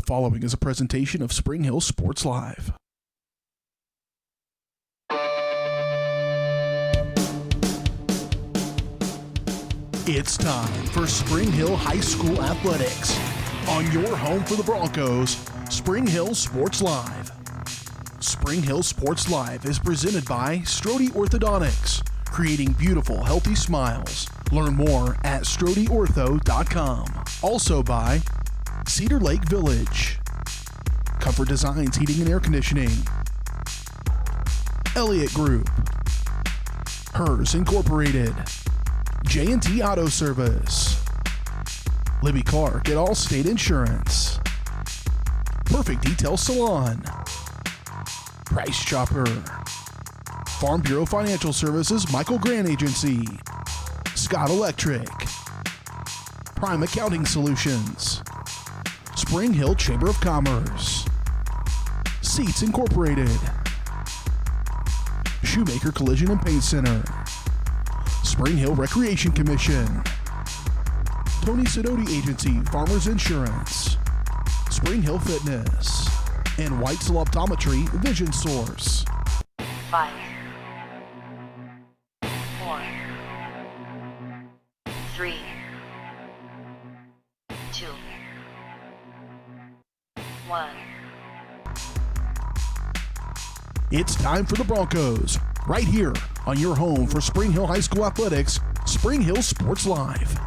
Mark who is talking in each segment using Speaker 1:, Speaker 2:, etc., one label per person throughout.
Speaker 1: The following is a presentation of Spring Hill Sports Live. It's time for Spring Hill High School Athletics. On your home for the Broncos, Spring Hill Sports Live. Spring Hill Sports Live is presented by Strode Orthodontics, creating beautiful, healthy smiles. Learn more at StrodeOrtho.com. Also by Cedar Lake Village, Comfort Designs Heating and Air Conditioning, Elliott Group, Hers Incorporated, J&T Auto Service, Libby Clark at Allstate Insurance, Perfect Detail Salon, Price Chopper, Farm Bureau Financial Services Michael Grant Agency, Scott Electric, Prime Accounting Solutions, Spring Hill Chamber of Commerce, Seats Incorporated, Shoemaker Collision and Paint Center, Spring Hill Recreation Commission, Tony Sidoti Agency Farmers Insurance, Spring Hill Fitness, and Whitesell Optometry Vision Source.
Speaker 2: 5, 4, 3, 2, 1.
Speaker 1: It's time for the Broncos, right here on your home for Spring Hill High School Athletics, Spring Hill Sports Live.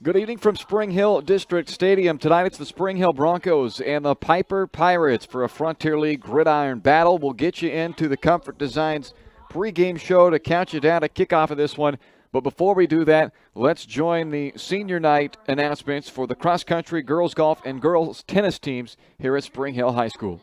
Speaker 3: Good evening from Spring Hill District Stadium. Tonight it's the Spring Hill Broncos and the Piper Pirates for a Frontier League gridiron battle. We'll get you into the Comfort Designs pregame show to count you down to kickoff of this one. But before we do that, let's join the senior night announcements for the cross-country, girls golf, and girls tennis teams here at Spring Hill High School.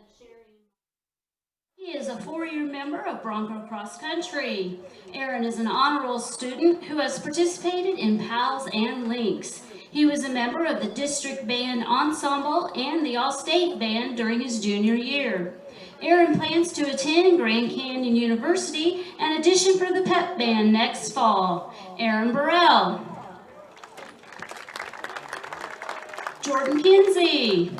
Speaker 4: He is a 4-year member of Bronco Cross Country. Aaron is an honor roll student who has participated in PALs and Links. He was a member of the district band ensemble and the all-state band during his junior year. Aaron plans to attend Grand Canyon University and audition for the pep band next fall. Aaron Burrell. Jordan Kinsey.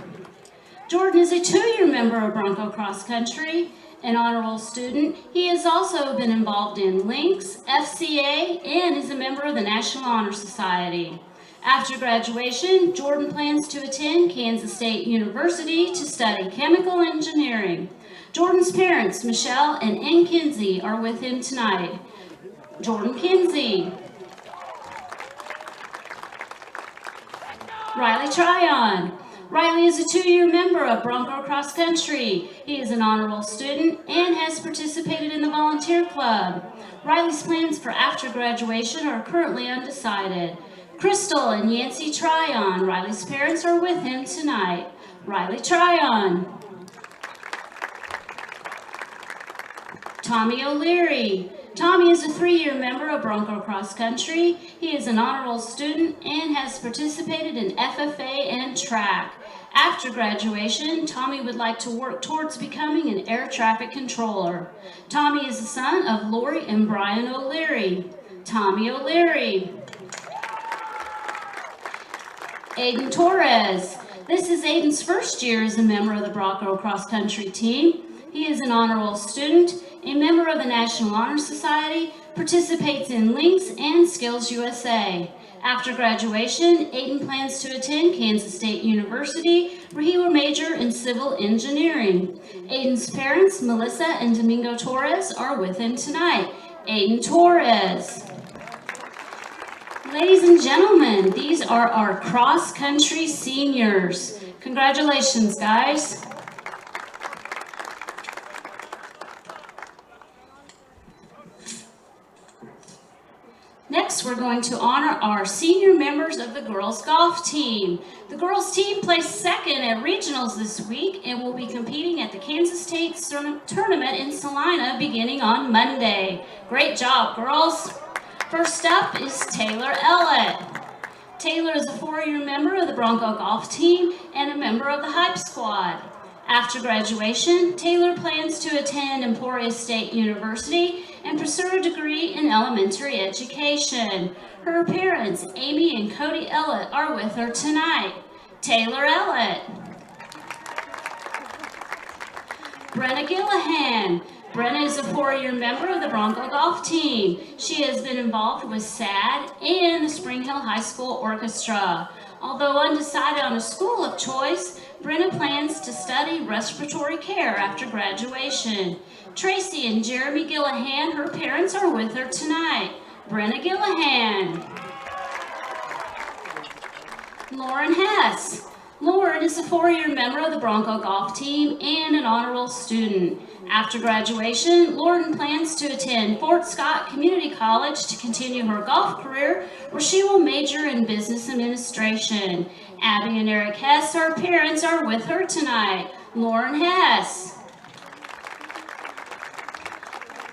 Speaker 4: Jordan is a 2-year member of Bronco Cross Country. An honor roll student, he has also been involved in Links, FCA, and is a member of the National Honor Society. After graduation, Jordan plans to attend Kansas State University to study chemical engineering. Jordan's parents, Michelle and Ann Kinsey, are with him tonight. Jordan Kinsey. Riley Tryon. Riley is a 2-year member of Bronco Cross Country. He is an honor roll student and has participated in the volunteer club. Riley's plans for after graduation are currently undecided. Crystal and Yancey Tryon. Riley's parents are with him tonight. Riley Tryon. Tommy O'Leary. Tommy is a 3-year member of Bronco Cross Country. He is an honor roll student and has participated in FFA and track. After graduation, Tommy would like to work towards becoming an air traffic controller. Tommy is the son of Lori and Brian O'Leary. Tommy O'Leary. Aiden Torres. This is Aiden's first year as a member of the Bronco Cross Country team. He is an honor roll student, a member of the National Honor Society, participates in Links and Skills USA. After graduation, Aiden plans to attend Kansas State University, where he will major in civil engineering. Aiden's parents, Melissa and Domingo Torres, are with him tonight. Aiden Torres. Ladies and gentlemen, these are our cross-country seniors. Congratulations, guys. Next, we're going to honor our senior members of the girls golf team. The girls team placed second at regionals this week and will be competing at the Kansas State tournament in Salina beginning on Monday. Great job, girls. First up is Taylor Ellett. Taylor is a 4-year member of the Bronco golf team and a member of the Hype Squad. After graduation, Taylor plans to attend Emporia State University and pursue a degree in elementary education. Her parents, Amy and Cody Ellett, are with her tonight. Taylor Ellett. Brenna Gillahan. Brenna is a 4-year member of the Bronco golf team. She has been involved with SAD and the Spring Hill High School Orchestra. Although undecided on a school of choice, Brenna plans to study respiratory care after graduation. Tracy and Jeremy Gillahan, her parents, are with her tonight. Brenna Gillahan. Lauren Hess. Lauren is a 4-year member of the Bronco golf team and an honor roll student. After graduation, Lauren plans to attend Fort Scott Community College to continue her golf career, where she will major in business administration. Abby and Eric Hess, her parents, are with her tonight. Lauren Hess.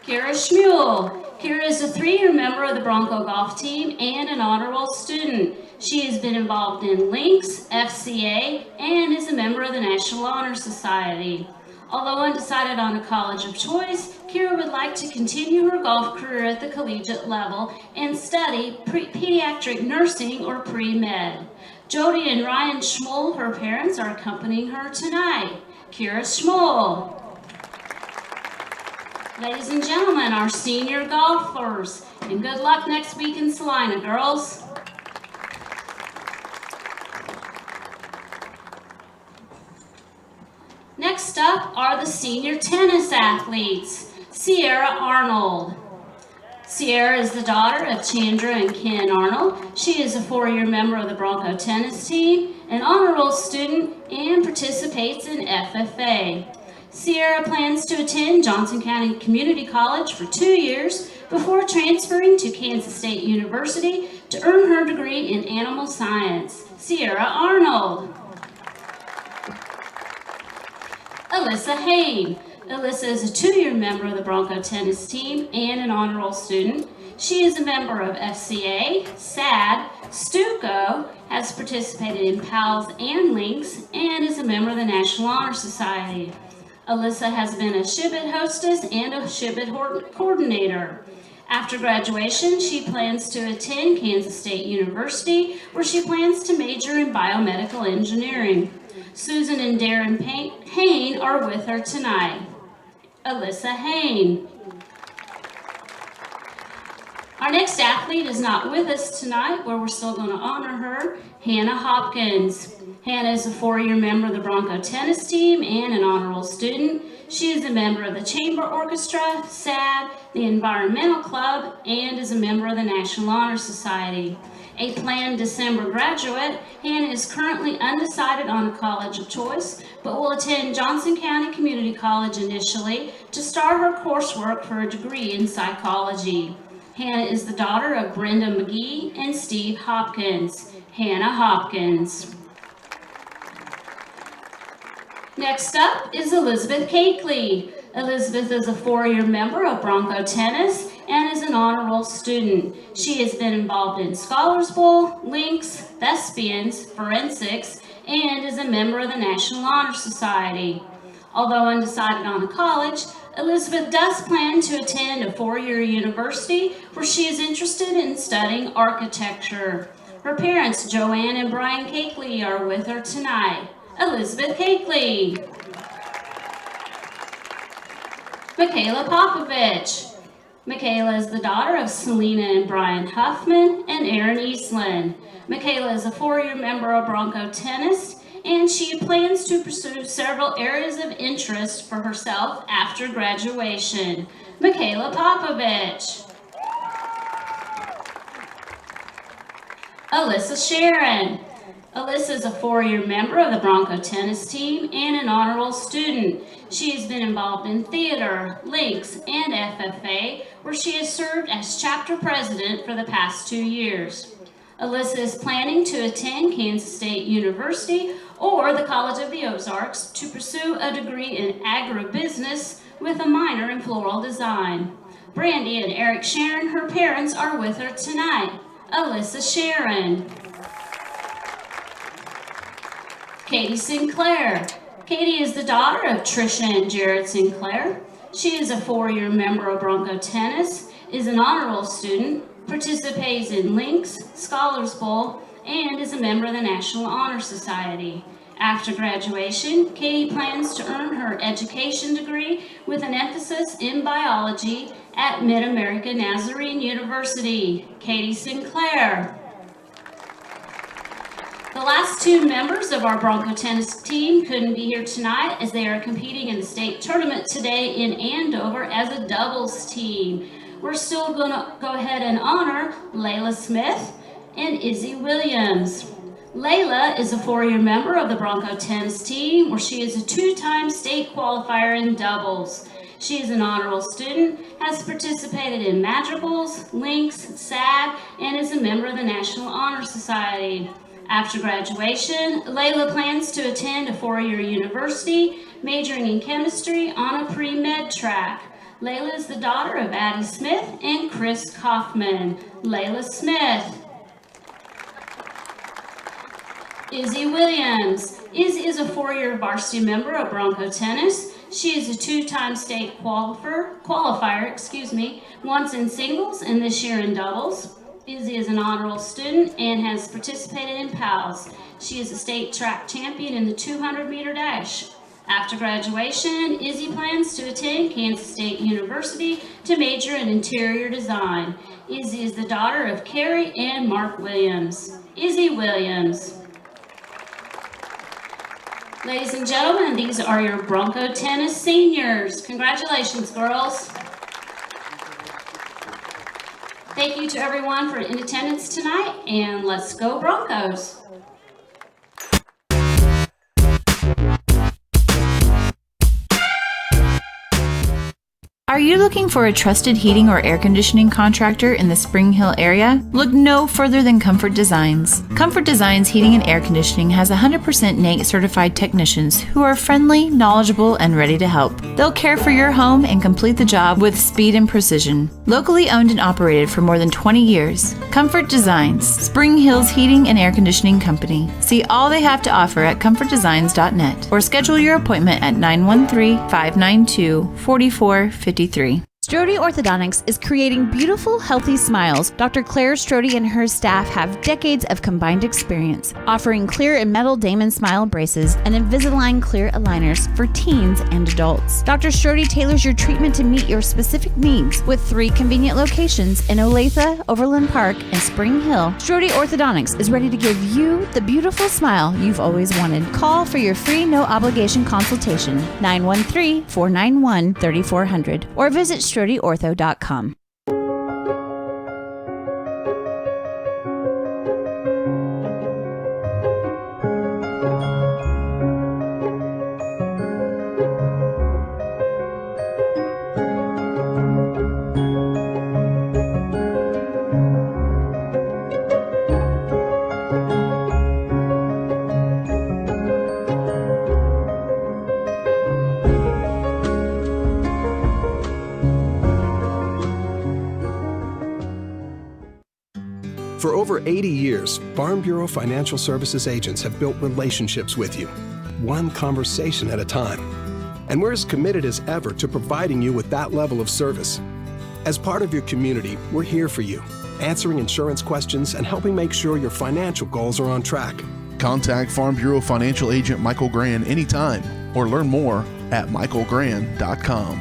Speaker 4: Kara Schmuel. Kara is a 3-year member of the Bronco golf team and an honor roll student. She has been involved in Links, FCA, and is a member of the National Honor Society. Although undecided on a college of choice, Kira would like to continue her golf career at the collegiate level and study pediatric nursing or pre-med. Jody and Ryan Schmuel, her parents, are accompanying her tonight. Kira Schmuel. Ladies and gentlemen, our senior golfers, and good luck next week in Salina, girls. Next up are the senior tennis athletes. Sierra Arnold. Sierra is the daughter of Chandra and Ken Arnold. She is a 4-year member of the Bronco tennis team, an honor roll student, and participates in FFA. Sierra plans to attend Johnson County Community College for 2 years before transferring to Kansas State University to earn her degree in animal science. Sierra Arnold. Alyssa Hain. Alyssa is a 2-year member of the Bronco tennis team and an honor roll student. She is a member of FCA, SAD, Stuco, has participated in PALS and Links, and is a member of the National Honor Society. Alyssa has been a Shibit hostess and a Shibit coordinator. After graduation, she plans to attend Kansas State University, where she plans to major in biomedical engineering. Susan and Darren Hain are with her tonight. Alyssa Hain. Our next athlete is not with us tonight, but we're still going to honor her, Hannah Hopkins. Hannah is a 4-year member of the Bronco tennis team and an honor roll student. She is a member of the Chamber Orchestra, SAD, the Environmental Club, and is a member of the National Honor Society. A planned December graduate, Hannah is currently undecided on a college of choice, but will attend Johnson County Community College initially to start her coursework for a degree in psychology. Hannah is the daughter of Brenda McGee and Steve Hopkins. Hannah Hopkins. Next up is Elizabeth Cakeley. Elizabeth is a 4-year member of Bronco tennis and is an honor roll student. She has been involved in Scholars Bowl, Links, Thespians, Forensics, and is a member of the National Honor Society. Although undecided on a college, Elizabeth does plan to attend a 4-year university where she is interested in studying architecture. Her parents, Joanne and Brian Cakeley, are with her tonight. Elizabeth Cakeley. Michaela Popovich. Michaela is the daughter of Selena and Brian Huffman and Aaron Eastland. Michaela is a 4-year member of Bronco tennis, and she plans to pursue several areas of interest for herself after graduation. Michaela Popovich. Alyssa Sharon. Alyssa is a 4-year member of the Bronco tennis team and an honor roll student. She has been involved in theater, Links, and FFA, where she has served as chapter president for the past 2 years. Alyssa is planning to attend Kansas State University or the College of the Ozarks to pursue a degree in agribusiness with a minor in floral design. Brandy and Eric Sharon, her parents, are with her tonight. Alyssa Sharon. Katie Sinclair. Katie is the daughter of Trisha and Jared Sinclair. She is a 4-year member of Bronco Tennis, is an honor roll student, participates in Links, Scholars Bowl, and is a member of the National Honor Society. After graduation, Katie plans to earn her education degree with an emphasis in biology at Mid-America Nazarene University. Katie Sinclair. The last 2 members of our Bronco tennis team couldn't be here tonight as they are competing in the state tournament today in Andover as a doubles team. We're still going to go ahead and honor Layla Smith and Izzy Williams. Layla is a 4-year member of the Bronco tennis team where she is a 2-time state qualifier in doubles. She is an honor roll student, has participated in Madrigals, Links, SAD, and is a member of the National Honor Society. After graduation, Layla plans to attend a 4-year university, majoring in chemistry on a pre-med track. Layla is the daughter of Addie Smith and Chris Kaufman. Layla Smith. Izzy Williams. Izzy is a 4-year varsity member of Bronco Tennis. She is a 2-time state qualifier, once in singles and this year in doubles. Izzy is an honor roll student and has participated in PALS. She is a state track champion in the 200-meter dash. After graduation, Izzy plans to attend Kansas State University to major in interior design. Izzy is the daughter of Carrie and Mark Williams. Izzy Williams. Ladies and gentlemen, these are your Bronco Tennis seniors. Congratulations, girls. Thank you to everyone for in attendance tonight, and let's go Broncos.
Speaker 2: Are you looking for a trusted heating or air conditioning contractor in the Spring Hill area? Look no further than Comfort Designs. Comfort Designs Heating and Air Conditioning has 100% NATE certified technicians who are friendly, knowledgeable, and ready to help. They'll care for your home and complete the job with speed and precision. Locally owned and operated for more than 20 years, Comfort Designs, Spring Hill's heating and air conditioning company. See all they have to offer at comfortdesigns.net or schedule your appointment at 913-592-4453. Strode Orthodontics is creating beautiful, healthy smiles. Dr. Claire Strode and her staff have decades of combined experience, offering clear and metal Damon Smile braces and Invisalign clear aligners for teens and adults. Dr. Strode tailors your treatment to meet your specific needs with 3 convenient locations in Olathe, Overland Park, and Spring Hill. Strode Orthodontics is ready to give you the beautiful smile you've always wanted. Call for your free no-obligation consultation, 913-491-3400, or visit StrodeOrtho.com.
Speaker 5: For over 80 years, Farm Bureau Financial Services agents have built relationships with you, one conversation at a time. And we're as committed as ever to providing you with that level of service. As part of your community, we're here for you, answering insurance questions and helping make sure your financial goals are on track.
Speaker 1: Contact Farm Bureau Financial Agent Michael Grand anytime or learn more at michaelgrand.com.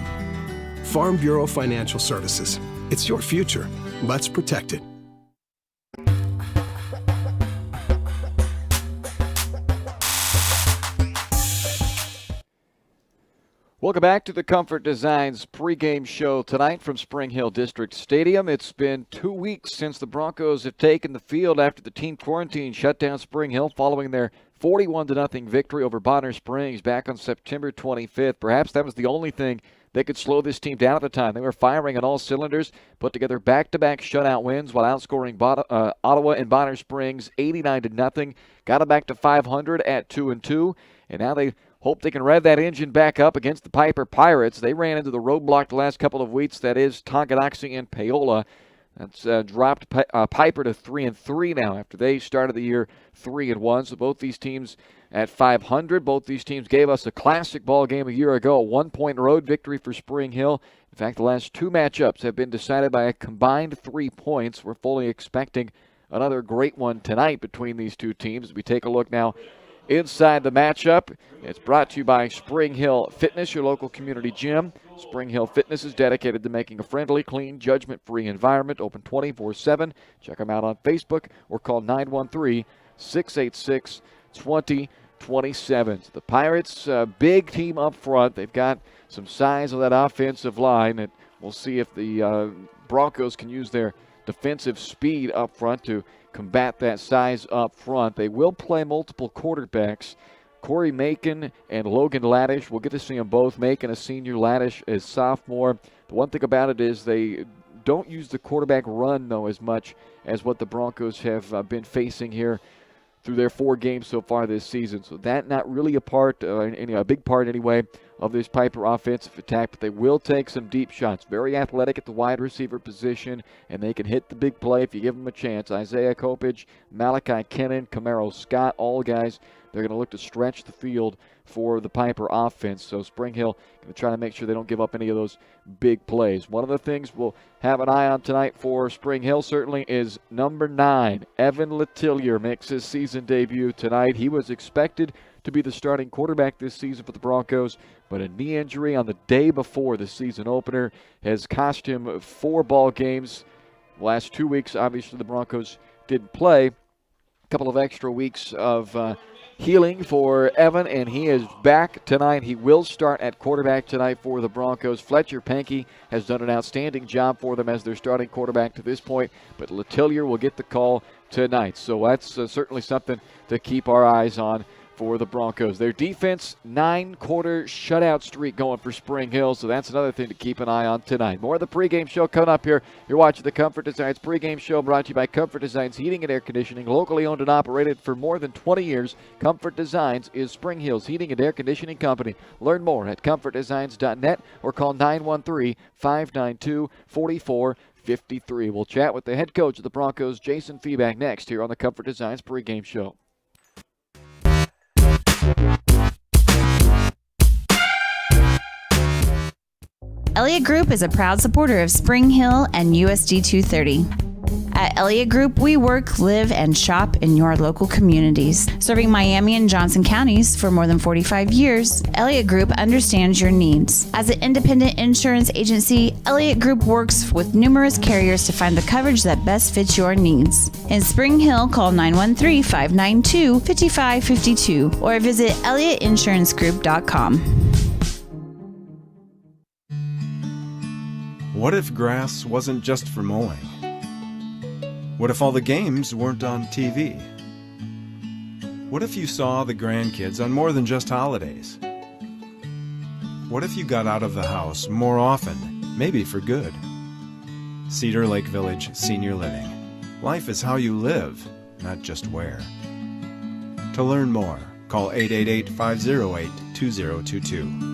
Speaker 5: Farm Bureau Financial Services. It's your future. Let's protect it.
Speaker 3: Welcome back to the Comfort Designs pregame show tonight from Spring Hill District Stadium. It's been 2 weeks since the Broncos have taken the field after the team quarantine shut down Spring Hill following their 41-0 victory over Bonner Springs back on September 25th. Perhaps that was the only thing that could slow this team down at the time. They were firing on all cylinders, put together back-to-back shutout wins while outscoring Ottawa and Bonner Springs 89-0. Got them back to 500 at 2-2, and now they hope they can rev that engine back up against the Piper Pirates. They ran into the roadblock the last couple of weeks, that is Tonganoxie and Paola. That's dropped Piper to 3-3 now after they started the year 3-1. So both these teams at 500. Both these teams gave us a classic ball game a year ago, a 1-point road victory for Spring Hill. In fact, the last two matchups have been decided by a combined 3 points. We're fully expecting another great one tonight between these two teams. We take a look now inside the matchup. It's brought to you by Spring Hill Fitness, your local community gym. Spring Hill Fitness is dedicated to making a friendly, clean, judgment-free environment, open 24/7. Check them out on Facebook or call 913-686-2027. The Pirates, big team up front. They've got some size on that offensive line, and we'll see if the Broncos can use their defensive speed up front to combat that size up front. They will play multiple quarterbacks. Corey Macon and Logan Laddish, we'll get to see them both. Macon, a senior, Laddish is sophomore. The one thing about it is they don't use the quarterback run, though, as much as what the Broncos have been facing here through their 4 games so far this season. So that not really a big part anyway, of this Piper offensive attack, but they will take some deep shots. Very athletic at the wide receiver position, and they can hit the big play if you give them a chance. Isaiah Kopich, Malachi Kennan, Camaro Scott, all guys, they're going to look to stretch the field for the Piper offense. So Spring Hill going to try to make sure they don't give up any of those big plays. One of the things we'll have an eye on tonight for Spring Hill certainly is number 9, Evan Letillier makes his season debut tonight. He was expected to be the starting quarterback this season for the Broncos, but a knee injury on the day before the season opener has cost him 4 ball games. The last 2 weeks, obviously, the Broncos didn't play. A couple of extra weeks of healing for Evan, and he is back tonight. He will start at quarterback tonight for the Broncos. Fletcher Pankey has done an outstanding job for them as their starting quarterback to this point, but Letillier will get the call tonight. So that's certainly something to keep our eyes on for the Broncos. Their defense, 9-quarter shutout streak going for Spring Hill, so that's another thing to keep an eye on tonight. More of the pregame show coming up here. You're watching the Comfort Designs pregame show brought to you by Comfort Designs Heating and Air Conditioning, locally owned and operated for more than 20 years. Comfort Designs is Spring Hill's heating and air conditioning company. Learn more at comfortdesigns.net or call 913-592-4453. We'll chat with the head coach of the Broncos, Jason Feeback, next here on the Comfort Designs pregame show.
Speaker 2: Elliott Group is a proud supporter of Spring Hill and USD 230. At Elliott Group, we work, live, and shop in your local communities. Serving Miami and Johnson counties for more than 45 years, Elliott Group understands your needs. As an independent insurance agency, Elliott Group works with numerous carriers to find the coverage that best fits your needs. In Spring Hill, call 913-592-5552 or visit ElliottInsuranceGroup.com.
Speaker 6: What if grass wasn't just for mowing? What if all the games weren't on TV? What if you saw the grandkids on more than just holidays? What if you got out of the house more often, maybe for good? Cedar Lake Village Senior Living. Life is how you live, not just where. To learn more, call 888-508-2022.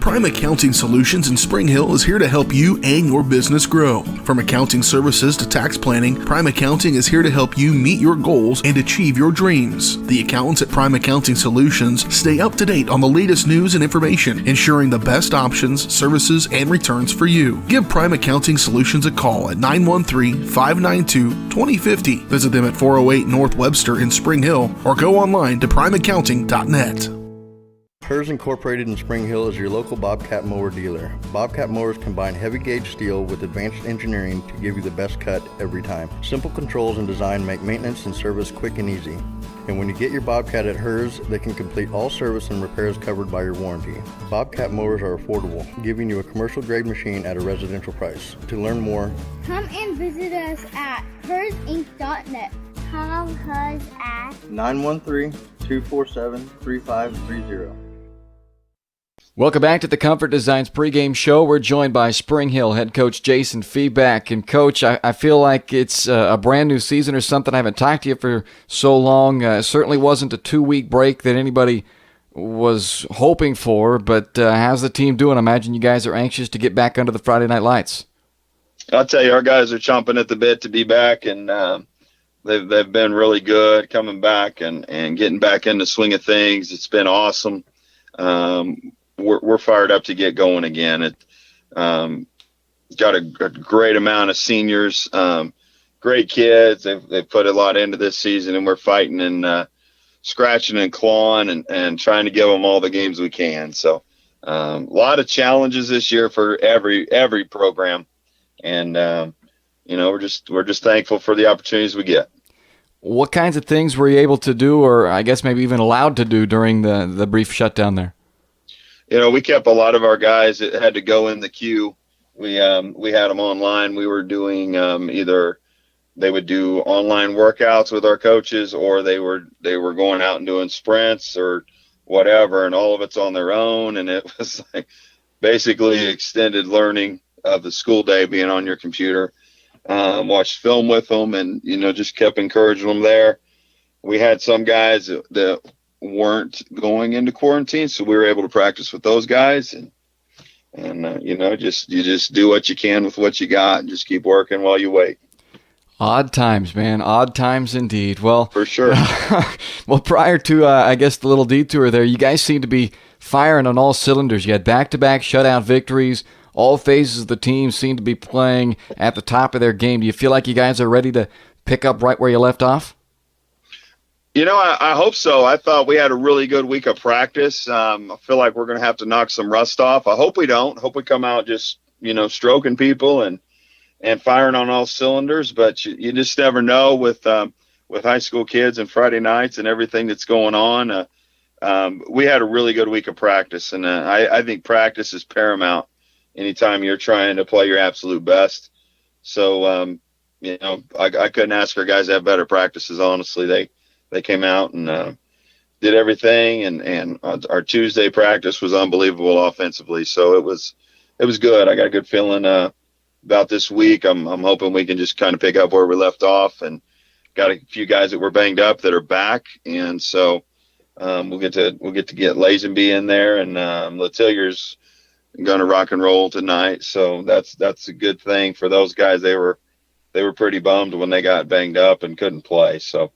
Speaker 1: Prime Accounting Solutions in Spring Hill is here to help you and your business grow. From accounting services to tax planning, Prime Accounting is here to help you meet your goals and achieve your dreams. The accountants at Prime Accounting Solutions stay up to date on the latest news and information, ensuring the best options, services, and returns for you. Give Prime Accounting Solutions a call at 913-592-2050. Visit them at 408 North Webster in Spring Hill or go online to primeaccounting.net.
Speaker 7: Hers Incorporated in Spring Hill is your local Bobcat mower dealer. Bobcat mowers combine heavy gauge steel with advanced engineering to give you the best cut every time. Simple controls and design make maintenance and service quick and easy. And when you get your Bobcat at Hers, they can complete all service and repairs covered by your warranty. Bobcat mowers are affordable, giving you a commercial grade machine at a residential price. To learn more,
Speaker 8: come and visit us at hersinc.net. Call Hers at
Speaker 7: 913-247-3530.
Speaker 3: Welcome back to the Comfort Designs pregame show. We're joined by Spring Hill head coach Jason Feeback. And, Coach, I feel like it's a brand new season or something. I haven't talked to you for so long. It certainly wasn't a 2-week break that anybody was hoping for, but how's the team doing? I imagine you guys are anxious to get back under the Friday night lights.
Speaker 9: I'll tell you, our guys are chomping at the bit to be back, and they've been really good coming back and getting back in the swing of things. It's been awesome. We're fired up to get going again. It got a great amount of seniors, great kids. They've put a lot into this season, and we're fighting and scratching and clawing and trying to give them all the games we can. So a lot of challenges this year for every program, and we're just thankful for the opportunities we get.
Speaker 3: What kinds of things were you able to do, or I guess maybe even allowed to do during the brief shutdown there?
Speaker 9: We kept a lot of our guys that had to go in the queue. We had them online. We were doing either they would do online workouts with our coaches, or they were going out and doing sprints or whatever, and all of it's on their own. And it was like basically extended learning of the school day, being on your computer. Watched film with them, and just kept encouraging them there. We had some guys that weren't going into quarantine, so we were able to practice with those guys, and you just do what you can with what you got, and just keep working while you wait.
Speaker 3: Odd times, man. Odd times indeed. Well,
Speaker 9: for sure.
Speaker 3: Well, prior to I guess the little detour there, you guys seem to be firing on all cylinders. You had back-to-back shutout victories. All phases of the team seem to be playing at the top of their game. Do you feel like you guys are ready to pick up right where you left off?
Speaker 9: I hope so. I thought we had a really good week of practice. I feel like we're going to have to knock some rust off. I hope we don't. Hope we come out just, stroking people and firing on all cylinders. But you just never know with high school kids and Friday nights and everything that's going on. We had a really good week of practice, and I think practice is paramount anytime you're trying to play your absolute best. So, I couldn't ask our guys to have better practices. Honestly, they came out and did everything, and our Tuesday practice was unbelievable offensively. So it was good. I got a good feeling about this week. I'm hoping we can just kind of pick up where we left off, and got a few guys that were banged up that are back, and so we'll get to get Lazenby in there, and Latilier's going to rock and roll tonight. So that's a good thing for those guys. They were pretty bummed when they got banged up and couldn't play. So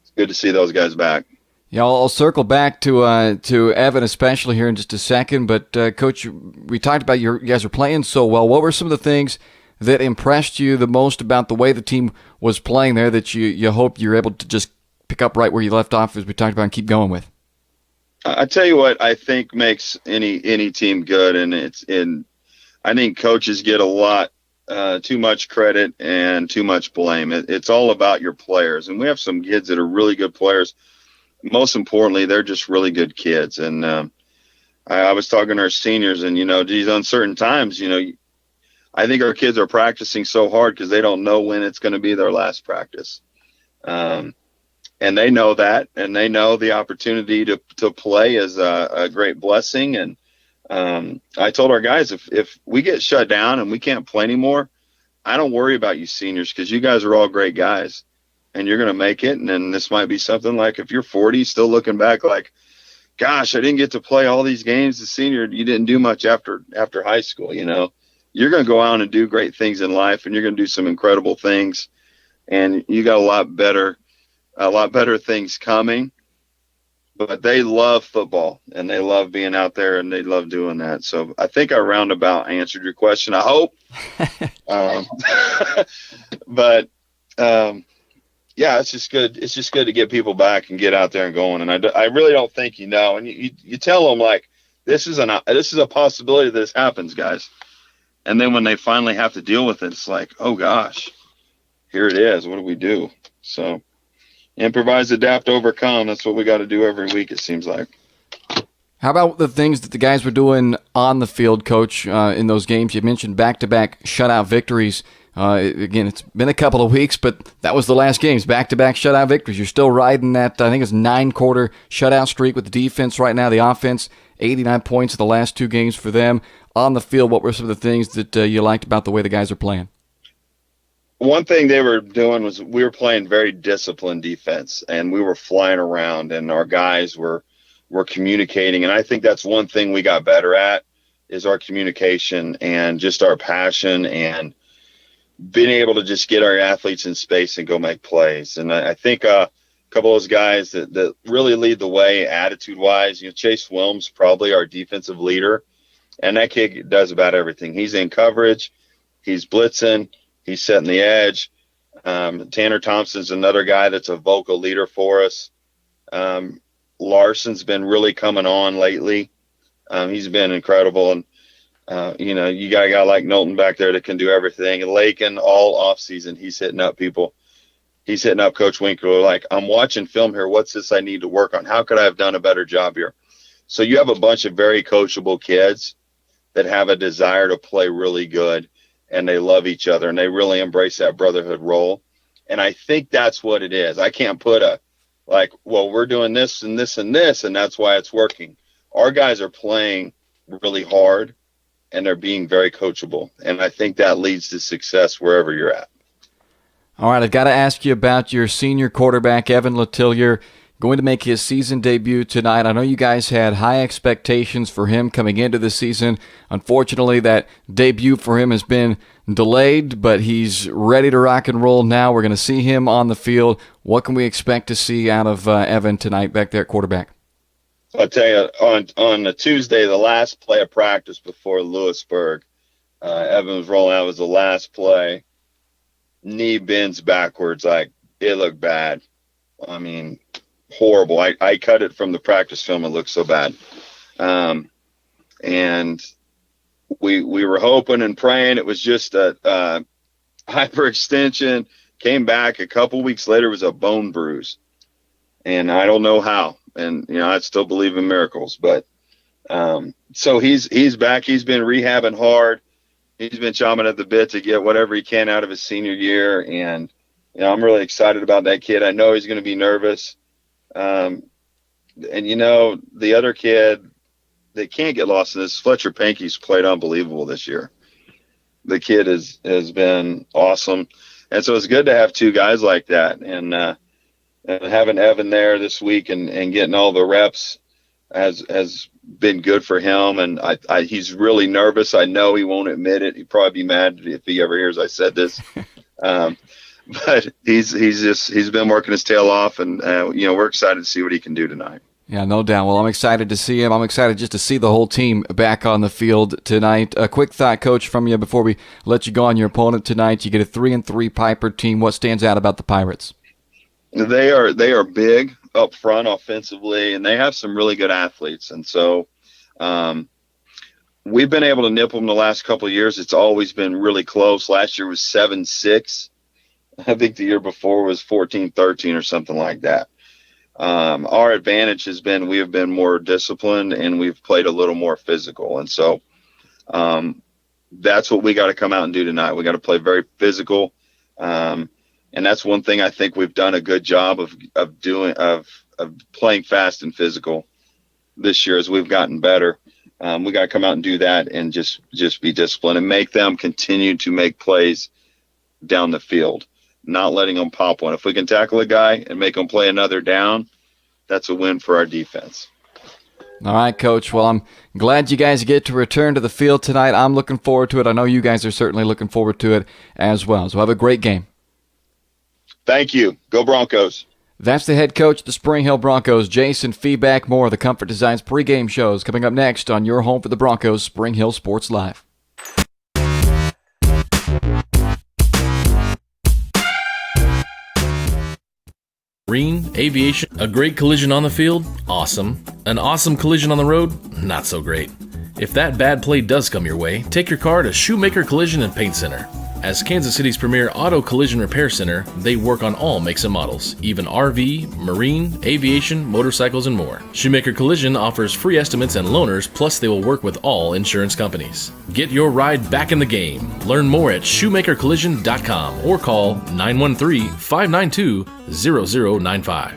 Speaker 9: it's good to see those guys back.
Speaker 3: Yeah, I'll circle back to Evan especially here in just a second. But Coach, we talked about you guys are playing so well. What were some of the things that impressed you the most about the way the team was playing there that you hope you're able to just pick up right where you left off, as we talked about, and keep going with?
Speaker 9: I tell you what I think makes any team good, and I think coaches get a lot too much credit and too much blame. It's all about your players, and we have some kids that are really good players. Most importantly, they're just really good kids. And I was talking to our seniors, and these uncertain times, I think our kids are practicing so hard because they don't know when it's going to be their last practice. And they know that, and they know the opportunity to play is a great blessing. And I told our guys, if we get shut down and we can't play anymore, I don't worry about you seniors, because you guys are all great guys, and you're going to make it. And then this might be something like, if you're 40, still looking back like, gosh, I didn't get to play all these games as senior. You didn't do much after high school. You're going to go out and do great things in life, and you're going to do some incredible things, and you got a lot better things coming. But they love football, and they love being out there, and they love doing that. So I think I roundabout answered your question, I hope. But yeah, it's just good. It's just good to get people back and get out there and going. And I really don't think and you tell them, like, this is a possibility that this happens, guys. And then when they finally have to deal with it, it's like, oh gosh, here it is. What do we do? So improvise, adapt, overcome. That's what we got to do every week, it seems like.
Speaker 3: How about the things that the guys were doing on the field, Coach, in those games? You mentioned back-to-back shutout victories. Again, it's been a couple of weeks, but that was the last games, back-to-back shutout victories. You're still riding that, I think it's 9-quarter shutout streak with the defense right now. The offense, 89 points in the last 2 games for them. On the field, what were some of the things that you liked about the way the guys are playing?
Speaker 9: One thing they were doing was we were playing very disciplined defense, and we were flying around, and our guys were we're communicating. And I think that's one thing we got better at is our communication and just our passion and being able to just get our athletes in space and go make plays. And I think a couple of those guys that really lead the way attitude-wise, Chase Wilms, probably our defensive leader, and that kid does about everything. He's in coverage, he's blitzing, he's setting the edge. Tanner Thompson's another guy that's a vocal leader for us. Larson's been really coming on lately. He's been incredible. And, you got a guy like Knowlton back there that can do everything. And Lakin, all offseason, he's hitting up people. He's hitting up Coach Winkler like, I'm watching film here. What's this I need to work on? How could I have done a better job here? So you have a bunch of very coachable kids that have a desire to play really good, and they love each other, and they really embrace that brotherhood role. And I think that's what it is. I can't put we're doing this and this and this, and that's why it's working. Our guys are playing really hard, and they're being very coachable. And I think that leads to success wherever you're at.
Speaker 3: All right, I've got to ask you about your senior quarterback, Evan Letillier, going to make his season debut tonight. I know you guys had high expectations for him coming into the season. Unfortunately, that debut for him has been delayed, but he's ready to rock and roll now. We're going to see him on the field. What can we expect to see out of Evan tonight back there at quarterback?
Speaker 9: I'll tell you, on a Tuesday, the last play of practice before Lewisburg, Evan was rolling out. It was the last play. Knee bends backwards. It looked bad. I mean, horrible. I cut it from the practice film. It looked so bad. And we were hoping and praying it was just a hyperextension. Came back a couple weeks later, it was a bone bruise. And I don't know how. And, I still believe in miracles. But so he's back. He's been rehabbing hard. He's been chomping at the bit to get whatever he can out of his senior year. And, I'm really excited about that kid. I know he's going to be nervous. And, the other kid that can't get lost in this, Fletcher Pankey's played unbelievable this year. The kid has been awesome. And so it's good to have two guys like that. And having Evan there this week and getting all the reps has been good for him. And he's really nervous. I know he won't admit it. He'd probably be mad if he ever hears I said this. But he's been working his tail off, and we're excited to see what he can do tonight.
Speaker 3: Yeah, no doubt. Well, I'm excited to see him. I'm excited just to see the whole team back on the field tonight. A quick thought, Coach, from you before we let you go on your opponent tonight. You get a 3-3 Piper team. What stands out about the Pirates?
Speaker 9: They are big up front offensively, and they have some really good athletes. And so we've been able to nip them the last couple of years. It's always been really close. Last year was 7-6. I think the year before was 14-13 or something like that. Our advantage has been we have been more disciplined and we've played a little more physical. And so that's what we got to come out and do tonight. We got to play very physical. And that's one thing I think we've done a good job of doing, of playing fast and physical this year as we've gotten better. We got to come out and do that and just be disciplined and make them continue to make plays down the field, not letting them pop one. If we can tackle a guy and make them play another down, that's a win for our defense.
Speaker 3: All right, Coach. Well, I'm glad you guys get to return to the field tonight. I'm looking forward to it. I know you guys are certainly looking forward to it as well. So have a great game.
Speaker 9: Thank you. Go Broncos.
Speaker 3: That's the head coach of the Spring Hill Broncos, Jason Feedback. More of the Comfort Designs pregame shows coming up next on your home for the Broncos, Spring Hill Sports Live.
Speaker 10: Marine, aviation, a great collision on the field? Awesome. An awesome collision on the road? Not so great. If that bad play does come your way, take your car to Shoemaker Collision and Paint Center. As Kansas City's premier auto collision repair center, they work on all makes and models, even RV, marine, aviation, motorcycles, and more. Shoemaker Collision offers free estimates and loaners, plus they will work with all insurance companies. Get your ride back in the game. Learn more at shoemakercollision.com or call 913-592-0095.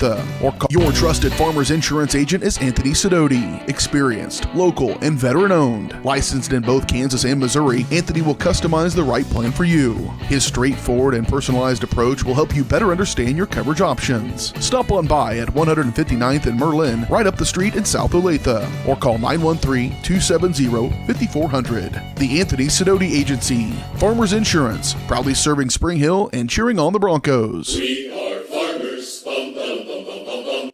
Speaker 1: or call. Your trusted Farmers Insurance agent is Anthony Sidoti. Experienced, local, and veteran-owned. Licensed in both Kansas and Missouri, Anthony will customize the right plan for you. His straightforward and personalized approach will help you better understand your coverage options. Stop on by at 159th and Merlin, right up the street in South Olathe, or call 913-270-5400. The Anthony Sidoti Agency. Farmers Insurance, proudly serving Spring Hill and cheering on the Broncos.
Speaker 11: We are farmers. Bum, bum, bum, bum, bum, bum.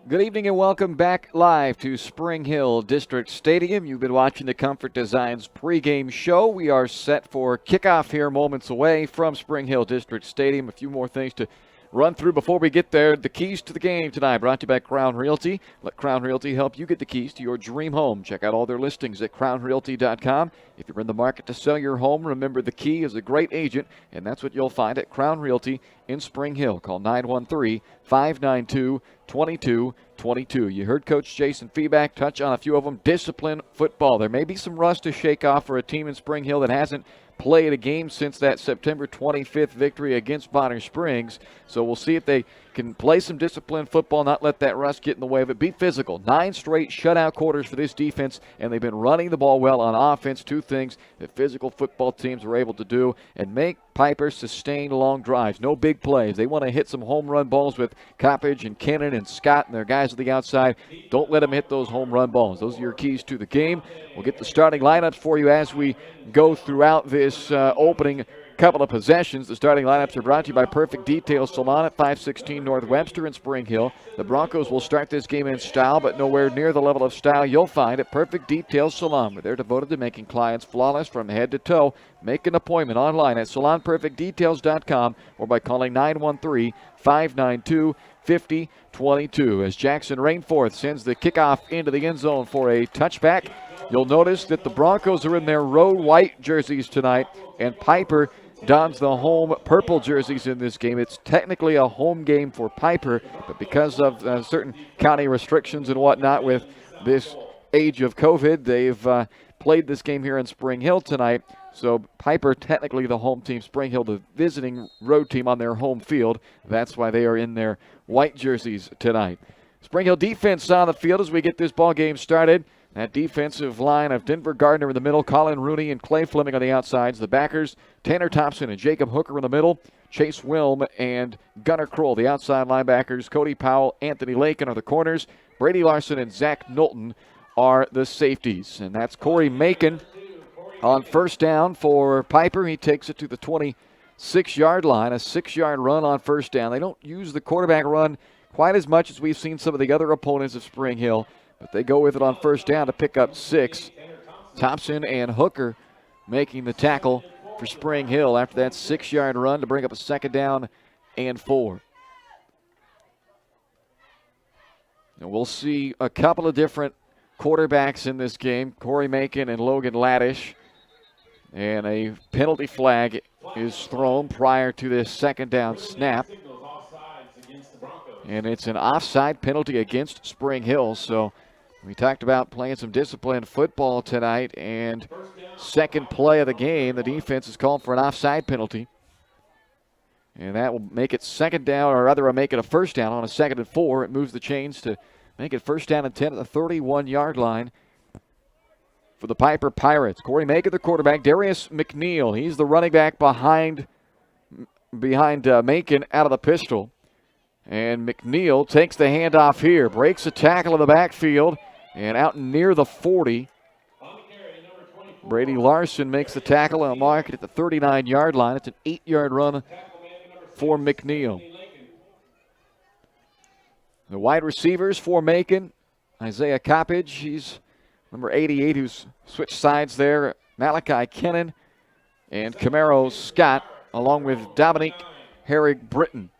Speaker 3: Good evening and welcome back live to Spring Hill District Stadium. You've been watching the Comfort Designs pregame show. We are set for kickoff here moments away from Spring Hill District Stadium. A few more things to run through before we get there. The keys to the game tonight brought to you by Crown Realty. Let Crown Realty help you get the keys to your dream home. Check out all their listings at crownrealty.com. If you're in the market to sell your home, remember the key is a great agent, and that's what you'll find at Crown Realty in Spring Hill. Call 913-592-2222. You heard Coach Jason Feeback touch on a few of them. Discipline football. There may be some rust to shake off for a team in Spring Hill that hasn't played a game since that September 25th victory against Bonner Springs. So we'll see if they can play some disciplined football, not let that rust get in the way of it. Be physical. 9 straight shutout quarters for this defense, and they've been running the ball well on offense. 2 things that physical football teams are able to do, and make Piper sustain long drives. No big plays. They want to hit some home run balls with Coppage and Kennan and Scott and their guys at the outside. Don't let them hit those home run balls. Those are your keys to the game. We'll get the starting lineups for you as we go throughout this opening couple of possessions. The starting lineups are brought to you by Perfect Details Salon at 516 North Webster in Spring Hill. The Broncos will start this game in style, but nowhere near the level of style you'll find at Perfect Details Salon, where they're devoted to making clients flawless from head to toe. Make an appointment online at salonperfectdetails.com or by calling 913-592-5022. As Jackson Rainforth sends the kickoff into the end zone for a touchback. You'll notice that the Broncos are in their road white jerseys tonight, and Piper dons the home purple jerseys in this game. It's technically a home game for Piper, but because of certain county restrictions and whatnot with this age of COVID, they've played this game here in Spring Hill tonight. So Piper, technically the home team, Spring Hill the visiting road team on their home field. That's why they are in their white jerseys tonight. Spring Hill defense on the field as we get this ball game started. That defensive line of Denver Gardner in the middle, Colin Rooney and Clay Fleming on the outsides. The backers, Tanner Thompson and Jacob Hooker in the middle. Chase Wilm and Gunnar Kroll, the outside linebackers. Cody Powell, Anthony Lakin are the corners. Brady Larson and Zach Knowlton are the safeties. And that's Corey Macon on first down for Piper. He takes it to the 26-yard line, a 6-yard run on first down. They don't use the quarterback run quite as much as we've seen some of the other opponents of Spring Hill, but they go with it on first down to pick up 6. Thompson and Hooker making the tackle for Spring Hill after that 6-yard run to bring up a second down and 4. And we'll see a couple of different quarterbacks in this game, Corey Macon and Logan Laddish. And a penalty flag is thrown prior to this second down snap. And it's an offside penalty against Spring Hill. So we talked about playing some disciplined football tonight, and second play of the game, the defense is called for an offside penalty. And that will make it second down, or rather make it a first down on a 2nd and 4. It moves the chains to make it first down and 10 at the 31-yard line for the Piper Pirates. Corey Macon, the quarterback. Darius McNeil, he's the running back behind Macon out of the pistol. And McNeil takes the handoff here, breaks a tackle in the backfield, and out near the 40. Brady Larson makes the tackle and mark it at the 39-yard line. It's an 8-yard run for McNeil. The wide receivers for Macon, Isaiah Coppage, he's number 88, who's switched sides there. Malachi Kennan and Camaro Scott, along with Dominique Herrig-Britton.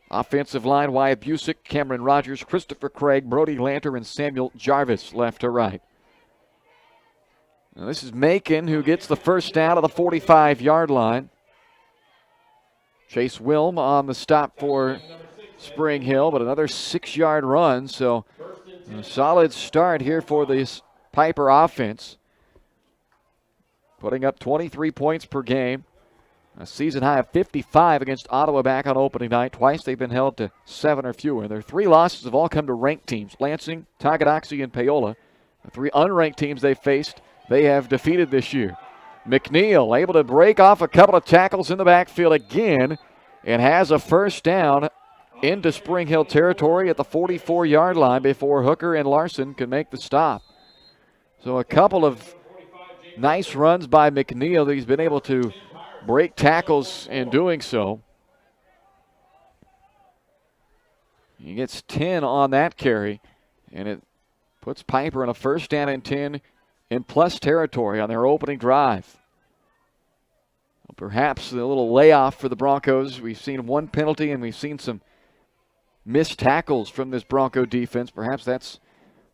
Speaker 3: Offensive line, Wyatt Busick, Cameron Rogers, Christopher Craig, Brody Lanter, and Samuel Jarvis left to right. Now this is Macon, who gets the first down of the 45-yard line. Chase Wilm on the stop for Spring Hill, but another 6-yard run. So a solid start here for this Piper offense. putting up 23 points per game. A season high of 55 against Ottawa back on opening night. Twice they've been held to 7 or fewer. Their 3 losses have all come to ranked teams: Lansing, Tonganoxie, and Paola. The 3 unranked teams they faced, they have defeated this year. McNeil able to break off a couple of tackles in the backfield again and has a first down into Spring Hill territory at the 44-yard line before Hooker and Larson can make the stop. So a couple of nice runs by McNeil that he's been able to break tackles in doing so. He gets 10 on that carry, and it puts Piper in a first down and 10 in plus territory on their opening drive. Well, perhaps a little layoff for the Broncos. We've seen 1 penalty, and we've seen some missed tackles from this Bronco defense. Perhaps that's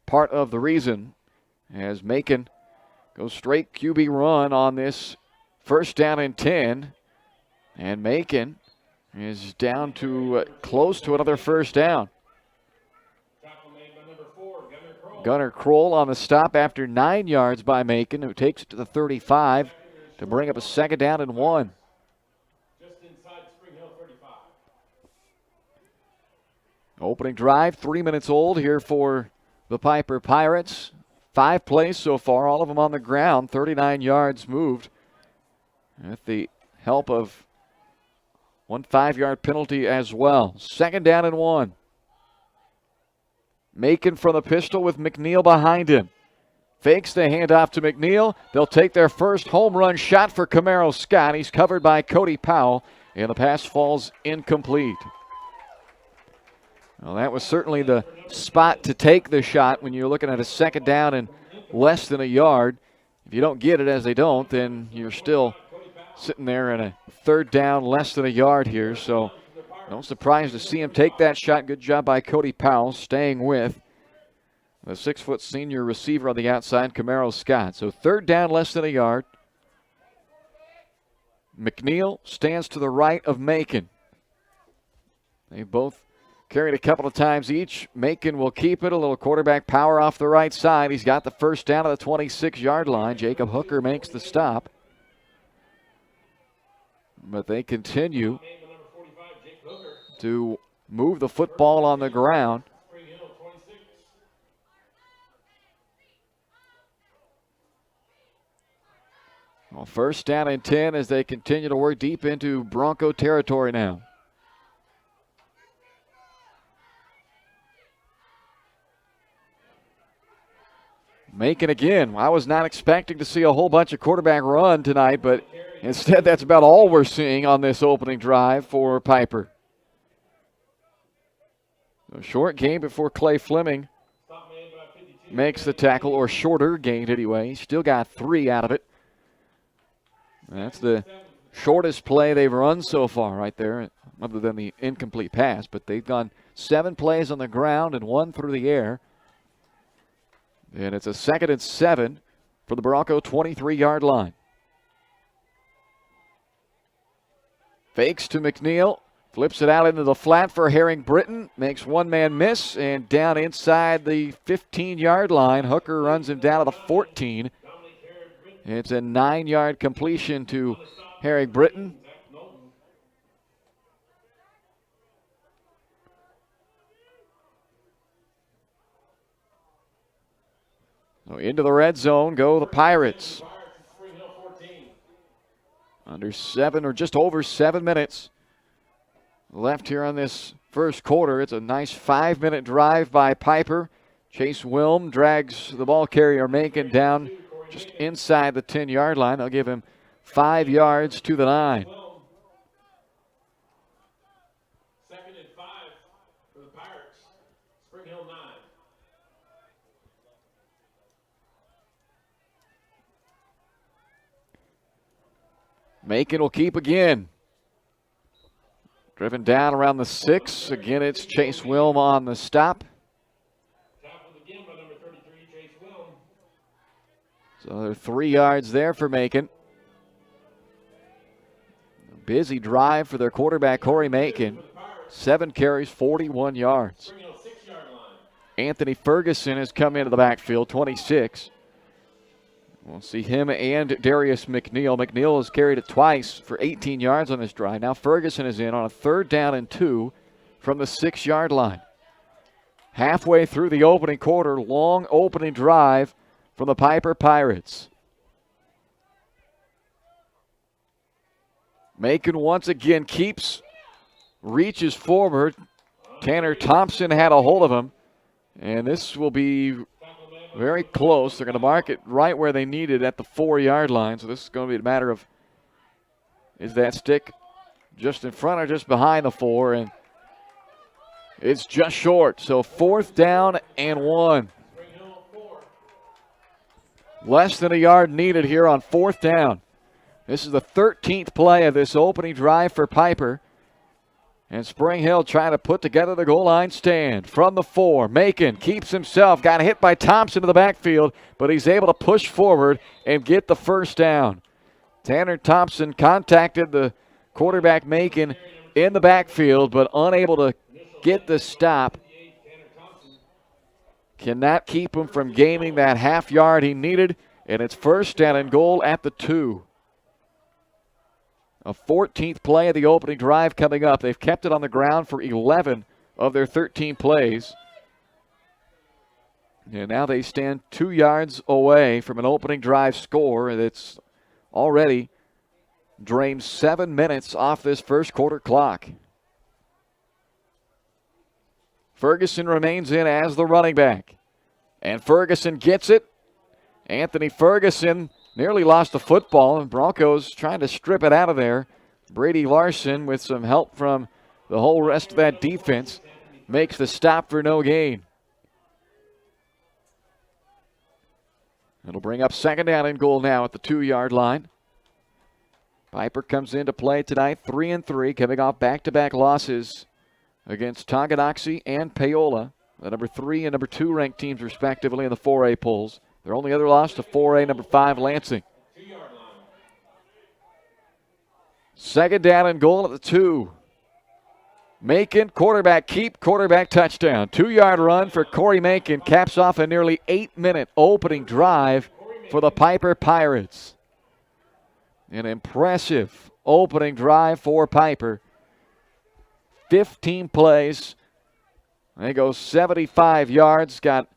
Speaker 3: part of the reason, as Macon goes straight QB run on this first down and 10, and Macon is down to close to another first down. Gunnar Kroll on the stop after 9 yards by Macon, who takes it to the 35 to bring up a second down and 1. Opening drive, 3 minutes old here for the Piper Pirates. 5 plays so far, all of them on the ground, 39 yards moved, with the help of 1 5-yard penalty as well. Second down and 1. Macon from the pistol with McNeil behind him. Fakes the handoff to McNeil. They'll take their first home run shot for Camaro Scott. He's covered by Cody Powell, and the pass falls incomplete. Well, that was certainly the spot to take the shot when you're looking at a second down and less than a yard. If you don't get it, as they don't, then you're still sitting there in a third down, less than a yard here. So no surprise to see him take that shot. Good job by Cody Powell, staying with the 6-foot senior receiver on the outside, Camaro Scott. So third down, less than a yard. McNeil stands to the right of Macon. They both carried a couple of times each. Macon will keep it. A little quarterback power off the right side. He's got the first down at the 26-yard line. Jacob Hooker makes the stop. But they continue to move the football on the ground. Well, first down and 10 as they continue to work deep into Bronco territory now. Macon again. I was not expecting to see a whole bunch of quarterback run tonight, but instead that's about all we're seeing on this opening drive for Piper. A short gain before Clay Fleming makes the tackle, or shorter gain anyway. Still got 3 out of it. That's the shortest play they've run so far right there, other than the incomplete pass. But they've gone 7 plays on the ground and 1 through the air. And it's a 2nd and 7 for the Bronco 23-yard line. Fakes to McNeil. Flips it out into the flat for Herring Britton. Makes one man miss, and down inside the 15-yard line. Hooker runs him down to the 14. It's a 9-yard completion to Herring Britton. So into the red zone go the Pirates. Under 7 or just over 7 minutes left here on this first quarter. It's a nice 5-minute drive by Piper. Chase Wilm drags the ball carrier Macon down just inside the 10-yard line. They'll give him 5 yards to the 9.
Speaker 11: Second and 5 for the Pirates. Spring Hill 9.
Speaker 3: Macon will keep again. Driven down around the 6. Again, it's Chase Wilm on the stop.
Speaker 11: Tackled again by number 33, Chase Wilm.
Speaker 3: So there are 3 yards there for Macon. A busy drive for their quarterback, Corey Macon. 7 carries, 41 yards.
Speaker 11: Spring Hill 6-yard line.
Speaker 3: Anthony Ferguson has come into the backfield, 26. We'll see him and Darius McNeil. McNeil has carried it twice for 18 yards on this drive. Now Ferguson is in on a 3rd down and 2 from the 6-yard line. Halfway through the opening quarter, long opening drive from the Piper Pirates. Macon once again reaches forward. Tanner Thompson had a hold of him, and this will be very close. They're going to mark it right where they need it at the 4-yard line. So this is going to be a matter of, is that stick just in front or just behind the 4? And it's just short. So 4th down and 1. Less than a yard needed here on 4th down. This is the 13th play of this opening drive for Piper. And Spring Hill trying to put together the goal line stand. From the 4, Macon keeps himself. Got hit by Thompson in the backfield, but he's able to push forward and get the 1st down. Tanner Thompson contacted the quarterback Macon in the backfield, but unable to get the stop. Cannot keep him from gaining that half yard he needed, and it's 1st down and goal at the 2. A 14th play of the opening drive coming up. They've kept it on the ground for 11 of their 13 plays. And now they stand 2 yards away from an opening drive score that's already drained 7 minutes off this first quarter clock. Ferguson remains in as the running back. And Ferguson gets it. Anthony Ferguson nearly lost the football, and Broncos trying to strip it out of there. Brady Larson, with some help from the whole rest of that defense, makes the stop for no gain. It'll bring up 2nd down and goal now at the 2-yard line. Piper comes into play tonight, 3-3, coming off back-to-back losses against Tonganoxie and Paola, the number 3 and number 2 ranked teams respectively in the 4A polls. Their only other loss to 4A number 5 Lansing. 2nd down and goal at the 2. Macon, quarterback keep, quarterback touchdown. 2-yard run for Corey Macon caps off a nearly 8-minute opening drive for the Piper Pirates. An impressive opening drive for Piper. 15 plays. They go 75 yards, got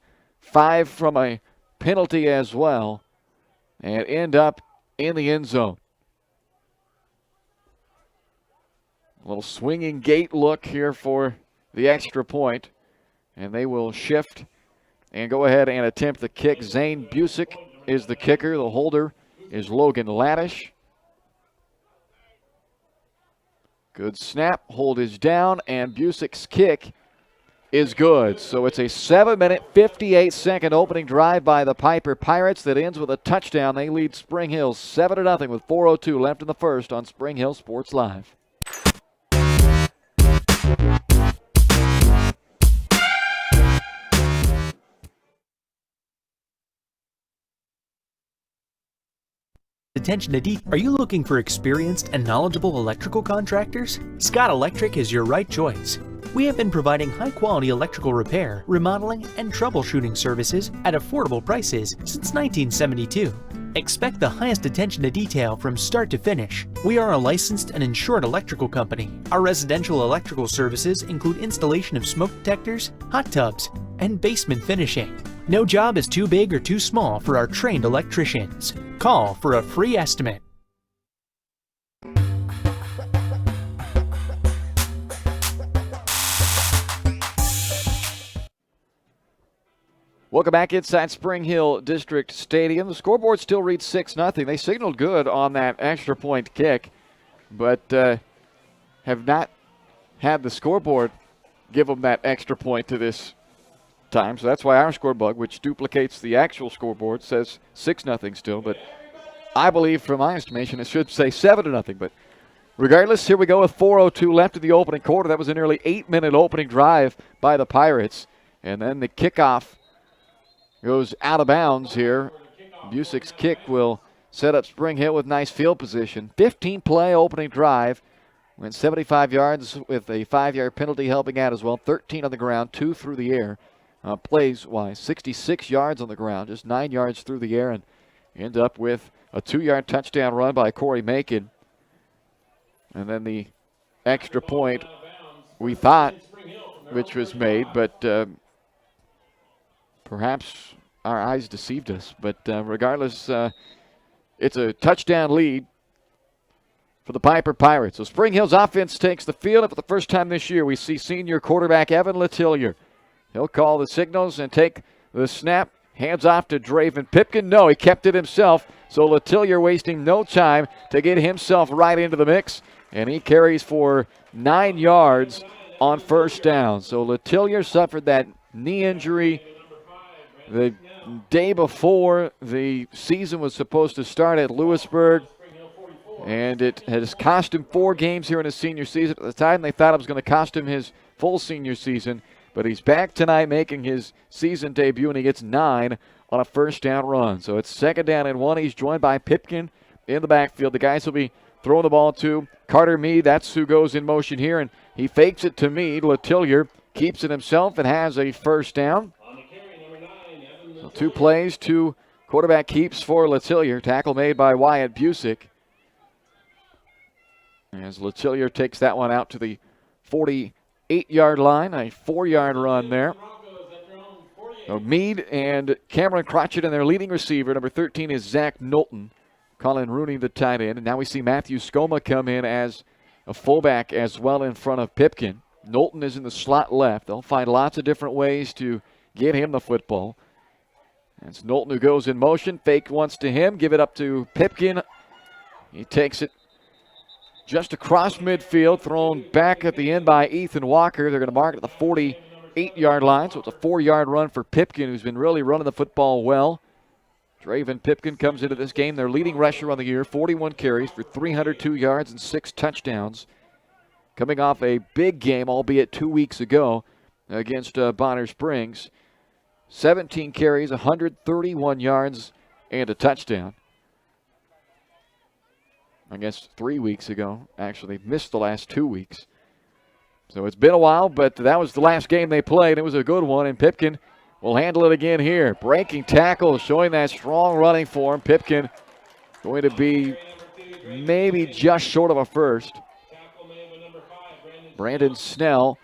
Speaker 3: 5 from a penalty as well, and end up in the end zone. A little swinging gate look here for the extra point, and they will shift and go ahead and attempt the kick. Zane Busick is the kicker. The holder is Logan Laddish. Good snap, hold is down, and Busick's kick is good. So it's a 7-minute, 58-second opening drive by the Piper Pirates that ends with a touchdown. They lead Spring Hill 7-0 with 4:02 left in the first on Spring Hill Sports Live.
Speaker 12: Attention to detail. Are you looking for experienced and knowledgeable electrical contractors? Scott Electric is your right choice. We have been providing high-quality electrical repair, remodeling, and troubleshooting services at affordable prices since 1972. Expect the highest attention to detail from start to finish. We are a licensed and insured electrical company. Our residential electrical services include installation of smoke detectors, hot tubs, and basement finishing. No job is too big or too small for our trained electricians. Call for a free estimate.
Speaker 3: Welcome back inside Spring Hill District Stadium. The scoreboard still reads 6-0. They signaled good on that extra point kick, but have not had the scoreboard give them that extra point to this time. So that's why our scorebug, which duplicates the actual scoreboard, says 6-0 still. But I believe, from my estimation, it should say 7-0. But regardless, here we go with 4:02 left in the opening quarter. That was a nearly 8-minute opening drive by the Pirates. And then the kickoff goes out of bounds here. Busick's kick will set up Spring Hill with nice field position. 15-play opening drive. Went 75 yards with a 5-yard penalty helping out as well. 13 on the ground, 2 through the air. Plays-wise, 66 yards on the ground, just 9 yards through the air, and End up with a 2-yard touchdown run by Corey Macon. And then the extra point we thought, which was made, but perhaps our eyes deceived us. But regardless, it's a touchdown lead for the Piper Pirates. So Spring Hill's offense takes the field. And for the first time this year, we see senior quarterback Evan Letillier. He'll call the signals and take the snap. Hands off to Draven Pipkin. No, he kept it himself. So Letillier wasting no time to get himself right into the mix. And he carries for 9 yards on first down. So Letillier suffered that knee injury the day before the season was supposed to start at Lewisburg. And it has cost him 4 games here in his senior season. At the time, they thought it was going to cost him his full senior season. But he's back tonight making his season debut, and he gets 9 on a first down run. So it's 2nd down and 1. He's joined by Pipkin in the backfield. The guys will be throwing the ball to Carter Mead. That's who goes in motion here, and he fakes it to Mead. Letillier keeps it himself and has a first down. So 2 plays, 2 quarterback keeps for Letillier. Tackle made by Wyatt Busick. As Letillier takes that one out to the 48-yard line, a 4-yard run there. So Mead and Cameron Crotchet and their leading receiver, number 13, is Zach Knowlton. Colin Rooney, the tight end. And now we see Matthew Skoma come in as a fullback as well in front of Pipkin. Knowlton is in the slot left. They'll find lots of different ways to get him the football. It's Knowlton who goes in motion. Fake once to him. Give it up to Pipkin. He takes it just across midfield, thrown back at the end by Ethan Walker. They're going to mark it at the 48-yard line, so it's a 4-yard run for Pipkin, who's been really running the football well. Draven Pipkin comes into this game, their leading rusher on the year, 41 carries for 302 yards and 6 touchdowns. Coming off a big game, albeit 2 weeks ago, against Bonner Springs. 17 carries, 131 yards, and a touchdown. I guess 3 weeks ago, actually. Missed the last 2 weeks. So it's been a while, but that was the last game they played. It was a good one, and Pipkin will handle it again here. Breaking tackle, showing that strong running form. Pipkin going to be maybe just short of a first. Brandon Snell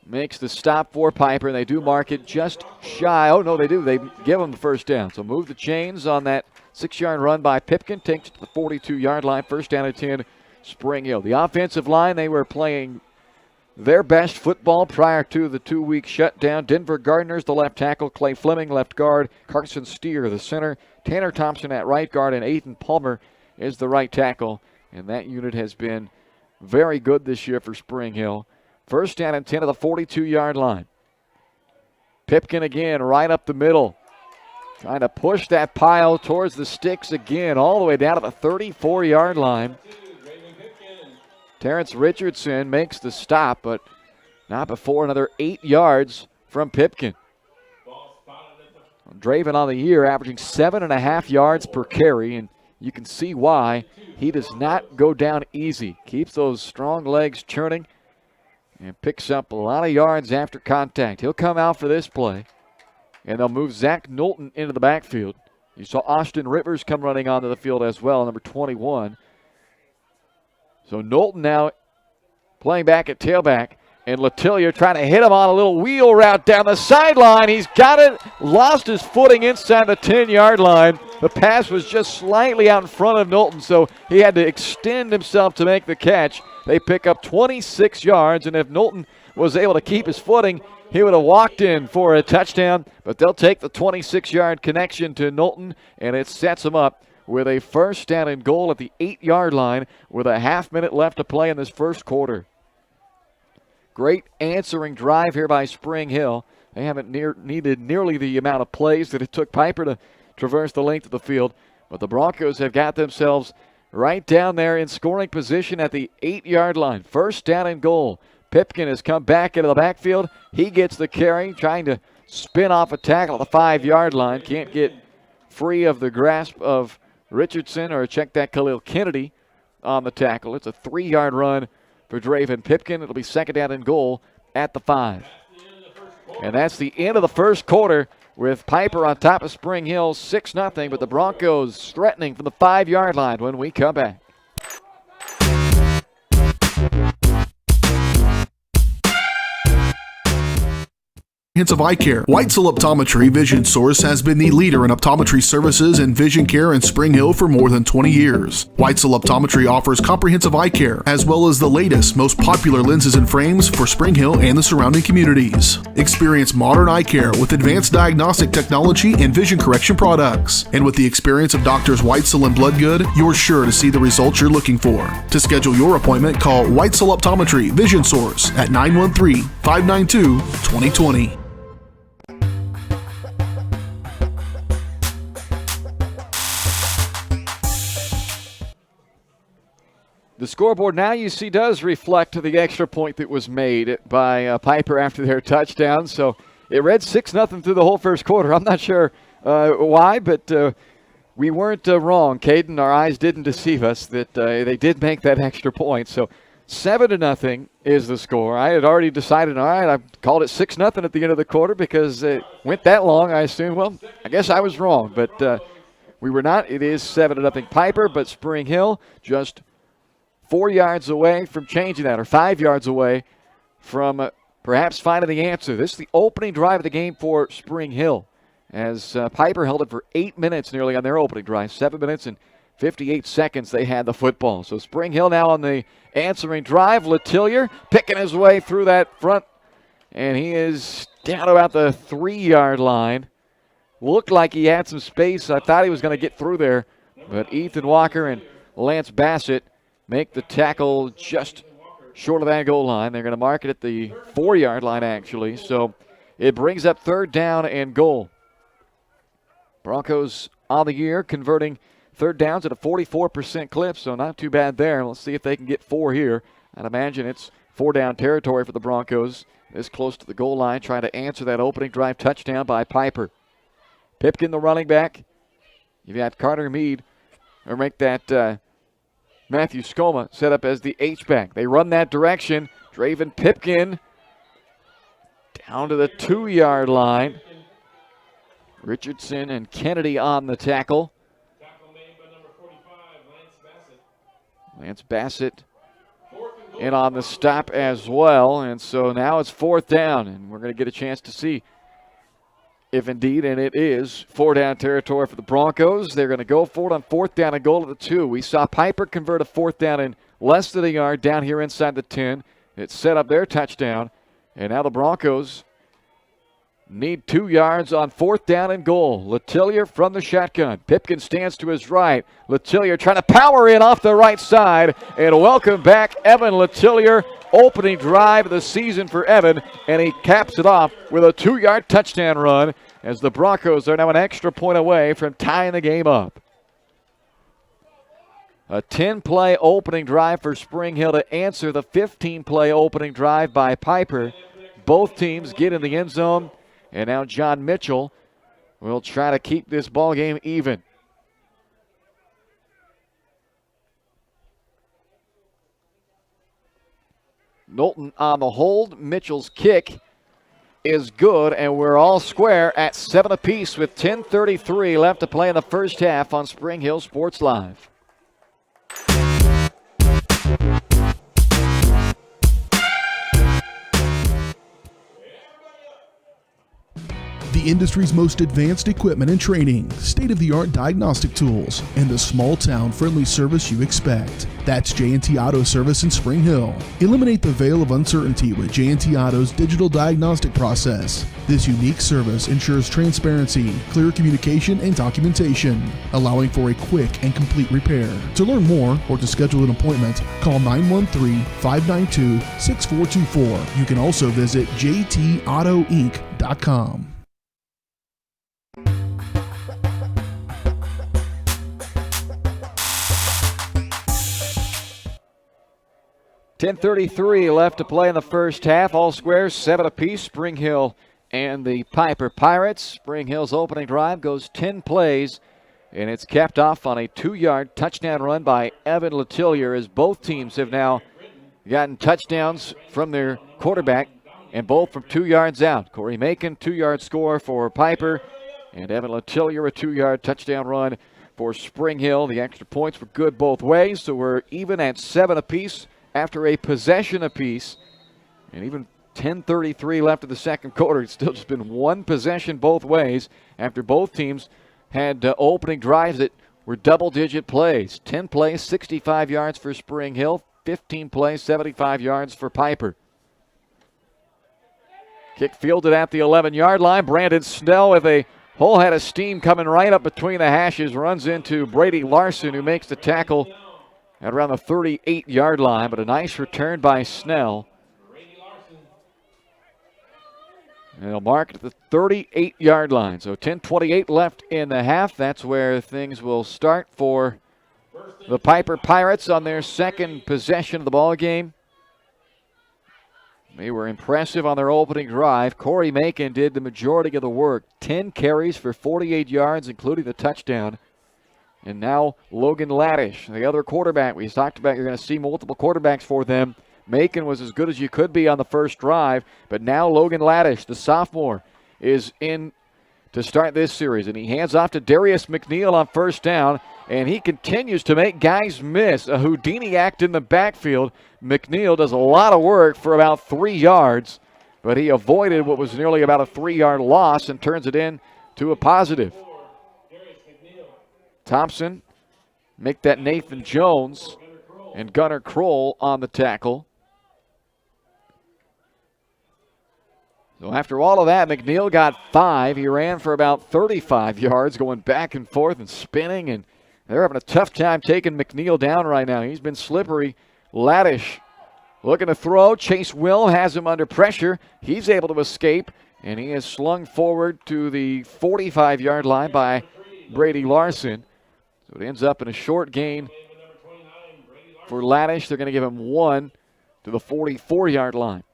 Speaker 3: makes the stop for Piper, and they do mark it just shy. Oh, no, they do. They give him the first down. So move the chains on that 6-yard run by Pipkin. Takes it to the 42-yard line. First down and 10, Spring Hill. The offensive line, they were playing their best football prior to the 2-week shutdown. Denver Gardner's the left tackle. Clay Fleming, left guard. Carson Steer, the center. Tanner Thompson at right guard. And Aiden Palmer is the right tackle. And that unit has been very good this year for Spring Hill. First down and 10 at the 42-yard line. Pipkin again right up the middle. Trying to push that pile towards the sticks again, all the way down to the 34-yard line. Terrence Richardson makes the stop, but not before another 8 yards from Pipkin. Draven on the year averaging 7.5 yards per carry, and you can see why. He does not go down easy. Keeps those strong legs churning and picks up a lot of yards after contact. He'll come out for this play, and they'll move Zach Knowlton into the backfield. You saw Austin Rivers come running onto the field as well, number 21. So Knowlton now playing back at tailback, and Letillier trying to hit him on a little wheel route down the sideline. He's got it, lost his footing inside the 10-yard line. The pass was just slightly out in front of Knowlton, so he had to extend himself to make the catch. They pick up 26 yards, and if Knowlton was able to keep his footing, he would have walked in for a touchdown, but they'll take the 26-yard connection to Knowlton, and it sets him up with a first down and goal at the 8-yard line with a half-minute left to play in this first quarter. Great answering drive here by Spring Hill. They haven't needed nearly the amount of plays that it took Piper to traverse the length of the field, but the Broncos have got themselves right down there in scoring position at the 8-yard line. First down and goal. Pipkin has come back into the backfield. He gets the carry, trying to spin off a tackle at the 5-yard line. Can't get free of the grasp of Richardson, or check that, Khalil Kennedy on the tackle. It's a 3-yard run for Draven Pipkin. It'll be second down and goal at the 5. And that's the end of the first quarter. with Piper on top of Spring Hill 6-0, but the Broncos threatening from the 5-yard line when we come back.
Speaker 1: Comprehensive Eye Care. Whitesell Optometry Vision Source has been the leader in optometry services and vision care in Spring Hill for more than 20 years. Whitesell Optometry offers comprehensive eye care, as well as the latest, most popular lenses and frames for Spring Hill and the surrounding communities. Experience modern eye care with advanced diagnostic technology and vision correction products. And with the experience of Doctors Whitesell and Bloodgood, you're sure to see the results you're looking for. To schedule your appointment, call Whitesell Optometry Vision Source at 913-592-2020.
Speaker 3: The scoreboard now you see does reflect the extra point that was made by Piper after their touchdown. So it read 6-0 through the whole first quarter. I'm not sure why, but we weren't wrong, Caden. Our eyes didn't deceive us that they did make that extra point. So 7-0 is the score. I had already decided, all right, I called it 6-0 at the end of the quarter because it went that long. I assumed, well, I guess I was wrong, but we were not. It is 7-0 Piper, but Spring Hill just 4 yards away from changing that, or 5 yards away from perhaps finding the answer. This is the opening drive of the game for Spring Hill, as Piper held it for 8 minutes nearly on their opening drive. 7 minutes and 58 seconds they had the football. So Spring Hill now on the answering drive. Letillier picking his way through that front, and he is down about the 3-yard line. Looked like he had some space. I thought he was going to get through there, but Ethan Walker and Lance Bassett make the tackle just short of that goal line. They're going to mark it at the 4-yard line, actually. So it brings up 3rd down and goal. Broncos on the year converting 3rd downs at a 44% clip, so not too bad there. Let's see if they can get 4 here. I'd imagine it's 4-down territory for the Broncos this close to the goal line, trying to answer that opening drive touchdown by Piper. Pipkin, the running back. You've got Carter Mead, or make that Matthew Skoma set up as the H-back. They run that direction. Draven Pipkin down to the 2-yard line. Richardson and Kennedy on the tackle.
Speaker 11: Tackle made by number 45, Lance Bassett.
Speaker 3: Lance Bassett in on the stop as well. And so now it's 4th down, and we're going to get a chance to see if indeed, and it is 4-down territory for the Broncos. They're going to go for it on 4th down and goal at the 2. We saw Piper convert a 4th down in less than a yard down here inside the 10. It set up their touchdown, and now the Broncos need 2 yards on 4th down and goal. Letillier from the shotgun. Pipkin stands to his right. Letillier trying to power in off the right side, and welcome back Evan Letillier. Opening drive of the season for Evan, and he caps it off with a 2-yard touchdown run as the Broncos are now an extra point away from tying the game up. A 10-play opening drive for Spring Hill to answer the 15-play opening drive by Piper. Both teams get in the end zone, and now John Mitchell will try to keep this ball game even. Knowlton on the hold. Mitchell's kick is good, and we're all square at 7 apiece with 10:33 left to play in the first half on Spring Hill Sports Live.
Speaker 1: The industry's most advanced equipment and training, state-of-the-art diagnostic tools, and the small-town friendly service you expect. That's J&T Auto Service in Spring Hill. Eliminate the veil of uncertainty with J&T Auto's digital diagnostic process. This unique service ensures transparency, clear communication, and documentation, allowing for a quick and complete repair. To learn more or to schedule an appointment, call 913-592-6424. You can also visit jtautoinc.com.
Speaker 3: 10:33 left to play in the first half. All squares, 7 apiece. Spring Hill and the Piper Pirates. Spring Hill's opening drive goes 10 plays, and it's capped off on a 2-yard touchdown run by Evan Letillier, as both teams have now gotten touchdowns from their quarterback and both from 2 yards out. Corey Macon, 2-yard score for Piper, and Evan Letellier, a 2-yard touchdown run for Spring Hill. The extra points were good both ways, so we're even at 7 apiece after a possession apiece. And even 10:33 left of the second quarter. It's still just been one possession both ways after both teams had opening drives that were double-digit plays. 10 plays, 65 yards for Spring Hill. 15 plays, 75 yards for Piper. Kick fielded at the 11-yard line. Brandon Snell with a whole head of steam coming right up between the hashes. Runs into Brady Larson, who makes the tackle at around the 38-yard line. But a nice return by Snell. And they'll mark it at the 38-yard line. So 10:28 left in the half. That's where things will start for the Piper Pirates on their second possession of the ball game. They were impressive on their opening drive. Corey Macon did the majority of the work. 10 carries for 48 yards, including the touchdown. And now Logan Laddish, the other quarterback. We talked about you're going to see multiple quarterbacks for them. Macon was as good as you could be on the first drive, but now Logan Laddish, the sophomore, is in to start this series. And he hands off to Darius McNeil on first down, and he continues to make guys miss. A Houdini act in the backfield. McNeil does a lot of work for about 3 yards, but he avoided what was nearly about a 3-yard loss and turns it in to a positive. Thompson make that Nathan Jones, and Gunnar Kroll on the tackle. So after all of that, McNeil got 5. He ran for about 35 yards, going back and forth and spinning, and they're having a tough time taking McNeil down right now. He's been slippery. Laddish looking to throw. Chase Will has him under pressure. He's able to escape, and he is slung forward to the 45-yard line by Brady Larson. So it ends up in a short gain for Laddish. They're going to give him 1 to the 44-yard line.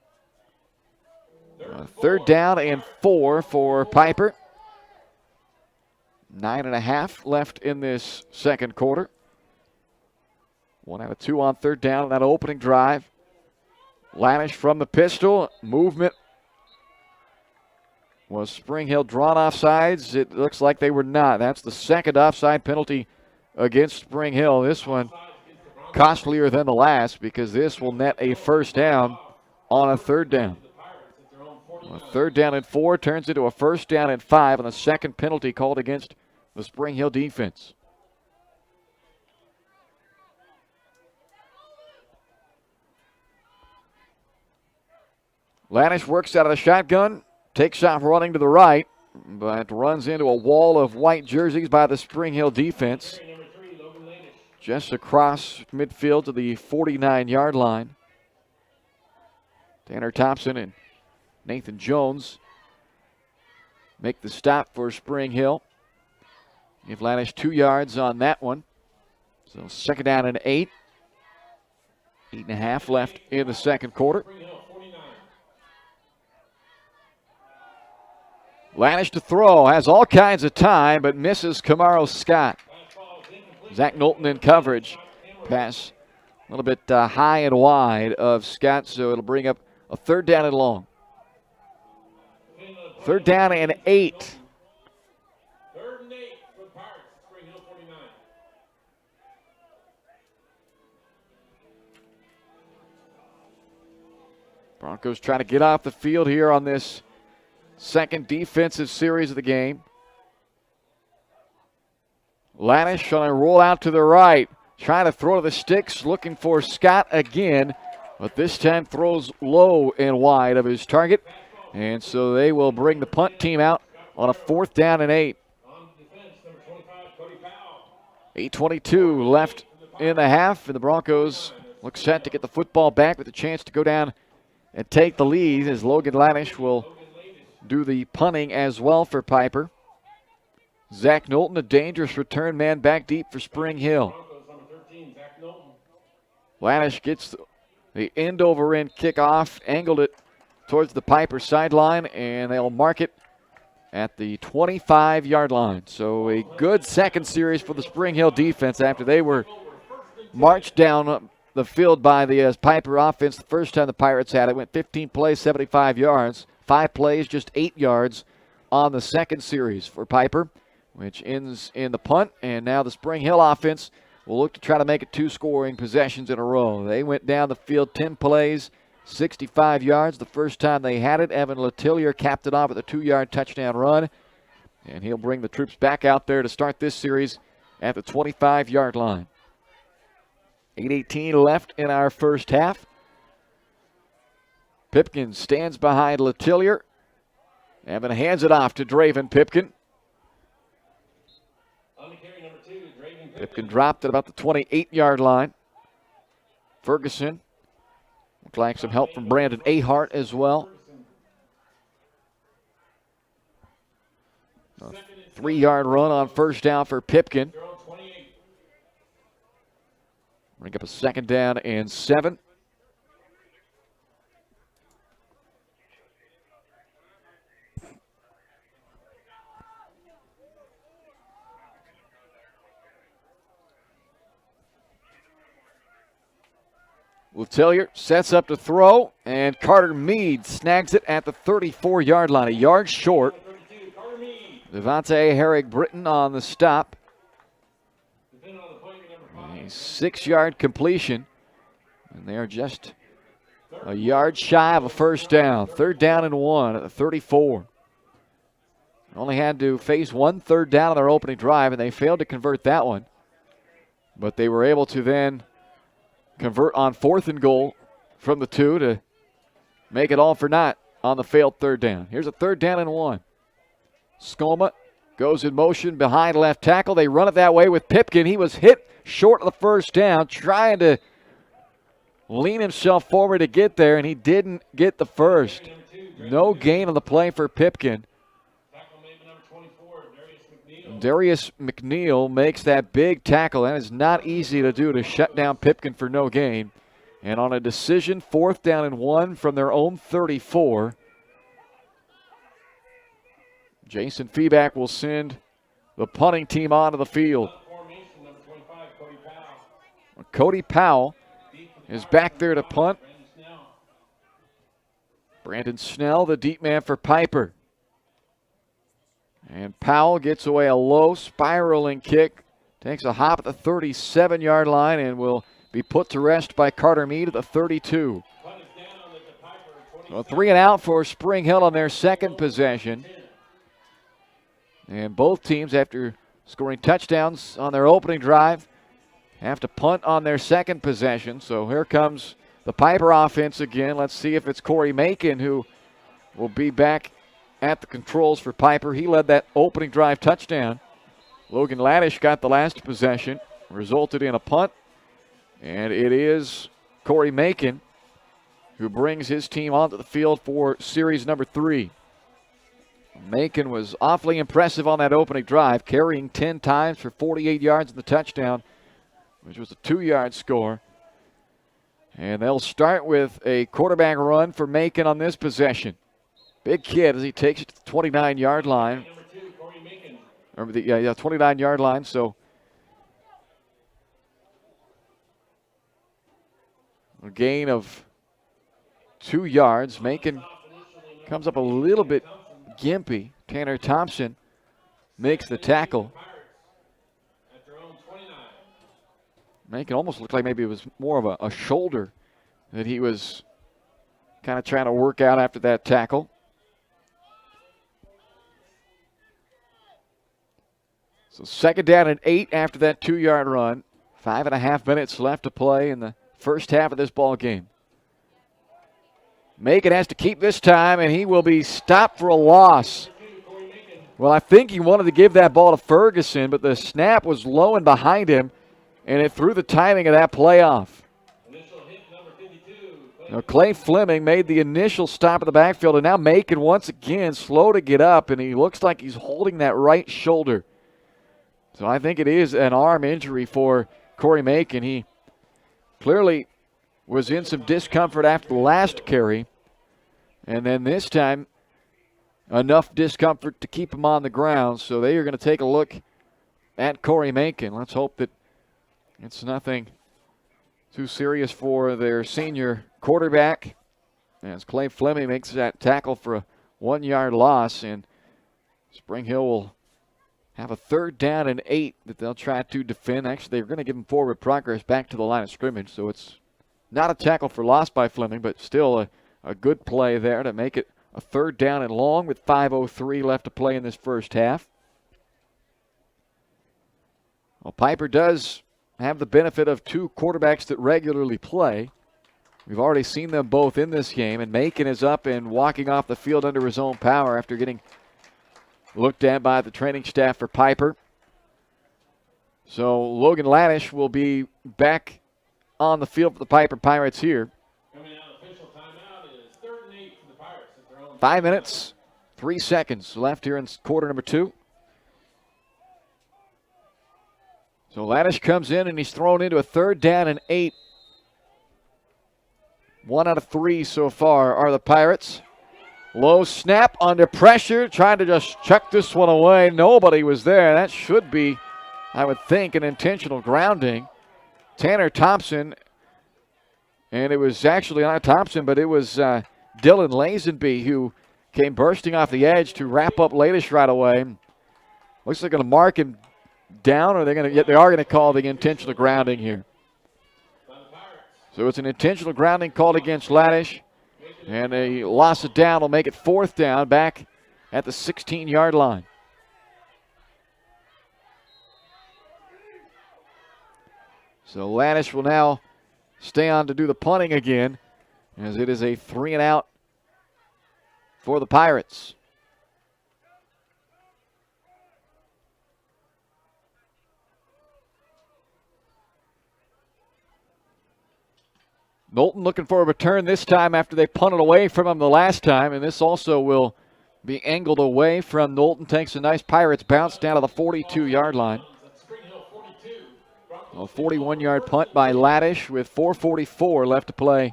Speaker 3: 3rd down and 4 for Piper. 9.5 left in this second quarter. 1 out of 2 on 3rd down in that opening drive. Laddish from the pistol. Movement. Was Spring Hill drawn offsides? It looks like they were not. That's the second offside penalty against Spring Hill. This one costlier than the last because this will net a first down on a 3rd down. A 3rd down and 4 turns into a 1st down and 5 on the second penalty called against the Spring Hill defense. Laddish works out of the shotgun, takes off running to the right, but runs into a wall of white jerseys by the Spring Hill defense. Just across midfield to the 49-yard line. Tanner Thompson and Nathan Jones make the stop for Spring Hill. Give Laddish 2 yards on that one. So 2nd down and 8. 8.5 left in the second quarter. Laddish to throw, has all kinds of time, but misses Kamaro Scott. Zach Knowlton in coverage. Pass a little bit high and wide of Scott, so it'll bring up a 3rd down and long. 3rd down and 8.
Speaker 11: 3rd and 8 for the Pirates. Spring Hill 49.
Speaker 3: Broncos trying to get off the field here on this second defensive series of the game. Laddish on a roll out to the right. Trying to throw to the sticks, looking for Scott again. But this time throws low and wide of his target. And so they will bring the punt team out on a 4th down and 8. 8:22 left in the half, and the Broncos look set to get the football back with a chance to go down and take the lead as Logan Laddish will do the punting as well for Piper. Zach Knowlton, a dangerous return man back deep for Spring Hill. Laddish gets the end-over-end kickoff, angled it towards the Piper sideline, and they'll mark it at the 25-yard line. So a good second series for the Spring Hill defense after they were marched down the field by the Piper offense the first time the Pirates had it. Went 15 plays, 75 yards. 5 plays, just 8 yards on the second series for Piper, which ends in the punt. And now the Spring Hill offense will look to try to make it 2 scoring possessions in a row. They went down the field 10 plays, 65 yards the first time they had it. Evan Letillier capped it off with a 2-yard touchdown run. And he'll bring the troops back out there to start this series at the 25-yard line. 8:18 left in our first half. Pipkin stands behind Letillier. Evan hands it off to Draven Pipkin. Pipkin dropped at about the 28-yard line. Ferguson. Looks like some help from Brandon Ahart as well. A 3-yard run on first down for Pipkin. Bring up a 2nd down and 7. Letillier sets up to throw, and Carter Mead snags it at the 34-yard line, a yard short. Devontae Herrig-Britton on the stop. A 6-yard completion, and they are just a yard shy of a first down. 3rd down and 1 at the 34. Only had to face 1 3rd down on their opening drive, and they failed to convert that one. But they were able to then convert on 4th and goal from the 2 to make it all for naught on the failed 3rd down. Here's a 3rd down and 1. Skoma goes in motion behind left tackle. They run it that way with Pipkin. He was hit short of the first down, trying to lean himself forward to get there, and he didn't get the first. No gain on the play for Pipkin. Darius McNeil makes that big tackle. That is not easy to do, to shut down Pipkin for no gain. And on a decision, 4th down and 1 from their own 34. Jason Feeback will send the punting team onto the field. Cody Powell is back there to punt. Brandon Snell, the deep man for Piper. And Powell gets away a low spiraling kick. Takes a hop at the 37-yard line and will be put to rest by Carter Mead at the 32. So 3 and out for Spring Hill on their second possession. And both teams, after scoring touchdowns on their opening drive, have to punt on their second possession. So here comes the Piper offense again. Let's see if it's Corey Macon who will be back at the controls for Piper. He led that opening drive touchdown. Logan Laddish got the last possession, resulted in a punt. And it is Corey Macon who brings his team onto the field for series number 3. Macon was awfully impressive on that opening drive, carrying 10 times for 48 yards in the touchdown, which was a 2-yard score. And they'll start with a quarterback run for Macon on this possession. Big kid as he takes it to the 29-yard line. Or the 29-yard line, so a gain of 2 yards. Macon comes up a little bit gimpy. Tanner Thompson makes the tackle. Macon almost looked like maybe it was more of a shoulder that he was kind of trying to work out after that tackle. So 2nd down and 8 after that 2-yard run. 5.5 minutes left to play in the first half of this ball game. Macon has to keep this time, and he will be stopped for a loss. Well, I think he wanted to give that ball to Ferguson, but the snap was low and behind him, and it threw the timing of that play off. Now, Clay Fleming made the initial stop in the backfield, and now Macon once again slow to get up, and he looks like he's holding that right shoulder. So I think it is an arm injury for Corey Macon. He clearly was in some discomfort after the last carry. And then this time, enough discomfort to keep him on the ground. So they are going to take a look at Corey Macon. Let's hope that it's nothing Too serious for their senior quarterback. As Clay Fleming makes that tackle for a 1-yard loss, and Spring Hill will have a 3rd down and 8 that they'll try to defend. Actually, they're going to give them forward progress back to the line of scrimmage, so it's not a tackle for loss by Fleming, but still a good play there to make it a 3rd down and long with 5:03 left to play in this first half. Well, Piper does have the benefit of 2 quarterbacks that regularly play. We've already seen them both in this game, and Macon is up and walking off the field under his own power after getting looked at by the training staff for Piper. So Logan Laddish will be back on the field for the Piper Pirates here.
Speaker 11: Coming out, official timeout is 3rd and 8 for the Pirates at their own.
Speaker 3: 5 minutes, 3 seconds left here in quarter number 2. So Laddish comes in and he's thrown into a 3rd down and 8. 1 out of 3 so far are the Pirates. Low snap under pressure, trying to just chuck this one away. Nobody was there. That should be, I would think, an intentional grounding. Tanner Thompson, and it was actually not Thompson, but it was Dylan Lazenby who came bursting off the edge to wrap up Laddish right away. Looks like they're going to mark him down, or they are going to call the intentional grounding here. So it's an intentional grounding called against Laddish, and a loss of down will make it 4th down back at the 16-yard line. So Laddish will now stay on to do the punting again, as it is a 3-and-out for the Pirates. Knowlton looking for a return this time after they punted away from him the last time, and this also will be angled away from Knowlton. Takes a nice Pirates bounce down to the 42-yard line. A 41-yard punt by Laddish with 4:44 left to play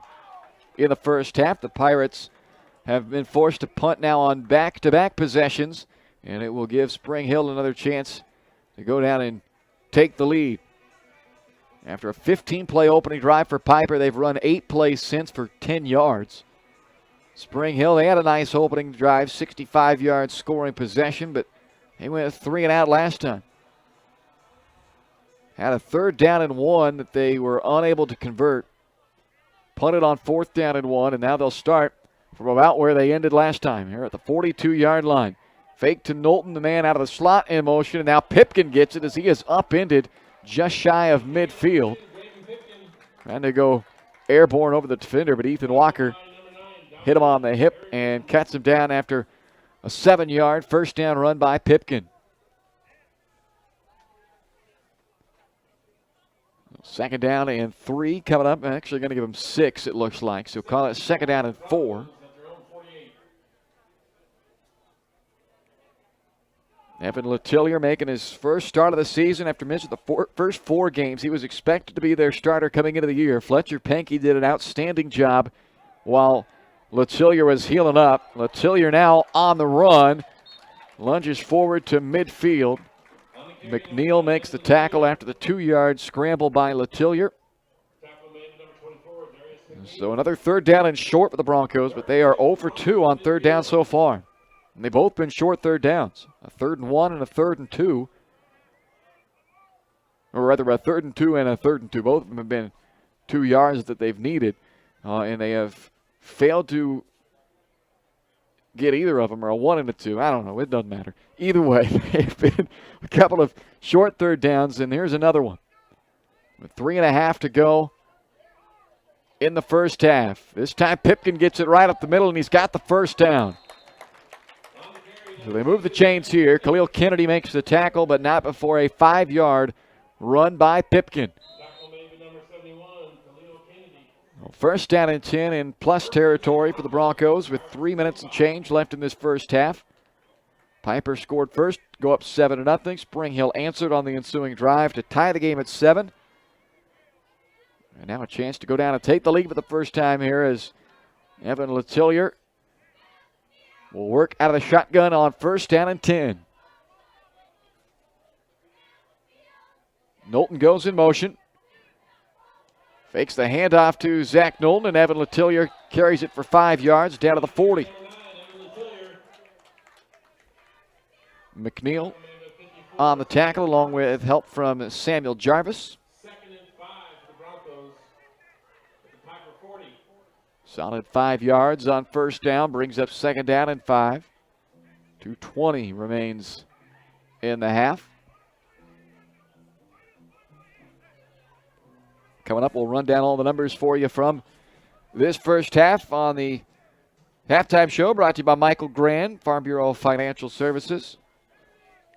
Speaker 3: in the first half. The Pirates have been forced to punt now on back-to-back possessions, and it will give Spring Hill another chance to go down and take the lead. After a 15-play opening drive for Piper, they've run 8 plays since for 10 yards. Spring Hill, they had a nice opening drive, 65 yards scoring possession, but they went 3-and-out last time. Had a 3rd down and 1 that they were unable to convert. Punted on 4th down and 1, and now they'll start from about where they ended last time, here at the 42-yard line. Fake to Knowlton, the man out of the slot in motion, and now Pipkin gets it as he is upended just shy of midfield. Trying to go airborne over the defender, but Ethan Walker hit him on the hip and cuts him down after a 7-yard first down run by Pipkin. 2nd down and 3 coming up. Actually going to give him 6, it looks like. So call it 2nd down and 4. Evan Letillier making his first start of the season after missing the first 4 games. He was expected to be their starter coming into the year. Fletcher Pankey did an outstanding job while Letillier was healing up. Letillier now on the run. Lunges forward to midfield. McNeil makes the tackle after the 2-yard scramble by Letillier. So another 3rd down and short for the Broncos, but they are 0 for 2 on 3rd down so far. And they've both been short 3rd downs. A 3rd and 1 and a 3rd and 2. Or rather, a 3rd and 2 and a 3rd and 2. Both of them have been 2 yards that they've needed. And they have failed to get either of them, or a 1 and a 2. I don't know. It doesn't matter. Either way, they've been a couple of short 3rd downs, and here's another one. With 3.5 to go in the first half. This time Pipkin gets it right up the middle, and he's got the first down. So they move the chains here. Khalil Kennedy makes the tackle, but not before a 5-yard run by Pipkin. Well, 1st down and 10 in plus territory for the Broncos with 3 minutes and change left in this first half. Piper scored first, go up 7-0. Spring Hill answered on the ensuing drive to tie the game at 7. And now a chance to go down and take the lead for the first time here as Evan Letillier will work out of the shotgun on 1st down and 10. Knowlton goes in motion. Fakes the handoff to Zach Knowlton, and Evan Letillier carries it for 5 yards down to the 40. McNeil on the tackle, along with help from Samuel Jarvis. Solid 5 yards on first down, brings up second down and 5. 2:20 remains in the half. Coming up, we'll run down all the numbers for you from this first half on the halftime show, brought to you by Michael Grand, Farm Bureau Financial Services.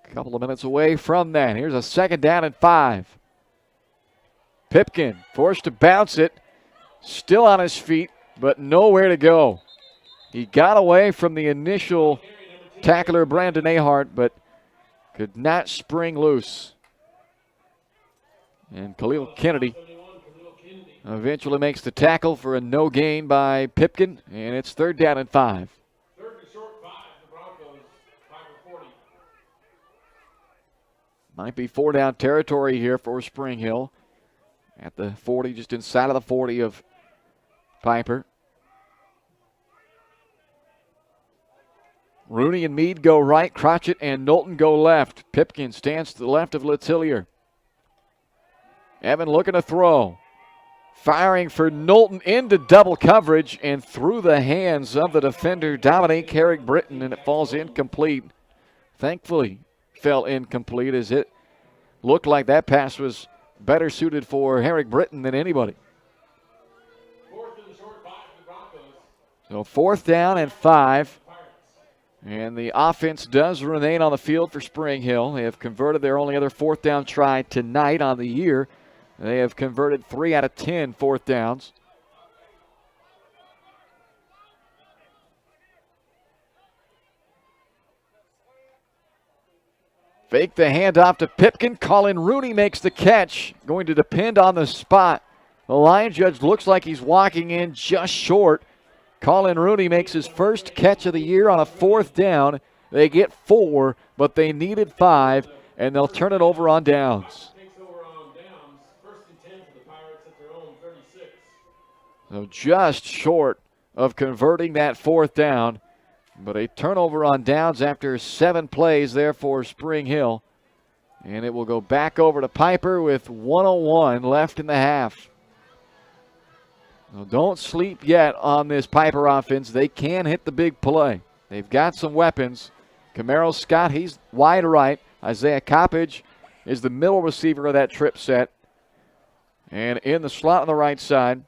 Speaker 3: A couple of minutes away from that. Here's a second down and 5. Pipkin forced to bounce it, still on his feet, but nowhere to go. He got away from the initial tackler, Brandon Ahart, but could not spring loose. And Khalil Kennedy eventually makes the tackle for a no gain by Pipkin, and it's third down and 5.
Speaker 11: Third and short 5, the Broncos, 5 or 40.
Speaker 3: Might be 4-down territory here for Spring Hill. At the 40, just inside of the 40 of Piper. Rooney and Meade go right, Crotchet and Knowlton go left. Pipkin stands to the left of Letillier. Evan looking to throw. Firing for Knowlton into double coverage and through the hands of the defender, Dominique Herrick Britton, and it falls incomplete. Thankfully, fell incomplete as it looked like that pass was better suited for Herrick Britton than anybody. So fourth down and 5. And the offense does remain on the field for Spring Hill. They have converted their only other fourth down try tonight on the year. They have converted 3 out of 10 fourth downs. Fake the handoff to Pipkin. Colin Rooney makes the catch. Going to depend on the spot. The line judge looks like he's walking in just short. Colin Rooney makes his first catch of the year on a fourth down. They get 4, but they needed 5, and they'll turn it over on downs. So just short of converting that fourth down, but a turnover on downs after 7 plays there for Spring Hill. And it will go back over to Piper with 1:01 left in the half. Well, don't sleep yet on this Piper offense. They can hit the big play. They've got some weapons. Camaro Scott, he's wide right. Isaiah Coppage is the middle receiver of that trip set. And in the slot on the right side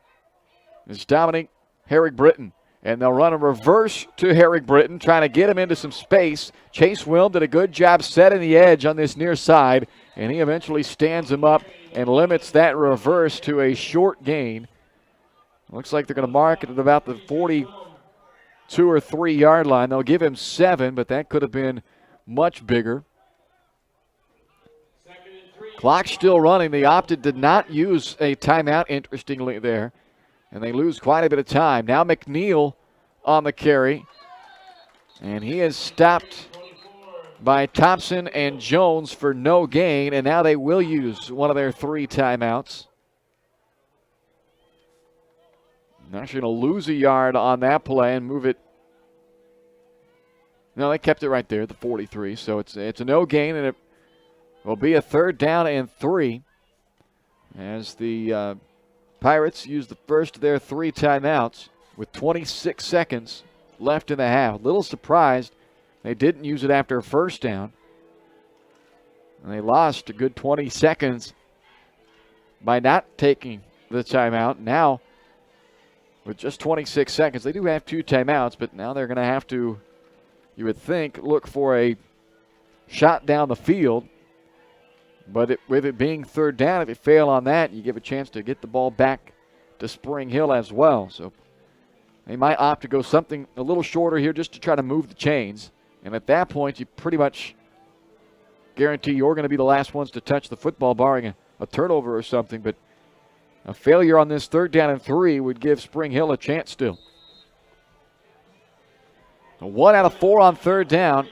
Speaker 3: is Dominic Herrick Britton. And they'll run a reverse to Herrick Britton, trying to get him into some space. Chase Wilm did a good job setting the edge on this near side, and he eventually stands him up and limits that reverse to a short gain. Looks like they're going to mark it at about the 42 or 3 yard line. They'll give him 7, but that could have been much bigger. Clock still running. They opted to not use a timeout, interestingly, there. And they lose quite a bit of time. Now McNeil on the carry. And he is stopped by Thompson and Jones for no gain. And now they will use one of their 3 timeouts. Actually going to lose a yard on that play and move it. No, they kept it right there at the 43. So it's a no gain, and it will be a third down and 3 as the Pirates use the first of their 3 timeouts with 26 seconds left in the half. A little surprised they didn't use it after a first down. And they lost a good 20 seconds by not taking the timeout. Now, with just 26 seconds, they do have 2 timeouts, but now they're going to have to, you would think, look for a shot down the field. But with it being third down, if you fail on that, you give a chance to get the ball back to Spring Hill as well. So they might opt to go something a little shorter here just to try to move the chains. And at that point, you pretty much guarantee you're going to be the last ones to touch the football, barring a turnover or something. But a failure on this third down and 3 would give Spring Hill a chance still. So 1 out of 4 on third down.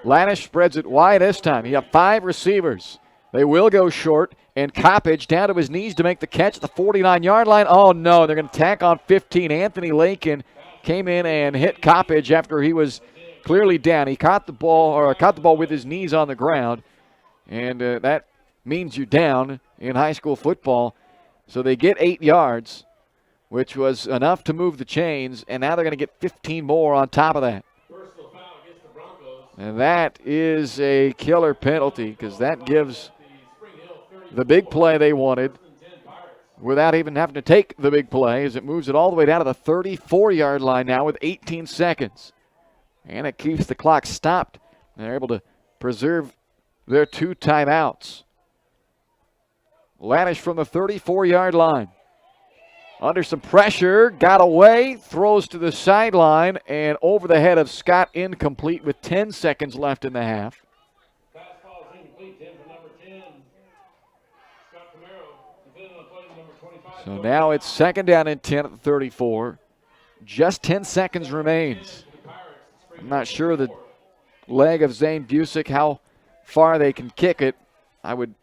Speaker 3: Lanish spreads it wide this time. He got 5 receivers. They will go short, and Coppage down to his knees to make the catch at the 49-yard line. Oh, no, they're going to tack on 15. Anthony Lakin came in and hit Coppage after he was clearly down. He caught the ball with his knees on the ground, and that means you're down in high school football. So they get 8 yards, which was enough to move the chains, and now they're going to get 15 more on top of that.
Speaker 11: Personal foul against the Broncos.
Speaker 3: And that is a killer penalty because that gives the big play they wanted without even having to take the big play, as it moves it all the way down to the 34-yard line now with 18 seconds. And it keeps the clock stopped. They're able to preserve their 2 timeouts. Lanish from the 34-yard line. Under some pressure, got away, throws to the sideline, and over the head of Scott, incomplete with 10 seconds left in the half.
Speaker 11: Pass ball is incomplete. 10 for number 10. Scott Camaro. Defending on play number 25.
Speaker 3: So now it's second down and 10 at the 34. Just 10 seconds remains. I'm not sure the leg of Zane Busick, how far they can kick it. I would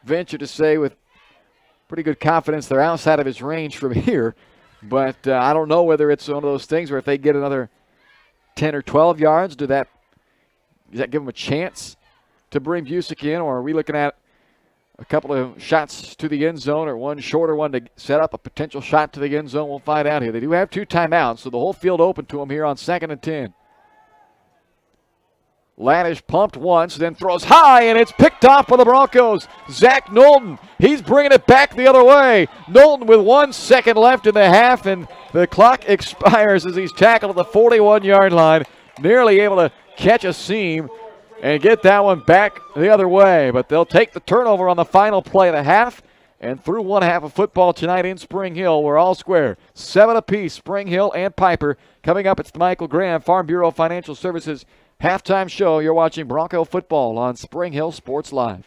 Speaker 3: venture to say with pretty good confidence they're outside of his range from here. But I don't know whether it's one of those things where if they get another 10 or 12 yards, does that give them a chance to bring Busick in? Or are we looking at a couple of shots to the end zone or one shorter one to set up a potential shot to the end zone? We'll find out here. They do have 2 timeouts, so the whole field open to them here on 2nd and 10. Lanish pumped once, then throws high, and it's picked off by the Broncos. Zach Knowlton, he's bringing it back the other way. Knowlton with 1 second left in the half, and the clock expires as he's tackled at the 41-yard line. Nearly able to catch a seam and get that one back the other way. But they'll take the turnover on the final play of the half. And through one half of football tonight in Spring Hill, we're all square. 7 apiece, Spring Hill and Piper. Coming up, it's the Michael Graham Farm Bureau Financial Services halftime show. You're watching Bronco football on Spring Hill Sports Live.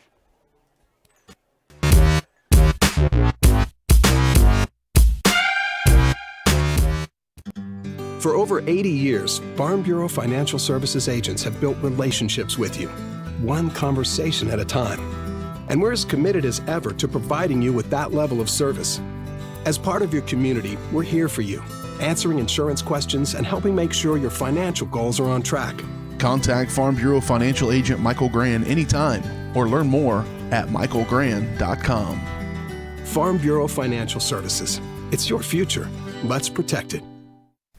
Speaker 5: For over 80 years, Farm Bureau Financial Services agents have built relationships with you, one conversation at a time. And we're as committed as ever to providing you with that level of service. As part of your community, we're here for you, answering insurance questions and helping make sure your financial goals are on track.
Speaker 1: Contact Farm Bureau Financial Agent Michael Grand anytime or learn more at michaelgrand.com.
Speaker 5: Farm Bureau Financial Services. It's your future. Let's protect it.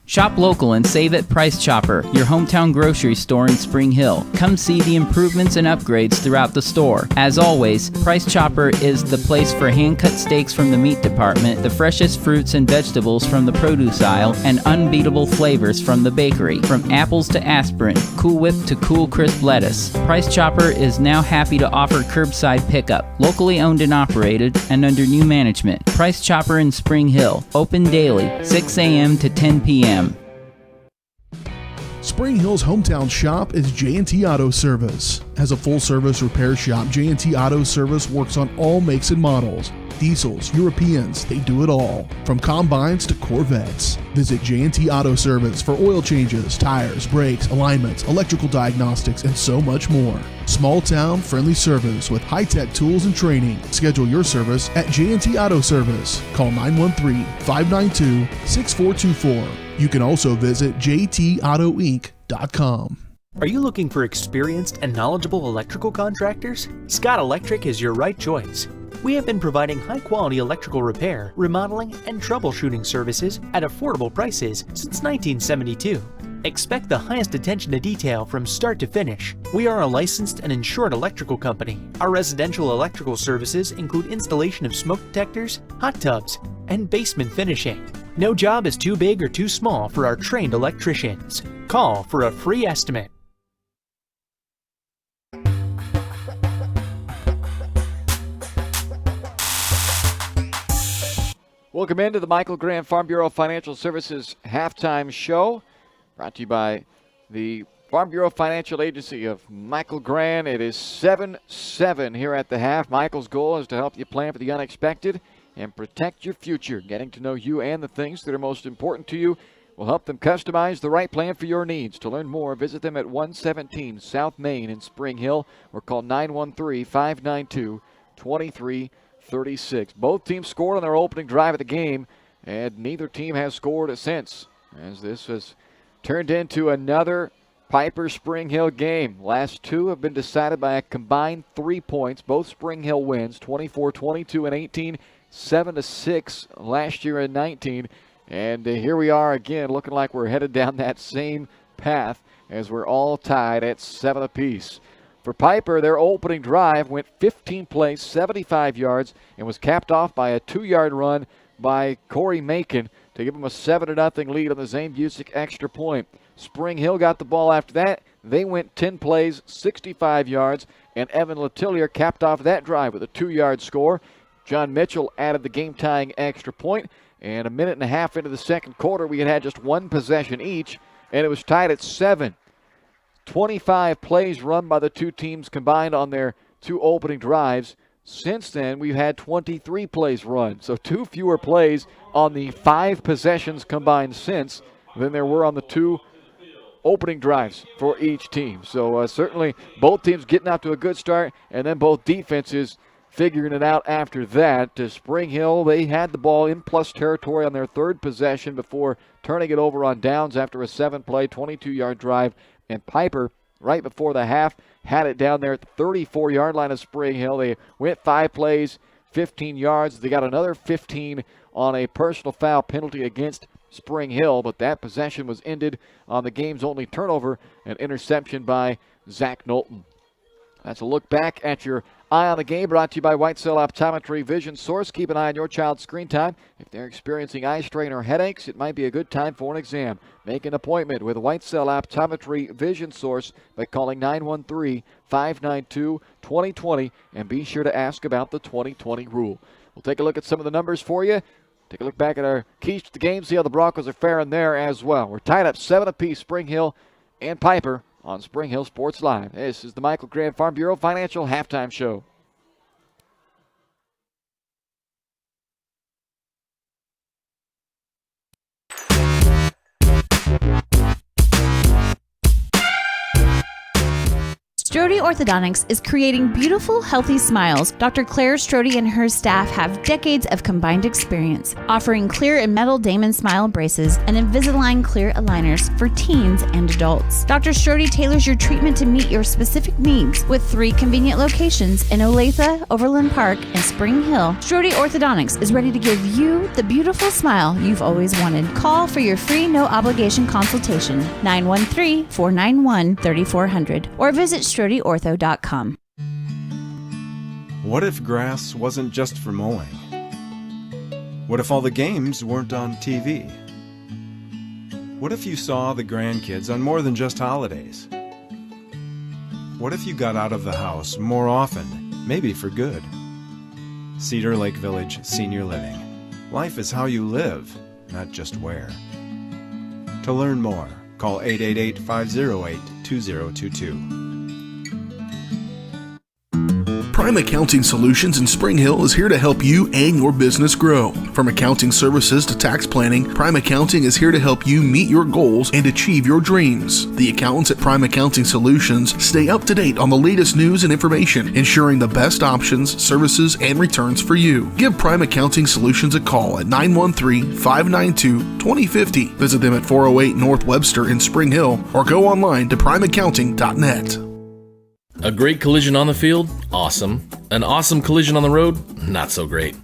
Speaker 13: Shop local and save at Price Chopper, your hometown grocery store in Spring Hill. Come see the improvements and upgrades throughout the store. As always, Price Chopper is the place for hand-cut steaks from the meat department, the freshest fruits and vegetables from the produce aisle, and unbeatable flavors from the bakery. From apples to aspirin, Cool Whip to Cool Crisp lettuce. Price Chopper is now happy to offer curbside pickup, locally owned and operated, and under new management. Price Chopper in Spring Hill, open daily, 6 a.m. to 10 p.m.
Speaker 1: Spring Hill's hometown shop is J&T Auto Service. As a full-service repair shop, J&T Auto Service works on all makes and models. Diesels, Europeans, they do it all. From combines to Corvettes. Visit J&T Auto Service for oil changes, tires, brakes, alignments, electrical diagnostics, and so much more. Small town, friendly service with high-tech tools and training. Schedule your service at J&T Auto Service. Call 913-592-6424. You can also visit jtautoinc.com.
Speaker 12: Are you looking for experienced and knowledgeable electrical contractors? Scott Electric is your right choice. We have been providing high-quality electrical repair, remodeling, and troubleshooting services at affordable prices since 1972. Expect the highest attention to detail from start to finish. We are a licensed and insured electrical company. Our residential electrical services include installation of smoke detectors, hot tubs, and basement finishing. No job is too big or too small for our trained electricians. Call for a free estimate.
Speaker 3: Welcome into the Michael Graham Farm Bureau Financial Services halftime show, brought to you by the Farm Bureau Financial Agency of Michael Graham. It is 7-7 here at the half. Michael's goal is to help you plan for the unexpected and protect your future, getting to know you and the things that are most important to you will help them customize the right plan for your needs. To learn more, visit them at 117 South Main in Spring Hill or call 913-592-2336. Both teams scored on their opening drive of the game, and neither team has scored since, as this has turned into another Piper Spring Hill game. Last two have been decided by a combined 3 points. Both Spring Hill wins, 24-22 and 18, 7-6 last year in 19. And here we are again, looking like we're headed down that same path as we're all tied at 7 apiece. For Piper, their opening drive went 15 plays, 75 yards, and was capped off by a 2-yard run by Corey Macon to give them a 7-0 lead on the Zane Busick extra point. Spring Hill got the ball after that. They went 10 plays, 65 yards, and Evan Letillier capped off that drive with a 2-yard score. John Mitchell added the game-tying extra point. And a minute and a half into the second quarter, we had just one possession each, and it was tied at 7. 25 plays run by the two teams combined on their two opening drives. Since then, we've had 23 plays run, so 2 fewer plays on the 5 possessions combined since than there were on the 2 opening drives for each team. So certainly both teams getting out to a good start, and then both defenses figuring it out after that. To Spring Hill, they had the ball in plus territory on their third possession before turning it over on downs after a 7-play, 22-yard drive. And Piper, right before the half, had it down there at the 34-yard line of Spring Hill. They went 5 plays, 15 yards. They got another 15 on a personal foul penalty against Spring Hill, but that possession was ended on the game's only turnover, an interception by Zach Knowlton. That's a look back at your Eye on the Game, brought to you by White Cell Optometry Vision Source. Keep an eye on your child's screen time. If they're experiencing eye strain or headaches, it might be a good time for an exam. Make an appointment with White Cell Optometry Vision Source by calling 913-592-2020 and be sure to ask about the 2020 rule. We'll take a look at some of the numbers for you. Take a look back at our keys to the game, see how the Broncos are faring there as well. We're tied up 7 apiece, Spring Hill and Piper, on Spring Hill Sports Live. This is the Michael Graham Farm Bureau Financial Halftime Show.
Speaker 2: Strode Orthodontics is creating beautiful, healthy smiles. Dr. Claire Strode and her staff have decades of combined experience, offering clear and metal Damon smile braces and Invisalign clear aligners for teens and adults. Dr. Strode tailors your treatment to meet your specific needs with 3 convenient locations in Olathe, Overland Park, and Spring Hill. Strode Orthodontics is ready to give you the beautiful smile you've always wanted. Call for your free no-obligation consultation, 913-491-3400, or visit StrodeOrtho.com.
Speaker 6: What if grass wasn't just for mowing? What if all the games weren't on TV? What if you saw the grandkids on more than just holidays? What if you got out of the house more often, maybe for good? Cedar Lake Village Senior Living. Life is how you live, not just where. To learn more, call 888-508-2022.
Speaker 1: Prime Accounting Solutions in Spring Hill is here to help you and your business grow. From accounting services to tax planning, Prime Accounting is here to help you meet your goals and achieve your dreams. The accountants at Prime Accounting Solutions stay up to date on the latest news and information, ensuring the best options, services, and returns for you. Give Prime Accounting Solutions a call at 913-592-2050. Visit them at 408 North Webster in Spring Hill or go online to primeaccounting.net.
Speaker 10: A great collision on the field? Awesome. An awesome collision on the road? Not so great.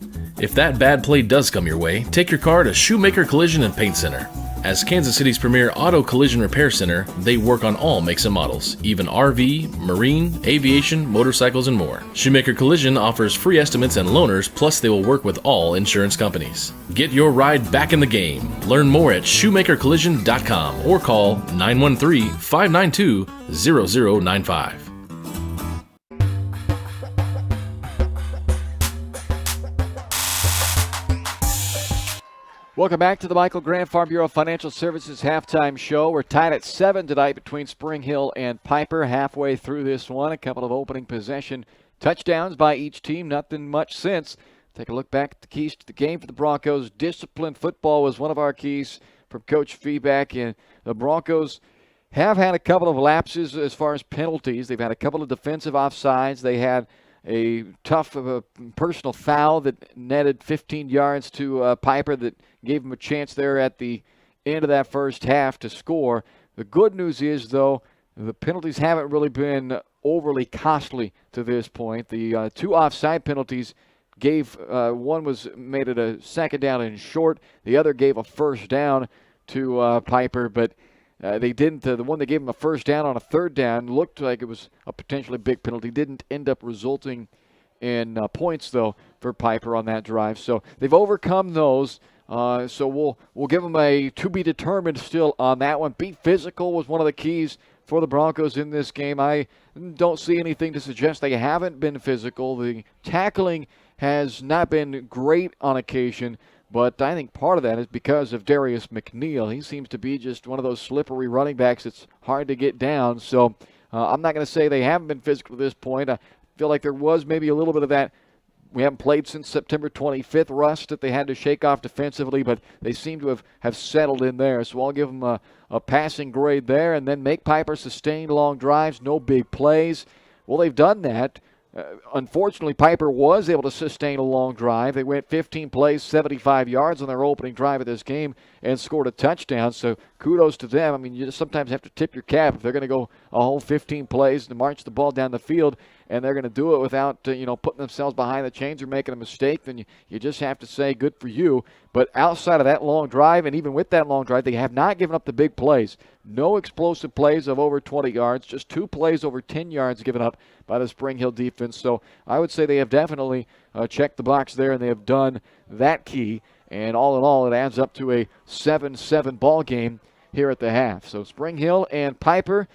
Speaker 10: If that bad play does come your way, take your car to Shoemaker Collision and Paint Center. As Kansas City's premier auto collision repair center, they work on all makes and models, even RV, marine, aviation, motorcycles, and more. Shoemaker Collision offers free estimates and loaners, plus they will work with all insurance companies. Get your ride back in the game. Learn more at shoemakercollision.com or call 913-592-0095.
Speaker 3: Welcome back to the Michael Graham Farm Bureau Financial Services Halftime Show. We're tied at 7 tonight between Spring Hill and Piper. Halfway through this one, a couple of opening possession touchdowns by each team. Nothing much since. Take a look back at the keys to the game for the Broncos. Disciplined football was one of our keys from coach feedback. And the Broncos have had a couple of lapses as far as penalties. They've had a couple of defensive offsides. They had a tough personal foul that netted 15 yards to Piper that gave him a chance there at the end of that first half to score. The good news is, though, the penalties haven't really been overly costly to this point. The two offside penalties gave one was made it a second down and short. The other gave a first down to Piper, but they didn't. The one that gave him a first down on a third down looked like it was a potentially big penalty. Didn't end up resulting in points, though, for Piper on that drive. So they've overcome those. So we'll give them a to be determined still on that one. Be physical was one of the keys for the Broncos in this game. I don't see anything to suggest they haven't been physical. The tackling has not been great on occasion, but I think part of that is because of Darius McNeil. He seems to be just one of those slippery running backs that's hard to get down. So I'm not going to say they haven't been physical at this point. I feel like there was maybe a little bit of that. We haven't played since September 25th rust that they had to shake off defensively, but they seem to have settled in there. So I'll give them a passing grade there, and then make Piper sustain long drives, no big plays. Well, they've done that. Unfortunately, Piper was able to sustain a long drive. They went 15 plays, 75 yards on their opening drive of this game and scored a touchdown. So kudos to them. I mean, you just sometimes have to tip your cap if they're going to go a whole 15 plays to march the ball down the field, and they're going to do it without putting themselves behind the chains or making a mistake. Then you just have to say good for you. But outside of that long drive, and even with that long drive, they have not given up the big plays. No explosive plays of over 20 yards, just 2 plays over 10 yards given up by the Spring Hill defense. So I would say they have definitely checked the box there, and they have done that key. And all in all, it adds up to a 7-7 ball game here at the half. So Spring Hill and Piper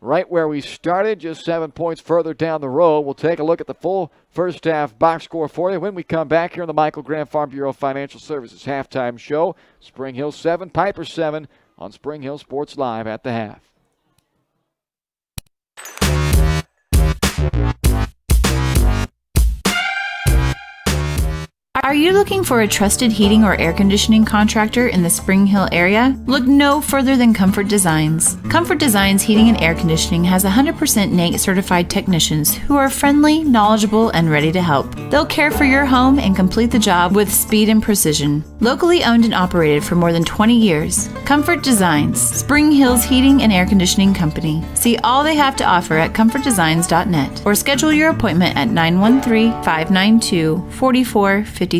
Speaker 3: right where we started, just 7 points further down the road. We'll take a look at the full first half box score for you when we come back here on the Michael Graham Farm Bureau Financial Services halftime show. Spring Hill 7, Piper 7 on Spring Hill Sports Live at the half.
Speaker 2: Are you looking for a trusted heating or air conditioning contractor in the Spring Hill area? Look no further than Comfort Designs. Comfort Designs Heating and Air Conditioning has 100% NATE certified technicians who are friendly, knowledgeable, and ready to help. They'll care for your home and complete the job with speed and precision. Locally owned and operated for more than 20 years, Comfort Designs, Spring Hill's heating and air conditioning company. See all they have to offer at comfortdesigns.net or schedule your appointment at 913-592-4453.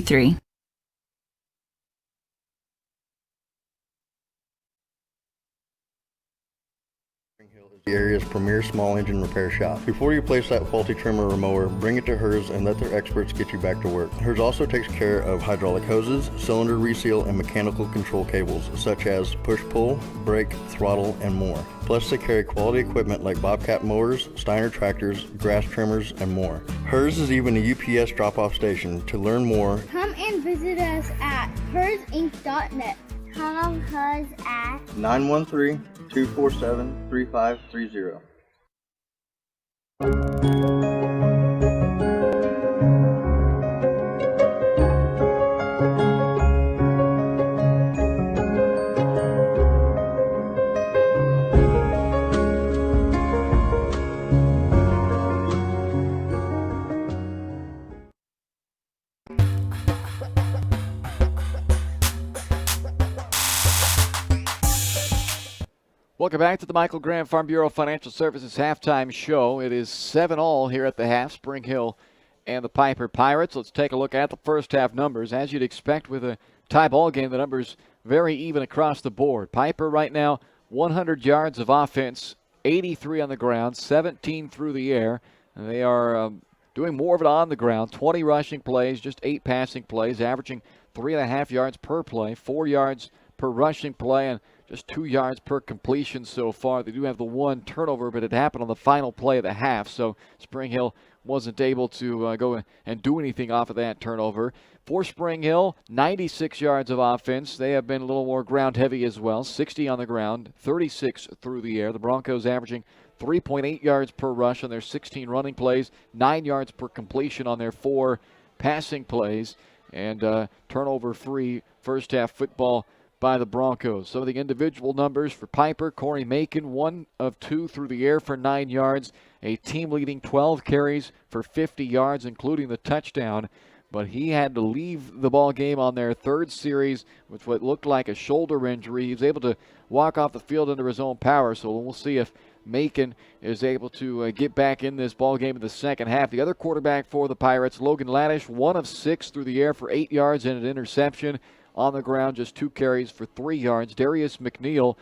Speaker 7: The area's premier small engine repair shop. Before you place that faulty trimmer or mower, bring it to hers and let their experts get you back to work. Hers also takes care of hydraulic hoses, cylinder reseal, and mechanical control cables, such as push-pull, brake, throttle, and more. Plus, they carry quality equipment like Bobcat mowers, Steiner tractors, grass trimmers, and more. Hers is even a UPS drop-off station. To learn more,
Speaker 8: come and visit us at hersinc.net. Call us at
Speaker 7: 913-247-3530.
Speaker 3: Welcome back to the Michael Graham Farm Bureau Financial Services halftime show. It is 7-all here at the half, Spring Hill and the Piper Pirates. Let's take a look at the first half numbers. As you'd expect with a tie ball game, the numbers very even across the board. Piper right now, 100 yards of offense, 83 on the ground, 17 through the air. And they are doing more of it on the ground, 20 rushing plays, just 8 passing plays, averaging 3.5 yards per play, 4 yards per rushing play, and just 2 yards per completion so far. They do have the one turnover, but it happened on the final play of the half, so Spring Hill wasn't able to go and do anything off of that turnover. For Spring Hill, 96 yards of offense. They have been a little more ground heavy as well, 60 on the ground, 36 through the air. The Broncos averaging 3.8 yards per rush on their 16 running plays, 9 yards per completion on their 4 passing plays, and turnover-free first half football by the Broncos. Some of the individual numbers for Piper: Corey Macon, 1 of 2 through the air for 9 yards, a team-leading 12 carries for 50 yards, including the touchdown. But he had to leave the ball game on their third series with what looked like a shoulder injury. He was able to walk off the field under his own power, so we'll see if Macon is able to get back in this ball game in the second half. The other quarterback for the Pirates, Logan Laddish, 1 of 6 through the air for 8 yards and an interception. On the ground, just 2 carries for 3 yards. Darius McNeil,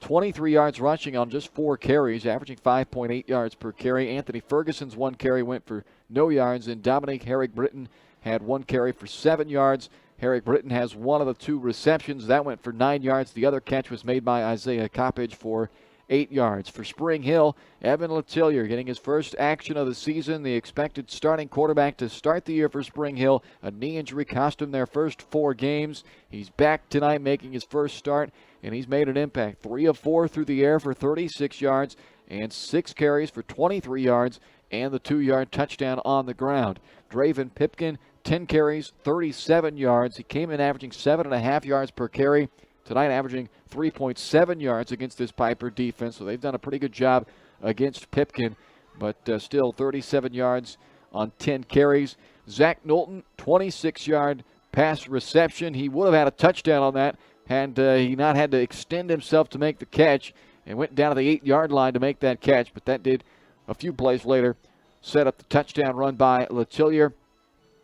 Speaker 3: 23 yards rushing on just 4 carries, averaging 5.8 yards per carry. Anthony Ferguson's 1 carry went for no yards, and Dominic Herrick-Britton had 1 carry for 7 yards. Herrick-Britton has 1 of the 2 receptions. That went for 9 yards. The other catch was made by Isaiah Coppage for 8 yards. For Spring Hill, Evan Letillier getting his first action of the season, the expected starting quarterback to start the year for Spring Hill. A knee injury cost him their first 4 games. He's back tonight making his first start, and he's made an impact. 3 of 4 through the air for 36 yards and 6 carries for 23 yards and the 2-yard touchdown on the ground. Draven Pipkin, 10 carries, 37 yards. He came in averaging 7.5 yards per carry. Tonight averaging 3.7 yards against this Piper defense, so they've done a pretty good job against Pipkin, but still 37 yards on 10 carries. Zach Knowlton, 26-yard pass reception. He would have had a touchdown on that had he not had to extend himself to make the catch, and went down to the 8-yard line to make that catch, but that did a few plays later set up the touchdown run by Letillier.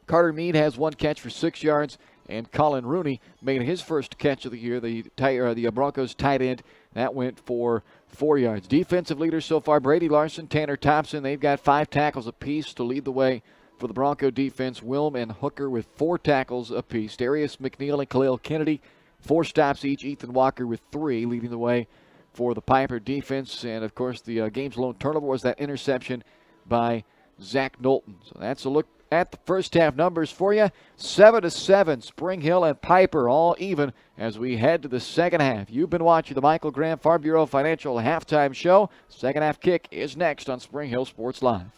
Speaker 3: Carter Mead has 1 catch for 6 yards. And Colin Rooney made his first catch of the year, the Broncos tight end. That went for 4 yards. Defensive leaders so far, Brady Larson, Tanner Thompson. They've got 5 tackles apiece to lead the way for the Bronco defense. Wilm and Hooker with 4 tackles apiece. Darius McNeil and Khalil Kennedy, 4 stops each. Ethan Walker with 3 leading the way for the Piper defense. And, of course, the game's lone turnover was that interception by Zach Knowlton. So that's a look at the first half numbers for you. 7-7, Spring Hill and Piper all even as we head to the second half. You've been watching the Michael Graham Farm Bureau Financial Halftime Show. Second half kick is next on Spring Hill Sports Live.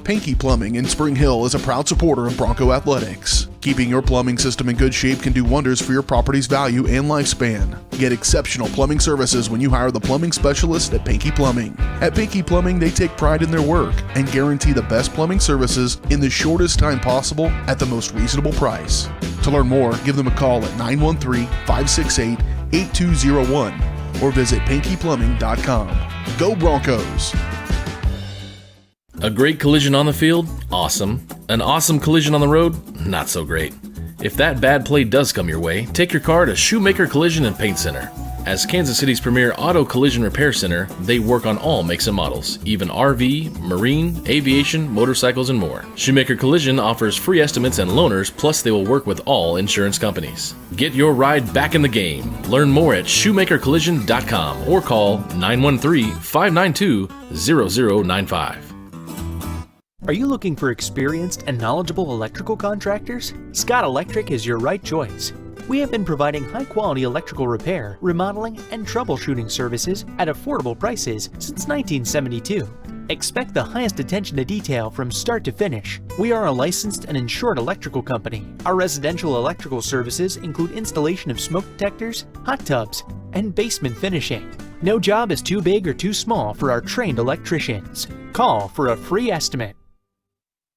Speaker 1: Pinky Plumbing in Spring Hill is a proud supporter of Bronco Athletics. Keeping your plumbing system in good shape can do wonders for your property's value and lifespan. Get exceptional plumbing services when you hire the plumbing specialist at Pinky Plumbing. At Pinky Plumbing, they take pride in their work and guarantee the best plumbing services in the shortest time possible at the most reasonable price. To learn more, give them a call at 913-568-8201 or visit pinkyplumbing.com. Go Broncos!
Speaker 10: A great collision on the field? Awesome. An awesome collision on the road? Not so great. If that bad play does come your way, take your car to Shoemaker Collision and Paint Center. As Kansas City's premier auto collision repair center, they work on all makes and models, even RV, marine, aviation, motorcycles, and more. Shoemaker Collision offers free estimates and loaners, plus they will work with all insurance companies. Get your ride back in the game. Learn more at shoemakercollision.com or call 913-592-0095.
Speaker 12: Are you looking for experienced and knowledgeable electrical contractors? Scott Electric is your right choice. We have been providing high-quality electrical repair, remodeling, and troubleshooting services at affordable prices since 1972. Expect the highest attention to detail from start to finish. We are a licensed and insured electrical company. Our residential electrical services include installation of smoke detectors, hot tubs, and basement finishing. No job is too big or too small for our trained electricians. Call for a free estimate.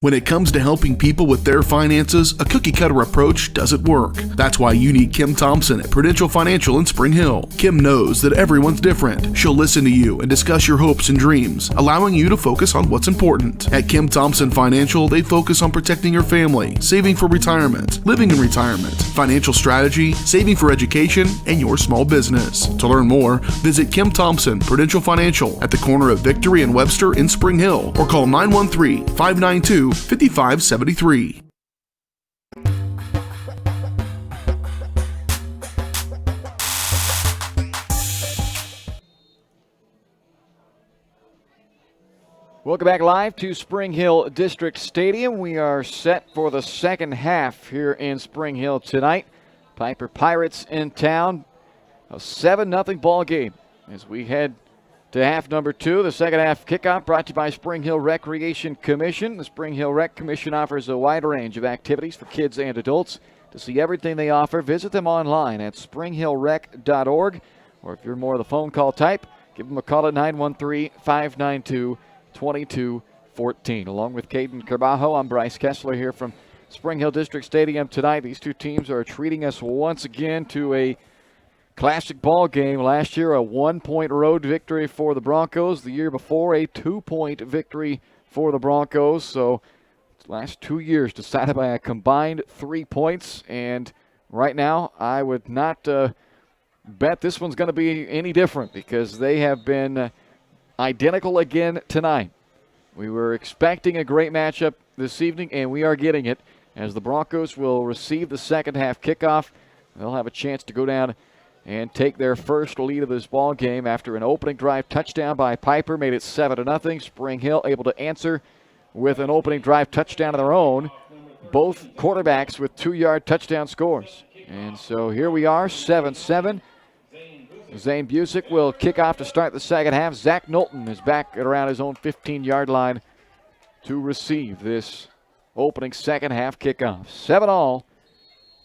Speaker 1: When it comes to helping people with their finances, a cookie-cutter approach doesn't work. That's why you need Kim Thompson at Prudential Financial in Spring Hill. Kim knows that everyone's different. She'll listen to you and discuss your hopes and dreams, allowing you to focus on what's important. At Kim Thompson Financial, they focus on protecting your family, saving for retirement, living in retirement, financial strategy, saving for education, and your small business. To learn more, visit Kim Thompson Prudential Financial at the corner of Victory and Webster in Spring Hill, or call 913-592-5573.
Speaker 3: Welcome back live to Spring Hill District Stadium. We are set for the second half here in Spring Hill tonight. Piper Pirates in town. A 7-0 ball game as we head to half number 2. The second half kickoff brought to you by Spring Hill Recreation Commission. The Spring Hill Rec Commission offers a wide range of activities for kids and adults. To see everything they offer, visit them online at springhillrec.org. Or if you're more of the phone call type, give them a call at 913-592-2214. Along with Caden Carbajo, I'm Bryce Kessler here from Spring Hill District Stadium tonight. These two teams are treating us once again to a classic ball game. Last year, a 1-point road victory for the Broncos. The year before, a 2-point victory for the Broncos. So, last 2 years decided by a combined 3 points. And right now, I would not bet this one's going to be any different because they have been identical again tonight. We were expecting a great matchup this evening, and we are getting it as the Broncos will receive the second half kickoff. They'll have a chance to go down and take their first lead of this ball game after an opening drive touchdown by Piper made it 7-0. Spring Hill able to answer with an opening drive touchdown of their own. Both quarterbacks with 2-yard touchdown scores. And so here we are, 7-7. Zane Busick will kick off to start the second half. Zach Knowlton is back at around his own 15-yard line to receive this opening second half kickoff. 7-all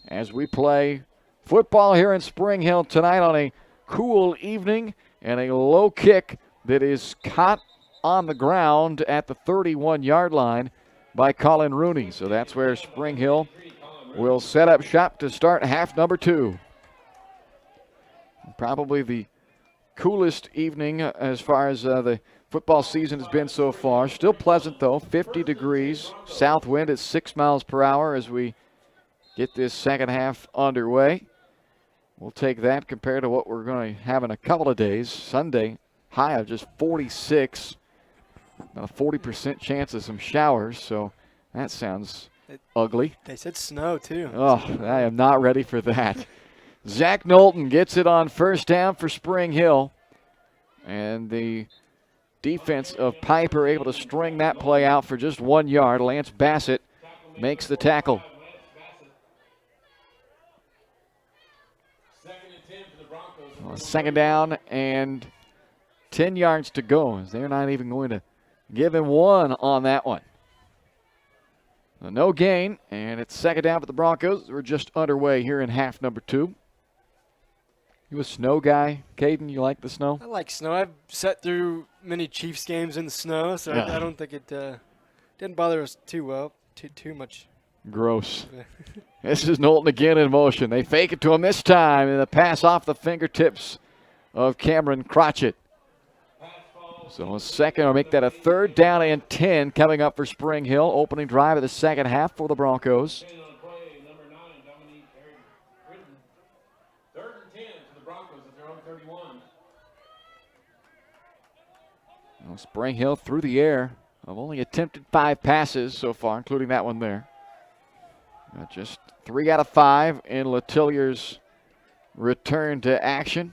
Speaker 3: as we play football here in Spring Hill tonight on a cool evening, and a low kick that is caught on the ground at the 31-yard line by Colin Rooney. So that's where Spring Hill will set up shop to start half number 2. Probably the coolest evening as far as the football season has been so far. Still pleasant, though, 50 degrees. South wind at 6 miles per hour as we get this second half underway. We'll take that compared to what we're going to have in a couple of days. Sunday, high of just 46. About a 40% chance of some showers, so that sounds ugly.
Speaker 14: They said snow, too.
Speaker 3: Oh, I am not ready for that. Zach Knowlton gets it on first down for Spring Hill. And the defense of Piper able to string that play out for just 1 yard. Lance Bassett makes the tackle. Second down and 10 yards to go as they're not even going to give him one on that one. No gain, and it's second down for the Broncos. We're just underway here in half number 2. You a snow guy, Caden? You like the snow?
Speaker 14: I like snow. I've sat through many Chiefs games in the snow, so yeah. I don't think it didn't bother us too much.
Speaker 3: Gross. This is Knowlton again in motion. They fake it to him this time, and the pass off the fingertips of Cameron Crotchett. So a second, or make that a third down and 10 coming up for Spring Hill. Opening drive of the second half for the Broncos. Well, Spring Hill through the air. I've only attempted 5 passes so far, including that one there. Just 3 out of 5 in Letillier's return to action.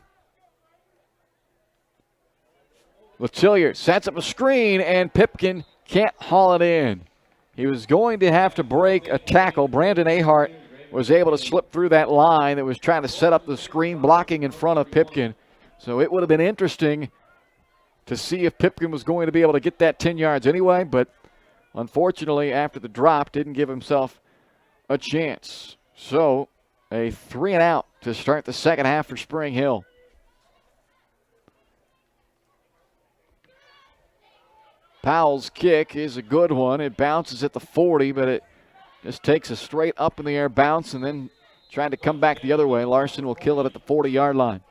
Speaker 3: Letillier sets up a screen, and Pipkin can't haul it in. He was going to have to break a tackle. Brandon Ahart was able to slip through that line that was trying to set up the screen, blocking in front of Pipkin. So it would have been interesting to see if Pipkin was going to be able to get that 10 yards anyway, but unfortunately after the drop didn't give himself a chance. So a 3 and out to start the second half for Spring Hill. Powell's kick is a good one. It bounces at the 40, but it just takes a straight up in the air bounce and then trying to come back the other way. Larson will kill it at the 40-yard line.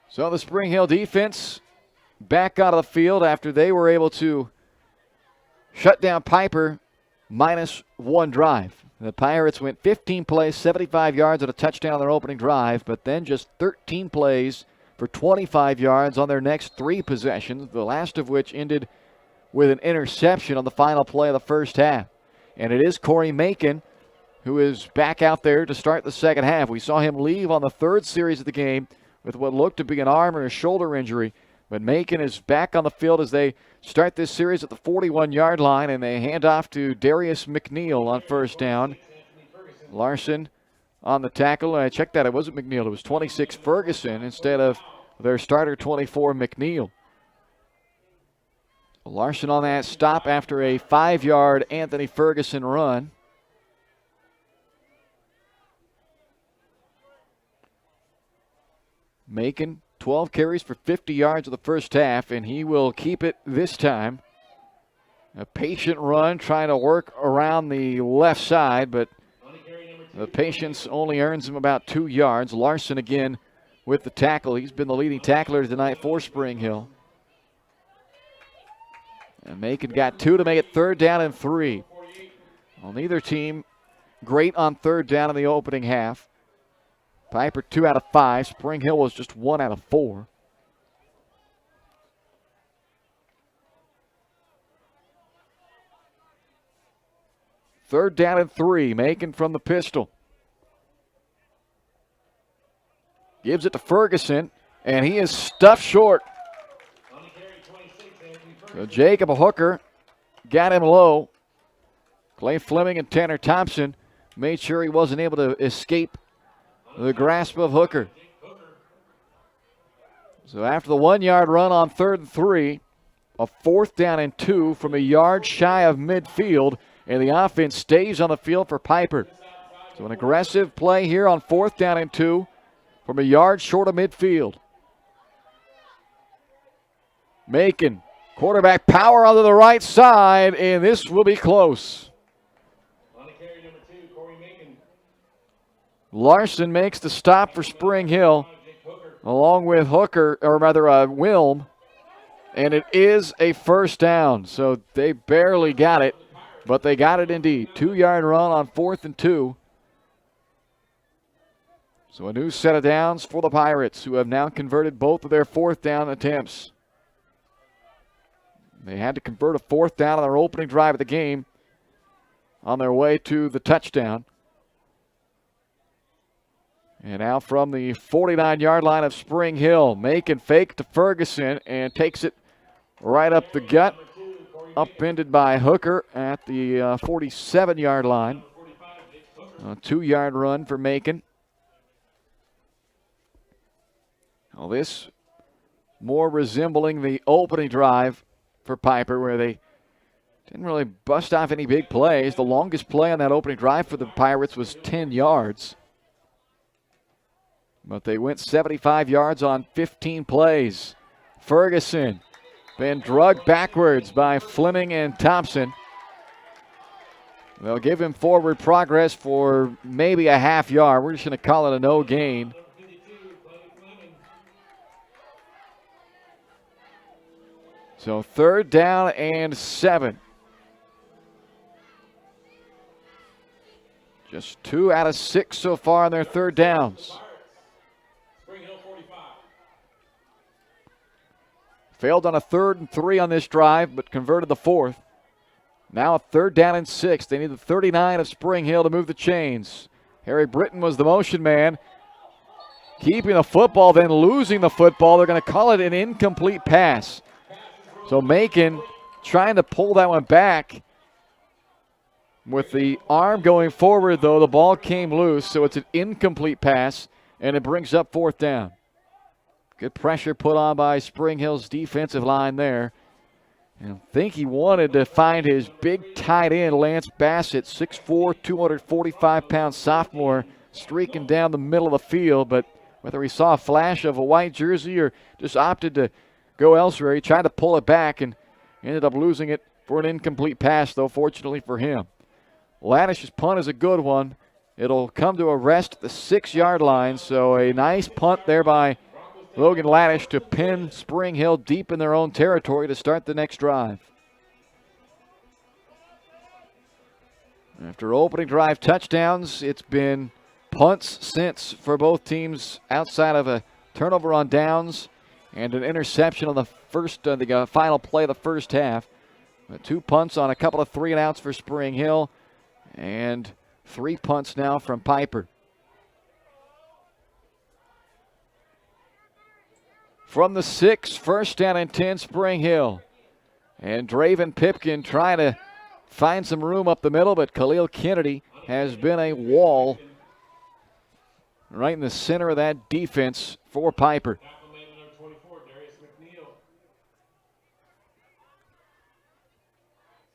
Speaker 3: So the Spring Hill defense back out of the field after they were able to shut down Piper minus 1 drive. The Pirates went 15 plays, 75 yards and a touchdown on their opening drive, but then just 13 plays for 25 yards on their next 3 possessions, the last of which ended with an interception on the final play of the first half. And it is Corey Macon who is back out there to start the second half. We saw him leave on the 3rd series of the game with what looked to be an arm or a shoulder injury. But Macon is back on the field as they start this series at the 41-yard line, and they hand off to Darius McNeil on first down. Larson on the tackle. I checked that. It wasn't McNeil. It was 26 Ferguson instead of their starter 24 McNeil. Larson on that stop after a 5-yard Anthony Ferguson run. Macon, 12 carries for 50 yards in the first half, and he will keep it this time. A patient run trying to work around the left side, but the patience only earns him about 2 yards. Larson again with the tackle. He's been the leading tackler tonight for Spring Hill. And Macon got 2 to make it 3rd down and 3. Well, neither team great on 3rd down in the opening half. Piper 2 out of 5. Spring Hill was just 1 out of 4. Third down and 3. Macon from the pistol. Gives it to Ferguson, and he is stuffed short. So Jacob Hooker got him low. Clay Fleming and Tanner Thompson made sure he wasn't able to escape the grasp of Hooker. So after the 1-yard run on 3rd and 3, a 4th down and 2 from a yard shy of midfield, and the offense stays on the field for Piper. So an aggressive play here on 4th down and 2 from a yard short of midfield. Macon, quarterback power onto the right side, and this will be close. Larson makes the stop for Spring Hill, along with Hooker, or rather Wilm, and it is a 1st down. So they barely got it, but they got it indeed. 2-yard run on 4th and 2. So a new set of downs for the Pirates, who have now converted both of their 4th down attempts. They had to convert a 4th down on their opening drive of the game on their way to the touchdown. And now from the 49-yard line of Spring Hill, Macon fake to Ferguson and takes it right up the gut. Upended by Hooker at the 47-yard line. A 2-yard run for Macon. Well, this more resembling the opening drive for Piper, where they didn't really bust off any big plays. The longest play on that opening drive for the Pirates was 10 yards. But they went 75 yards on 15 plays. Ferguson been drugged backwards by Fleming and Thompson. They'll give him forward progress for maybe a half yard. We're just going to call it a no gain. So 3rd down and 7. Just 2 out of 6 so far on their 3rd downs. Failed on a 3rd and 3 on this drive, but converted the 4th. Now a 3rd down and 6. They need the 39 of Spring Hill to move the chains. Harry Britton was the motion man. Keeping the football, then losing the football. They're going to call it an incomplete pass. So Macon trying to pull that one back. With the arm going forward, though, the ball came loose, so it's an incomplete pass, and it brings up 4th down. Good pressure put on by Spring Hill's defensive line there. And I think he wanted to find his big tight end, Lance Bassett, 6'4", 245-pound sophomore, streaking down the middle of the field. But whether he saw a flash of a white jersey or just opted to go elsewhere, he tried to pull it back and ended up losing it for an incomplete pass, though, fortunately for him. Laddish's punt is a good one. It'll come to a rest at the 6-yard line, so a nice punt there by Logan Laddish to pin Spring Hill deep in their own territory to start the next drive. After opening drive touchdowns, it's been punts since for both teams outside of a turnover on downs and an interception on the final play of the first half. 2 punts on a couple of 3-and-outs for Spring Hill and 3 punts now from Piper. From the 6, 1st down and 10, Spring Hill. And Draven Pipkin trying to find some room up the middle, but Khalil Kennedy has been a wall right in the center of that defense for Piper.
Speaker 11: Tackle made by number 24, Darius McNeil.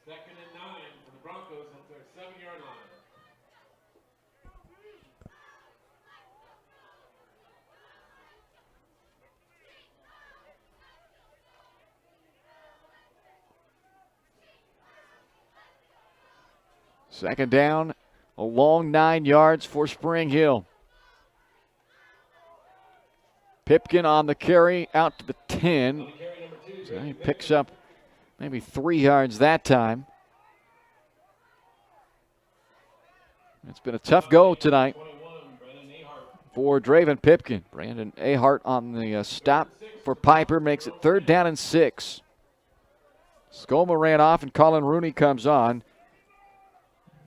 Speaker 11: Second and 9 for the Broncos at their 7-yard line.
Speaker 3: Second down, a long 9 yards for Spring Hill. Pipkin on the carry out to the 10. So he picks up maybe 3 yards that time. It's been a tough go tonight for Draven Pipkin. Brandon Ahart on the stop for Piper makes it 3rd down and 6. Skoma ran off and Colin Rooney comes on.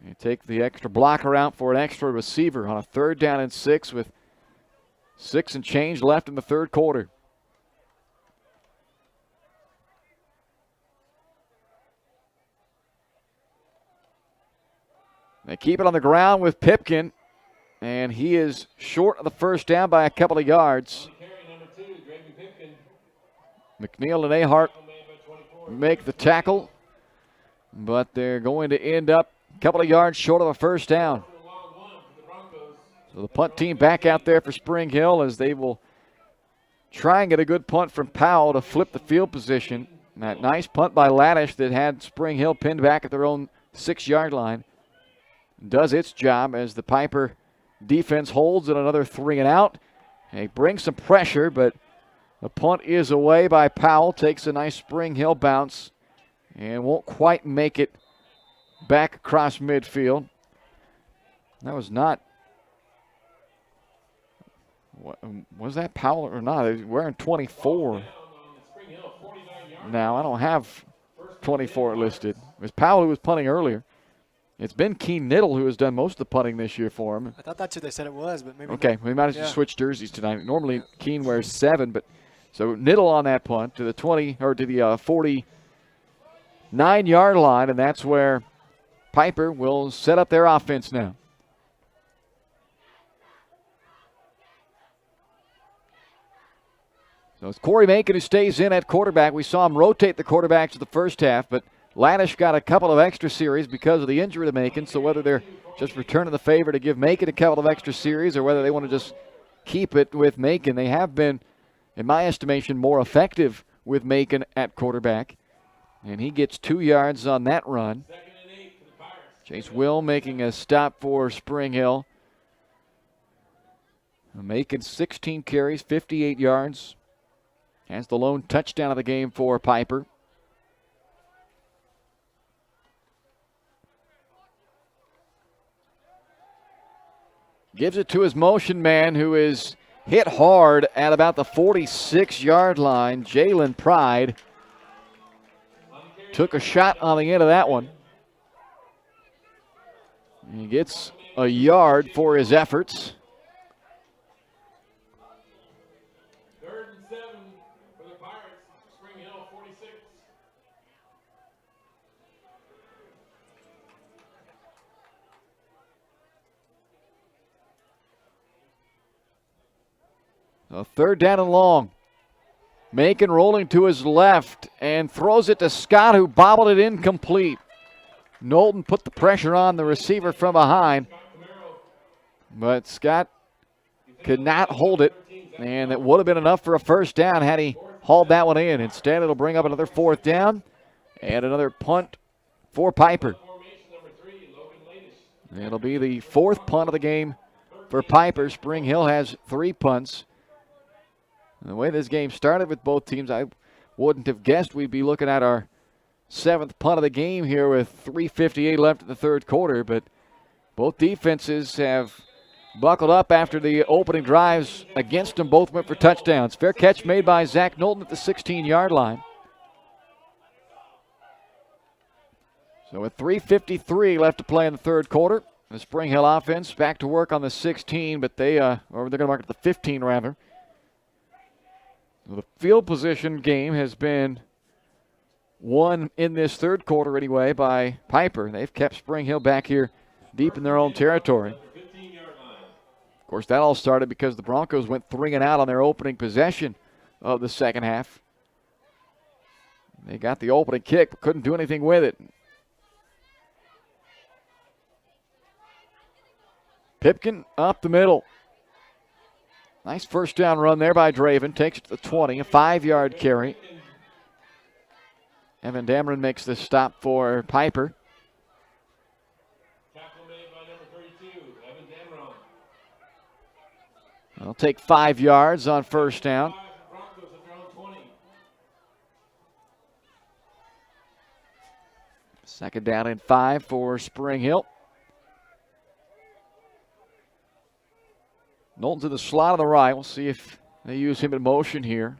Speaker 3: You take the extra blocker out for an extra receiver on a 3rd down and 6 with 6 and change left in the 3rd quarter. They keep it on the ground with Pipkin, and he is short of the 1st down by a couple of yards. McNeil and Ahart make the tackle, but they're going to end up a couple of yards short of a 1st down. So the punt team back out there for Spring Hill as they will try and get a good punt from Powell to flip the field position. And that nice punt by Laddish that had Spring Hill pinned back at their own 6-yard line does its job as the Piper defense holds at another 3 and out. They bring some pressure, but the punt is away by Powell. Takes a nice Spring Hill bounce and won't quite make it back across midfield. That was not. Was that Powell or not? He's wearing 24. Now, I don't have 24 listed. It was Powell who was punting earlier. It's been Keen Niddle who has done most of the punting this year for him.
Speaker 14: I thought that's who they said it was, but maybe
Speaker 3: okay,
Speaker 14: not.
Speaker 3: we might have to switch jerseys tonight. Normally Keen wears 7, but so Niddle on that punt to the 20 or to the 49-yard line, and that's where Piper will set up their offense now. So it's Corey Macon who stays in at quarterback. We saw him rotate the quarterbacks in the 1st half, but Laddish got a couple of extra series because of the injury to Macon, so whether they're just returning the favor to give Macon a couple of extra series or whether they want to just keep it with Macon, they have been, in my estimation, more effective with Macon at quarterback. And he gets 2 yards on that run. Chase Will making a stop for Spring Hill. Macon 16 carries, 58 yards. Has the lone touchdown of the game for Piper. Gives it to his motion man who is hit hard at about the 46-yard line. Jalen Pride took a shot on the end of that one. He gets a yard for his efforts.
Speaker 11: 3rd and 7 for the Pirates. Spring Hill 46.
Speaker 3: A 3rd down and long. Macon rolling to his left and throws it to Scott, who bobbled it incomplete. Knowlton put the pressure on the receiver from behind, but Scott could not hold it, and it would have been enough for a 1st down had he hauled that one in. Instead, it'll bring up another 4th down and another punt for Piper. It'll be the 4th punt of the game for Piper. Spring Hill has 3 punts. And the way this game started with both teams, I wouldn't have guessed we'd be looking at our 7th punt of the game here with 3:58 left in the 3rd quarter, but both defenses have buckled up after the opening drives against them. Both went for touchdowns. Fair catch made by Zach Knowlton at the 16-yard line. So with 3:53 left to play in the 3rd quarter, the Spring Hill offense back to work on the 16, but they're going to mark it the 15 rather. The field position game has been won in this 3rd quarter anyway by Piper. They've kept Spring Hill back here deep in their own territory. Of course, that all started because the Broncos went 3 and out on their opening possession of the second half. They got the opening kick, but couldn't do anything with it. Pipkin up the middle. Nice first down run there by Draven. Takes it to the 20, a 5-yard carry. Evan Dameron makes the stop for Piper. They'll take 5 yards on first down. Second down and 5 for Spring Hill. Knowlton to the slot on the right. We'll see if they use him in motion here.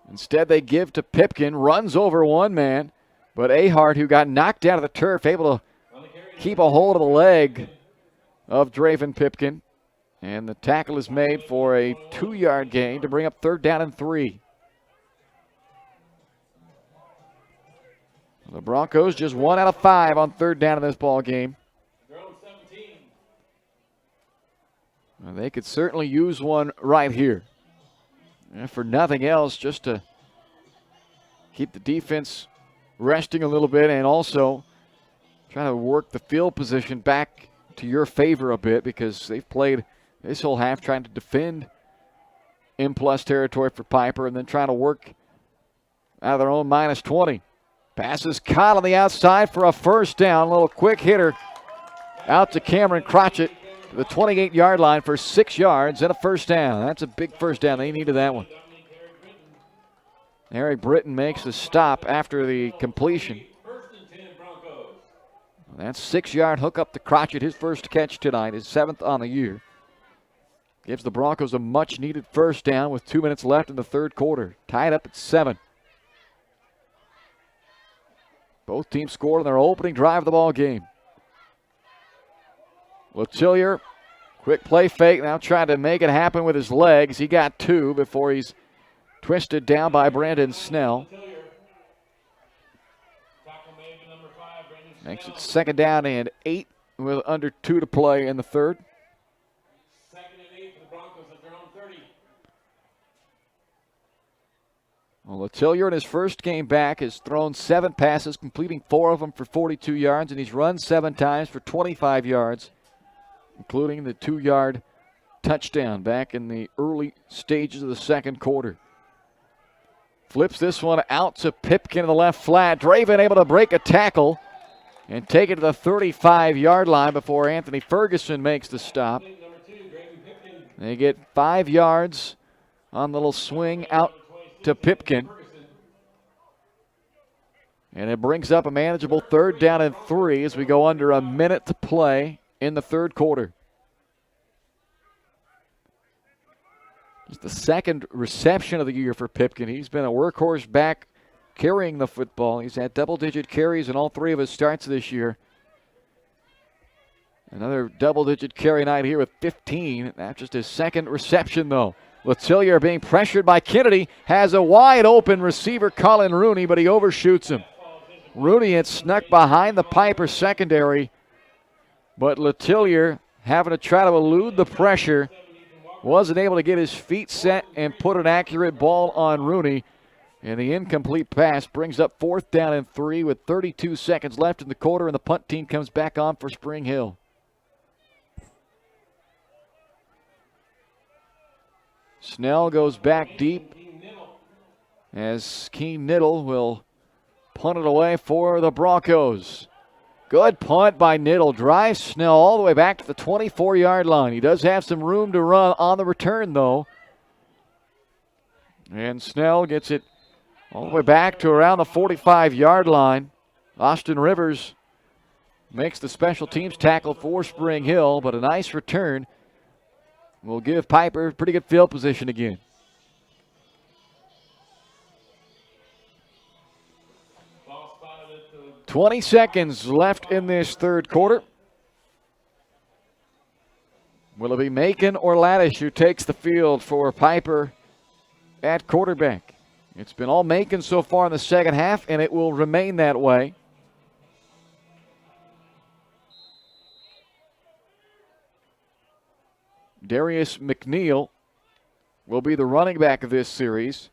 Speaker 3: Instead, they give to Pipkin. Runs over one man. But Ahart, who got knocked down to the turf, able to keep a hold of the leg of Draven Pipkin. And the tackle is made for a 2-yard gain to bring up third down and 3. The Broncos just 1 out of 5 on third down in this ball game. They could certainly use one right here. And for nothing else, just to keep the defense resting a little bit and also try to work the field position back to your favor a bit, because they've played this whole half trying to defend in-plus territory for Piper and then trying to work out of their own minus 20. Pass is caught on the outside for a first down. A little quick hitter out to Cameron Crotchett to the 28-yard line for 6 yards and a first down. That's a big first down. They needed that one. Eric Britton makes the stop after the completion. That's 6-yard hook up to Crotchett, his first catch tonight, his 7th on the year. Gives the Broncos a much-needed first down with 2 minutes left in the third quarter. Tied up at 7. Both teams scored on their opening drive of the ball game. Letillier, quick play fake, now trying to make it happen with his legs. He got 2 before he's twisted down by Brandon Snell. Makes it second down and 8 with under 2 to play in the third.
Speaker 11: Second and 8 for the Broncos at their own 30.
Speaker 3: Well, Letillier in his first game back has thrown 7 passes, completing 4 of them for 42 yards, and he's run 7 times for 25 yards, including the 2-yard touchdown back in the early stages of the second quarter. Flips this one out to Pipkin in the left flat. Draven able to break a tackle and take it to the 35-yard line before Anthony Ferguson makes the stop. They get 5 yards on the little swing out to Pipkin. And it brings up a manageable third down and 3 as we go under a minute to play in the third quarter. It's the second reception of the year for Pipkin. He's been a workhorse back carrying the football. He's had double-digit carries in all 3 of his starts this year. Another double-digit carry night here with 15. That's just his second reception, though. Letillier being pressured by Kennedy. Has a wide-open receiver, Colin Rooney, but he overshoots him. Rooney had snuck behind the Piper secondary, but Letillier, having to try to elude the pressure, wasn't able to get his feet set and put an accurate ball on Rooney. And the incomplete pass brings up fourth down and 3 with 32 seconds left in the quarter, and the punt team comes back on for Spring Hill. Snell goes back deep as Keen Niddle will punt it away for the Broncos. Good punt by Niddle. Drives Snell all the way back to the 24-yard line. He does have some room to run on the return, though. And Snell gets it all the way back to around the 45-yard line. Austin Rivers makes the special teams tackle for Spring Hill, but a nice return will give Piper pretty good field position again. "20 seconds left in this third quarter. Will it be Macon or Laddish who takes the field for Piper at quarterback? It's been all Macon so far in the second half, and it will remain that way. Darius McNeil will be the running back of this series.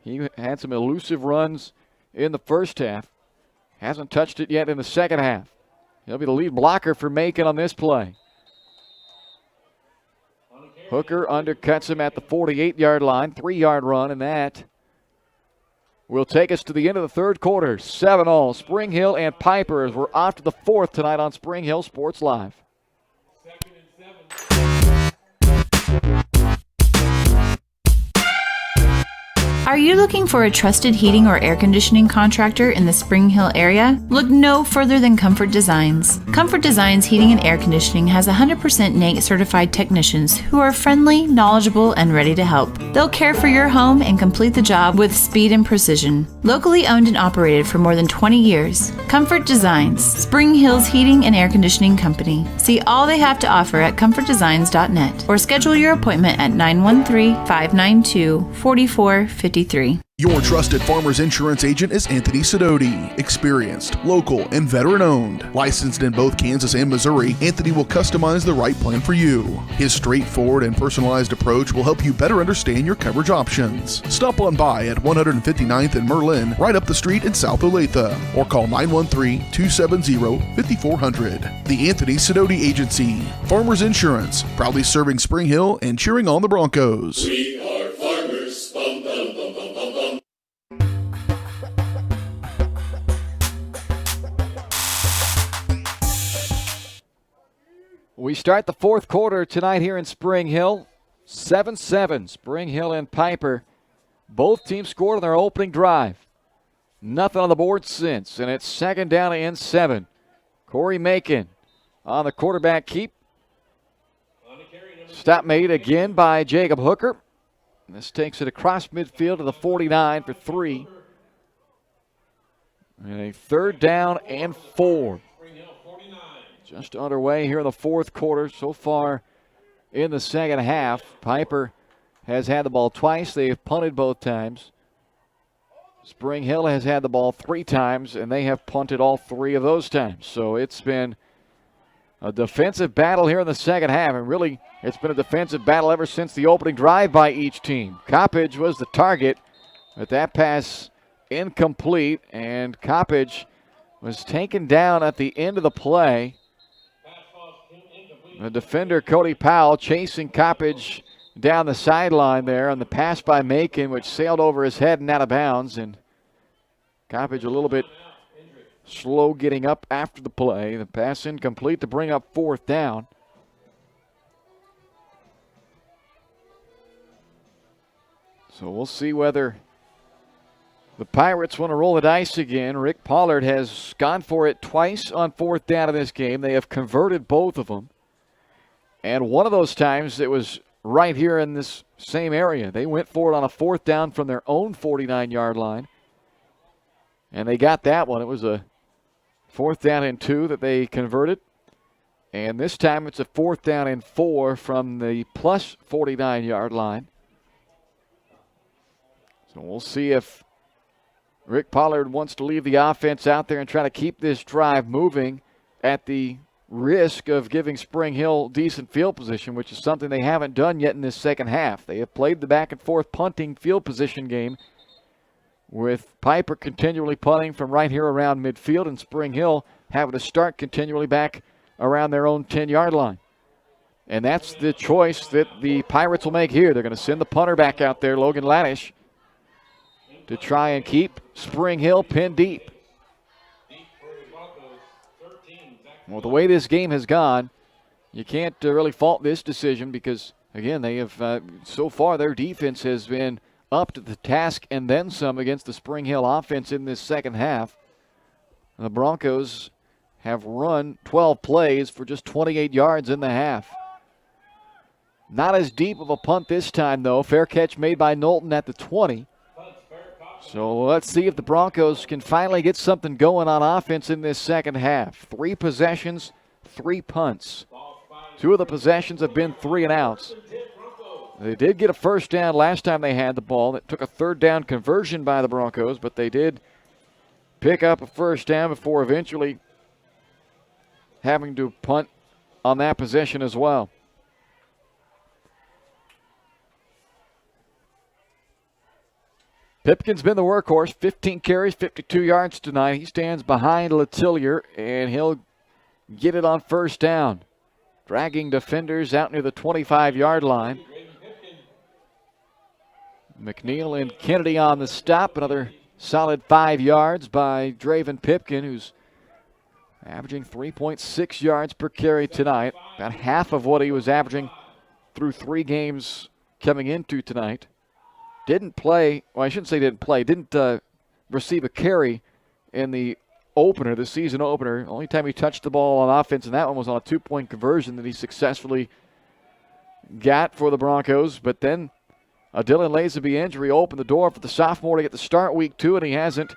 Speaker 3: He had some elusive runs in the first half. Hasn't touched it yet in the second half. He'll be the lead blocker for Macon on this play. Hooker undercuts him at the 48-yard line. 3-yard run, and that will take us to the end of the third quarter. 7-all. Spring Hill and Piper as we're off to the fourth tonight on Spring Hill Sports Live.
Speaker 2: Are you looking for a trusted heating or air conditioning contractor in the Spring Hill area? Look no further than Comfort Designs. Comfort Designs Heating and Air Conditioning has 100% NATE certified technicians who are friendly, knowledgeable, and ready to help. They'll care for your home and complete the job with speed and precision. Locally owned and operated for more than 20 years, Comfort Designs, Spring Hill's heating and air conditioning company. See all they have to offer at comfortdesigns.net or schedule your appointment at 913-592-4453.
Speaker 1: Your trusted Farmers Insurance agent is Anthony Sidoti. Experienced, local, and veteran-owned. Licensed in both Kansas and Missouri, Anthony will customize the right plan for you. His straightforward and personalized approach will help you better understand your coverage options. Stop on by at 159th and Merlin, right up the street in South Olathe, or call 913-270-5400. The Anthony Sidoti Agency. Farmers Insurance, proudly serving Spring Hill and cheering on the Broncos.
Speaker 15: We are farmers. Bum, bum, bum, bum, bum, bum.
Speaker 3: We start the fourth quarter tonight here in Spring Hill. 7-7, Spring Hill and Piper. Both teams scored on their opening drive. Nothing on the board since, and it's second down and 7. Corey Macon on the quarterback keep. Stop made again by Jacob Hooker. This takes it across midfield to the 49 for 3. And a third down and 4. Just underway here in the fourth quarter. So far in the second half, Piper has had the ball twice. They have punted both times. Spring Hill has had the ball 3 times, and they have punted all 3 of those times. So it's been a defensive battle here in the second half, and really it's been a defensive battle ever since the opening drive by each team. Coppage was the target, but that pass incomplete, and Coppage was taken down at the end of the play. The defender, Cody Powell, chasing Coppage down the sideline there on the pass by Macon, which sailed over his head and out of bounds. And Coppage a little bit slow getting up after the play. The pass incomplete to bring up fourth down. So we'll see whether the Pirates want to roll the dice again. Rick Pollard has gone for it twice on fourth down in this game. They have converted both of them. And one of those times it was right here in this same area. They went for it on a fourth down from their own 49-yard line. And they got that one. It was a fourth down and 2 that they converted. And this time it's a fourth down and 4 from the plus 49-yard line. So we'll see if Rick Pollard wants to leave the offense out there and try to keep this drive moving at the risk of giving Spring Hill decent field position, which is something they haven't done yet in this second half. They have played the back and forth punting field position game with Piper continually punting from right here around midfield and Spring Hill having to start continually back around their own 10-yard line. And that's the choice that the Pirates will make here. They're going to send the punter back out there, Logan Laddish, to try and keep Spring Hill pinned deep. Well, the way this game has gone, you can't really fault this decision because, again, they have so far their defense has been up to the task and then some against the Spring Hill offense in this second half. The Broncos have run 12 plays for just 28 yards in the half. Not as deep of a punt this time, though. Fair catch made by Knowlton at the 20. So let's see if the Broncos can finally get something going on offense in this second half. 3 possessions, 3 punts. 2 of the possessions have been 3 and outs. They did get a first down last time they had the ball. It took a third down conversion by the Broncos, but they did pick up a first down before eventually having to punt on that possession as well. Pipkin's been the workhorse, 15 carries, 52 yards tonight. He stands behind Letillier, and he'll get it on first down, dragging defenders out near the 25-yard line. McNeil and Kennedy on the stop. Another solid 5 yards by Draven Pipkin, who's averaging 3.6 yards per carry tonight, about half of what he was averaging through 3 games coming into tonight. Didn't play, well, I shouldn't say didn't play, didn't receive a carry in the opener, the season opener. Only time he touched the ball on offense, and that one was on a 2-point conversion that he successfully got for the Broncos. But then a Dylan Lazenby injury opened the door for the sophomore to get the start week 2, and he hasn't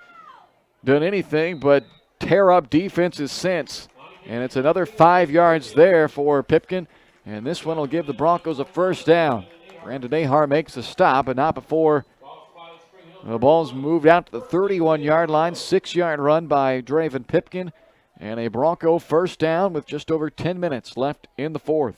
Speaker 3: done anything but tear up defenses since. And it's another 5 yards there for Pipkin, and this one will give the Broncos a first down. Brandon Ahar makes a stop, but not before the ball's moved out to the 31-yard line. 6-yard run by Draven Pipkin, and a Bronco first down with just over 10 minutes left in the fourth.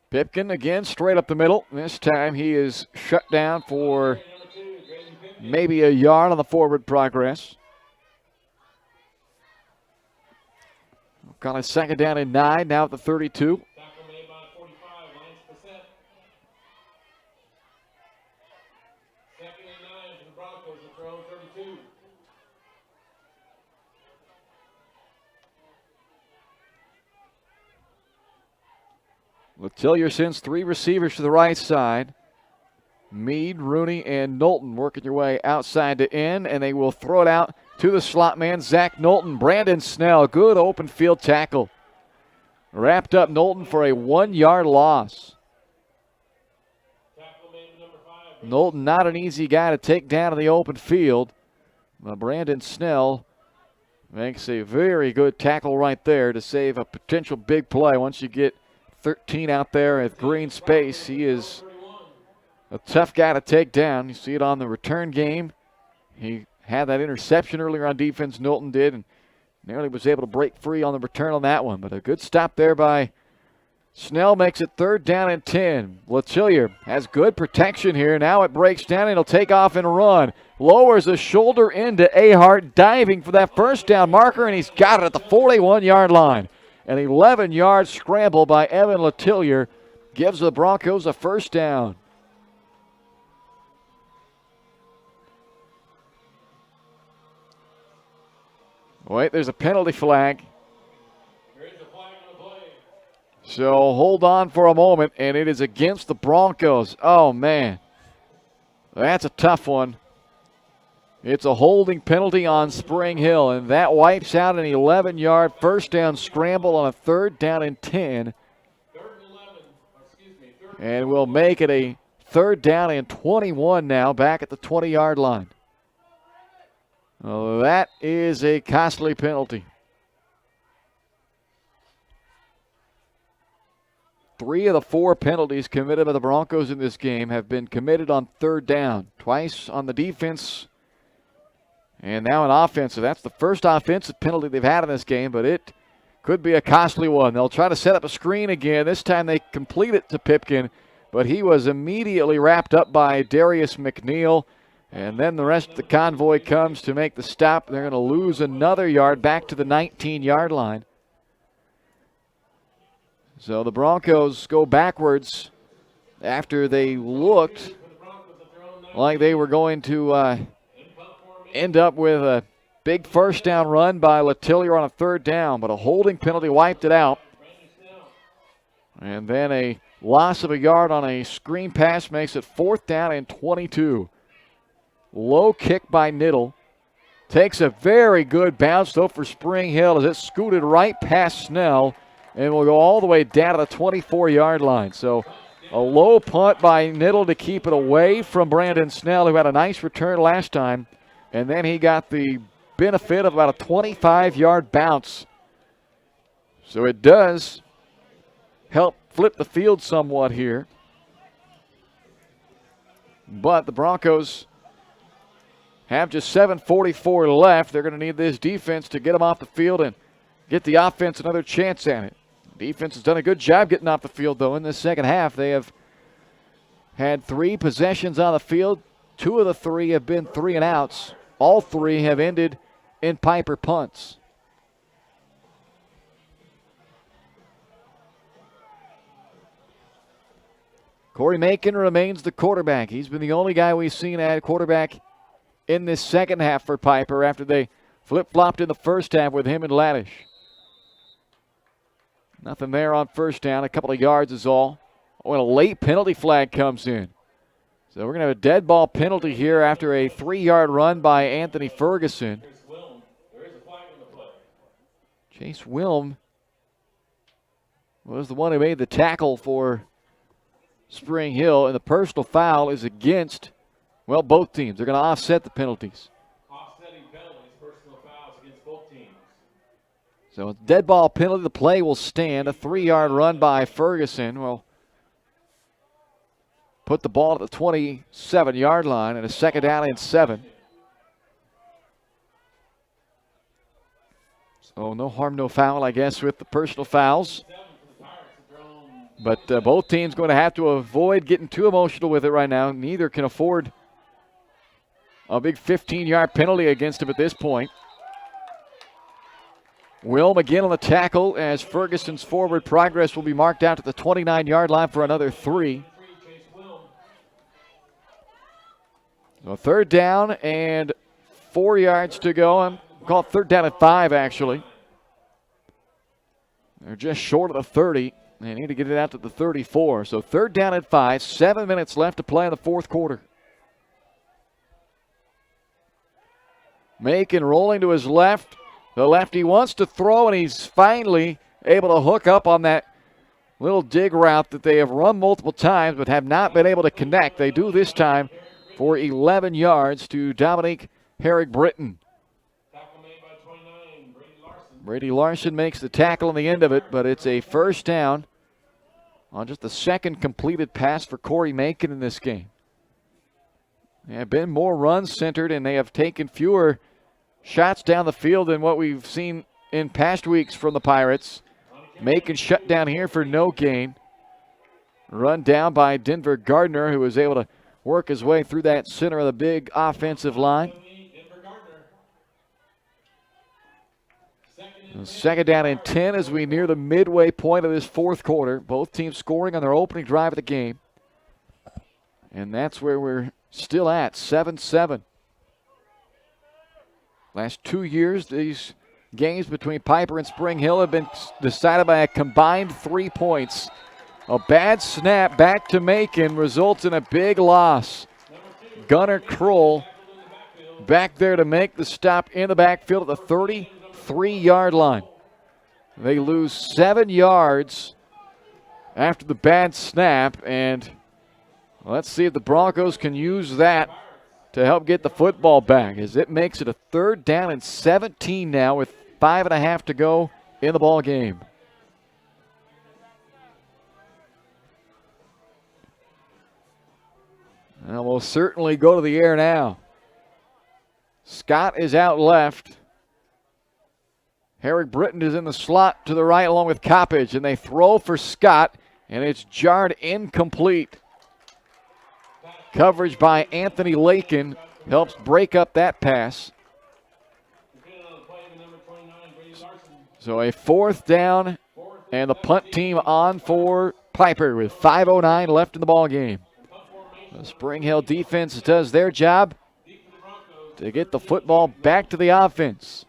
Speaker 3: Pipkin again straight up the middle. This time he is shut down for maybe a yard on the forward progress. Got a second down and 9 now at the 32. Letillier sends 3 receivers to the right side. Meade, Rooney, and Knowlton working your way outside to in, and they will throw it out to the slot man, Zach Knowlton. Brandon Snell, good open field tackle. Wrapped up Knowlton for a 1-yard loss. Knowlton not an easy guy to take down in the open field. Brandon Snell makes a very good tackle right there to save a potential big play. Once you get 13 out there at green space, he is a tough guy to take down. You see it on the return game. He had that interception earlier on defense, Knowlton did, and nearly was able to break free on the return on that one. But a good stop there by Snell makes it 3rd down and 10. Letillier has good protection here. Now it breaks down, and he'll take off and run. Lowers a shoulder into Ahart, diving for that first down marker, and he's got it at the 41-yard line. An 11-yard scramble by Evan Letillier gives the Broncos a first down. Wait, there's a penalty flag. So hold on for a moment, and it is against the Broncos. Oh, man. That's a tough one. It's a holding penalty on Spring Hill, and that wipes out an 11-yard first down scramble on a 3rd down and 10. And we'll make it a 3rd down and 21 now, back at the 20-yard line. Well, that is a costly penalty. 3 of the 4 penalties committed by the Broncos in this game have been committed on 3rd down. Twice on the defense, and now an offensive. That's the first offensive penalty they've had in this game, but it could be a costly one. They'll try to set up a screen again. This time they complete it to Pipkin, but he was immediately wrapped up by Darius McNeil. And then the rest of the convoy comes to make the stop. They're going to lose another yard back to the 19-yard line. So the Broncos go backwards after they looked like they were going to end up with a big first down run by Letillier on a 3rd down, but a holding penalty wiped it out. And then a loss of a yard on a screen pass makes it 4th down and 22. Low kick by Niddle. Takes a very good bounce, though, for Spring Hill as it scooted right past Snell and will go all the way down to the 24-yard line. So a low punt by Niddle to keep it away from Brandon Snell, who had a nice return last time. And then he got the benefit of about a 25-yard bounce. So it does help flip the field somewhat here. But the Broncos have just 7:44 left. They're going to need this defense to get them off the field and get the offense another chance at it. Defense has done a good job getting off the field, though, in this second half. They have had 3 possessions on the field. 2 of the 3 have been 3 and outs. All 3 have ended in Piper punts. Corey Macon remains the quarterback. He's been the only guy we've seen at quarterback in this second half for Piper after they flip-flopped in the first half with him and Laddish. Nothing there on first down. A couple of yards is all. Oh, and a late penalty flag comes in. So we're going to have a dead ball penalty here after a 3-yard run by Anthony Ferguson. Chase Wilm was the one who made the tackle for Spring Hill, and the personal foul is against, well, both teams. They're going to offset the penalties.
Speaker 11: Offsetting penalties, personal fouls against both teams.
Speaker 3: So a dead ball penalty. The play will stand. A 3-yard run by Ferguson will put the ball at the 27-yard line and a second down and 7. So no harm, no foul, I guess, with the personal fouls. But both teams going to have to avoid getting too emotional with it right now. Neither can afford a big 15-yard penalty against him at this point. Wilm again on the tackle as Ferguson's forward progress will be marked out to the 29-yard line for another 3. So 3rd down and 4 yards to go. I'm called 3rd down and 5, actually. They're just short of the 30. They need to get it out to the 34. So 3rd down and 5, 7 minutes left to play in the 4th quarter. Macon rolling to his left. The lefty wants to throw, and he's finally able to hook up on that little dig route that they have run multiple times but have not been able to connect. They do this time for 11 yards to Dominique Herrick-Britton. Brady Larson makes the tackle on the end of it, but it's a first down on just the 2nd completed pass for Corey Macon in this game. They have been more run-centered, and they have taken fewer shots down the field than what we've seen in past weeks from the Pirates. Macon shut down here for no gain. Run down by Denver Gardner, who was able to work his way through that center of the big offensive line. Second down and 10 as we near the midway point of this 4th quarter. Both teams scoring on their opening drive of the game. And that's where we're still at, 7-7. Last 2 years, these games between Piper and Spring Hill have been decided by a combined 3 points. A bad snap back to Macon results in a big loss. Gunnar Kroll back there to make the stop in the backfield at the 33-yard line. They lose 7 yards after the bad snap, and let's see if the Broncos can use that to help get the football back, as it makes it a 3rd down and 17 now with 5.5 to go in the ball game. And we'll certainly go to the air now. Scott is out left. Herrick-Britton is in the slot to the right along with Coppage, and they throw for Scott, and it's jarred incomplete. Coverage by Anthony Lakin helps break up that pass. So a 4th down, and the punt team on for Piper with 5:09 left in the ball game. The Spring Hill defense does their job to get the football back to the offense.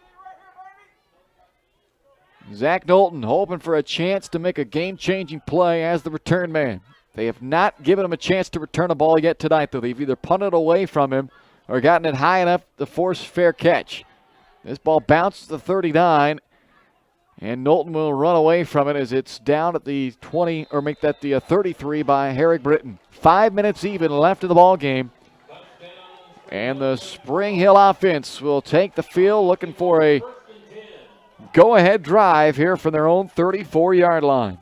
Speaker 3: Zach Knowlton hoping for a chance to make a game-changing play as the return man. They have not given him a chance to return a ball yet tonight, though. They've either punted away from him or gotten it high enough to force fair catch. This ball bounces to 39, and Knowlton will run away from it as it's down at the 20, or make that the 33 by Herrick-Britton. 5 minutes even left in the ball game. And the Spring Hill offense will take the field looking for a go-ahead drive here from their own 34-yard line.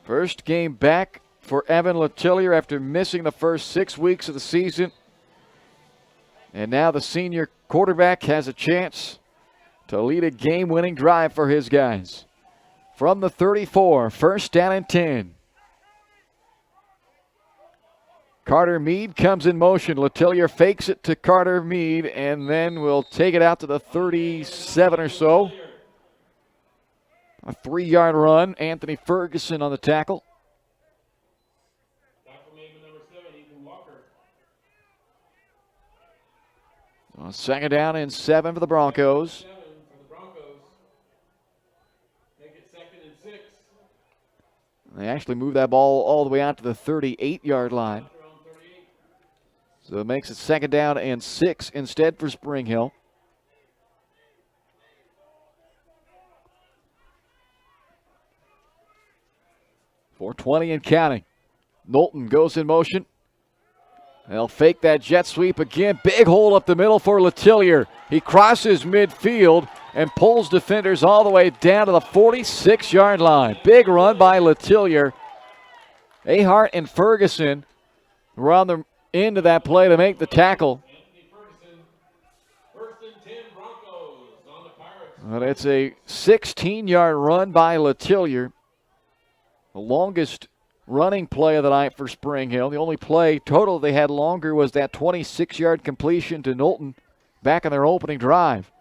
Speaker 3: First game back for Evan Letellier after missing the first 6 weeks of the season And now the senior quarterback has a chance to lead a game-winning drive for his guys. From the 34, first down and 10. Carter Mead comes in motion. Letellier fakes it to Carter Mead and then will take it out to the 37 or so. A 3-yard run. Anthony Ferguson on the tackle. On second down and 7 for the Broncos. They actually move that ball all the way out to the 38-yard line. So it makes it second down and 6 instead for Spring Hill. .420 and counting. Knowlton goes in motion. They'll fake that jet sweep again. Big hole up the middle for Letellier. He crosses midfield and pulls defenders all the way down to the 46-yard line. Big run by Letellier. Ahart and Ferguson were on the end of that play to make the tackle. But it's a 16-yard run by Letellier. The longest running play of the night for Spring Hill. The only play total they had longer was that 26-yard completion to Knowlton back in their opening drive.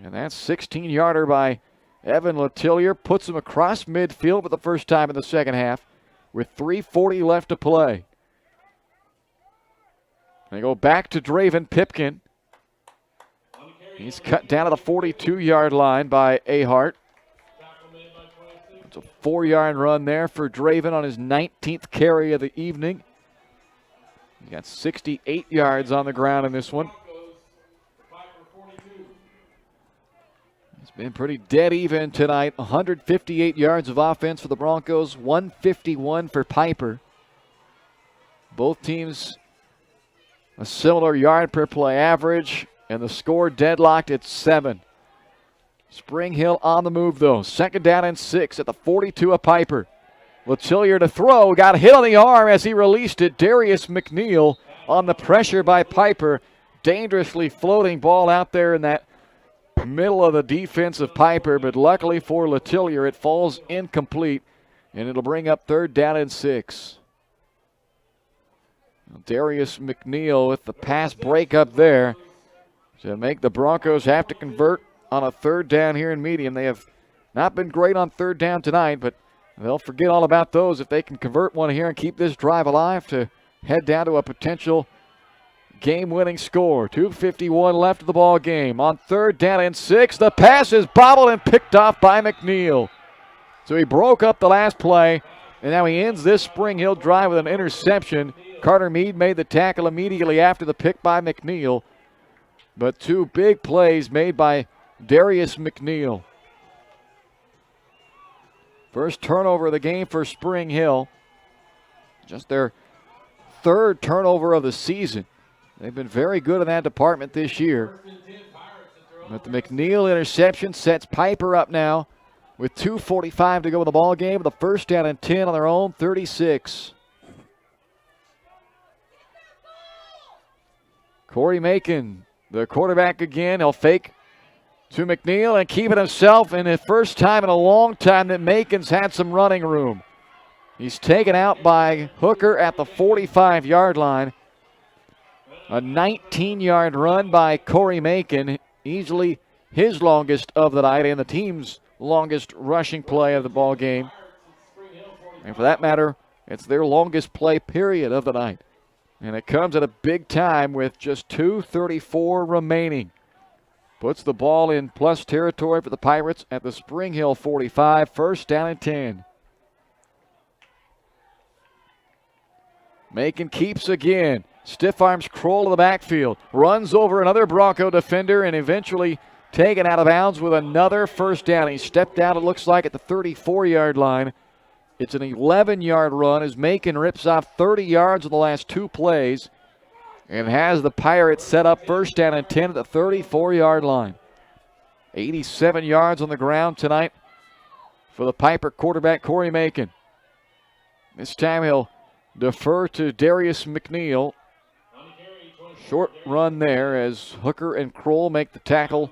Speaker 3: And that 16-yarder by Evan Letellier puts him across midfield for the first time in the second half with 3:40 left to play. They go back to Draven Pipkin. He's cut down to the 42-yard line by Ahart. It's a 4-yard run there for Draven on his 19th carry of the evening. He got 68 yards on the ground in this one. It's been pretty dead even tonight. 158 yards of offense for the Broncos, 151 for Piper. Both teams a similar yard per play average, and the score deadlocked at 7. Spring Hill on the move, though. Second down and 6 at the 42 of Piper. Letellier to throw. Got hit on the arm as he released it. Darius McNeil on the pressure by Piper. Dangerously floating ball out there in that middle of the defense of Piper, but luckily for Letellier, it falls incomplete, and it'll bring up third down and 6. Darius McNeil with the pass breakup there to make the Broncos have to convert on a third down here in medium. They have not been great on third down tonight, but they'll forget all about those if they can convert one here and keep this drive alive to head down to a potential game-winning score. 2:51 left of the ball game. On third down and 6, the pass is bobbled and picked off by McNeil. So he broke up the last play, and now he ends this Spring Hill drive with an interception. Carter Mead made the tackle immediately after the pick by McNeil. But two big plays made by Darius McNeil. First turnover of the game for Spring Hill. Just their third turnover of the season. They've been very good in that department this year. But the McNeil interception sets Piper up now with 2:45 to go in the ball game with a first down and 10 on their own 36. Corey Macon, the quarterback again. He'll fake to McNeil and keep it himself, and the first time in a long time that Macon's had some running room. He's taken out by Hooker at the 45-yard line. A 19-yard run by Corey Macon, easily his longest of the night and the team's longest rushing play of the ball game. And for that matter, it's their longest play period of the night. And it comes at a big time with just 2:34 remaining. Puts the ball in plus territory for the Pirates at the Spring Hill 45, first down and 10. Macon keeps again. Stiff arms Kroll to the backfield. Runs over another Bronco defender and eventually taken out of bounds with another first down. He stepped out, it looks like, at the 34-yard line. It's an 11-yard run as Macon rips off 30 yards in the last two plays and has the Pirates set up first down and 10 at the 34-yard line. 87 yards on the ground tonight for the Piper quarterback, Corey Macon. This time he'll defer to Darius McNeil. Short run there as Hooker and Kroll make the tackle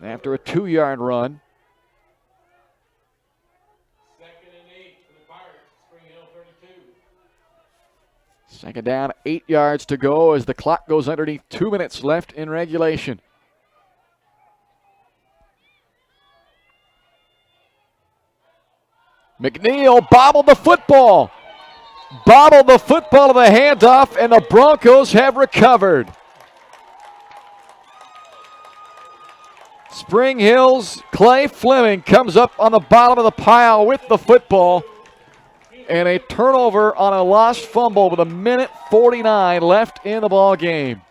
Speaker 3: after a 2-yard run. Second down, 8 yards to go as the clock goes underneath. 2 minutes left in regulation. McNeil bobbled the football. Bobbled the football of the handoff, and the Broncos have recovered. Spring Hill's Clay Fleming comes up on the bottom of the pile with the football. And a turnover on a lost fumble with 1:49 left in the ball game.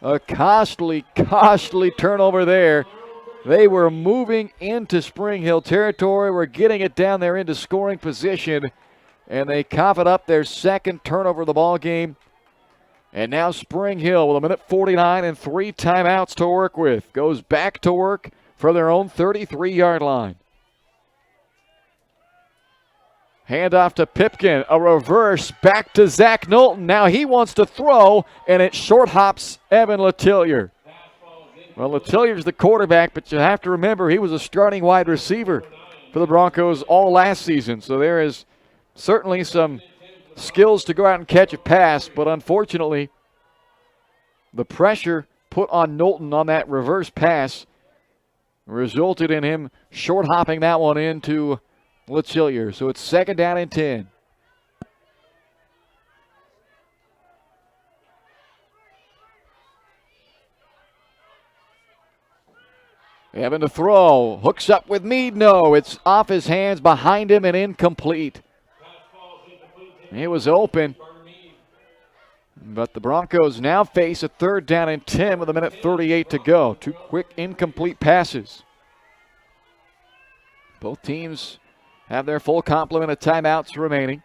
Speaker 3: A costly turnover there. They were moving into Spring Hill territory. Were getting it down there into scoring position. And they cough it up, their second turnover of the ball game. And now Spring Hill with 1:49 and 3 timeouts to work with. Goes back to work for their own 33-yard line. Handoff to Pipkin, a reverse back to Zach Knowlton. Now he wants to throw, and it short hops Evan Letillier. Well, Letillier's the quarterback, but you have to remember he was a starting wide receiver for the Broncos all last season. So there is certainly some skills to go out and catch a pass, but unfortunately, the pressure put on Knowlton on that reverse pass resulted in him short hopping that one into Letillier. So it's second down and 10. Having to throw. Hooks up with Meade. No, it's off his hands, behind him, and incomplete. It was open. But the Broncos now face a third down and 10 with 1:38 to go. 2 quick incomplete passes. Both teams have their full complement of timeouts remaining.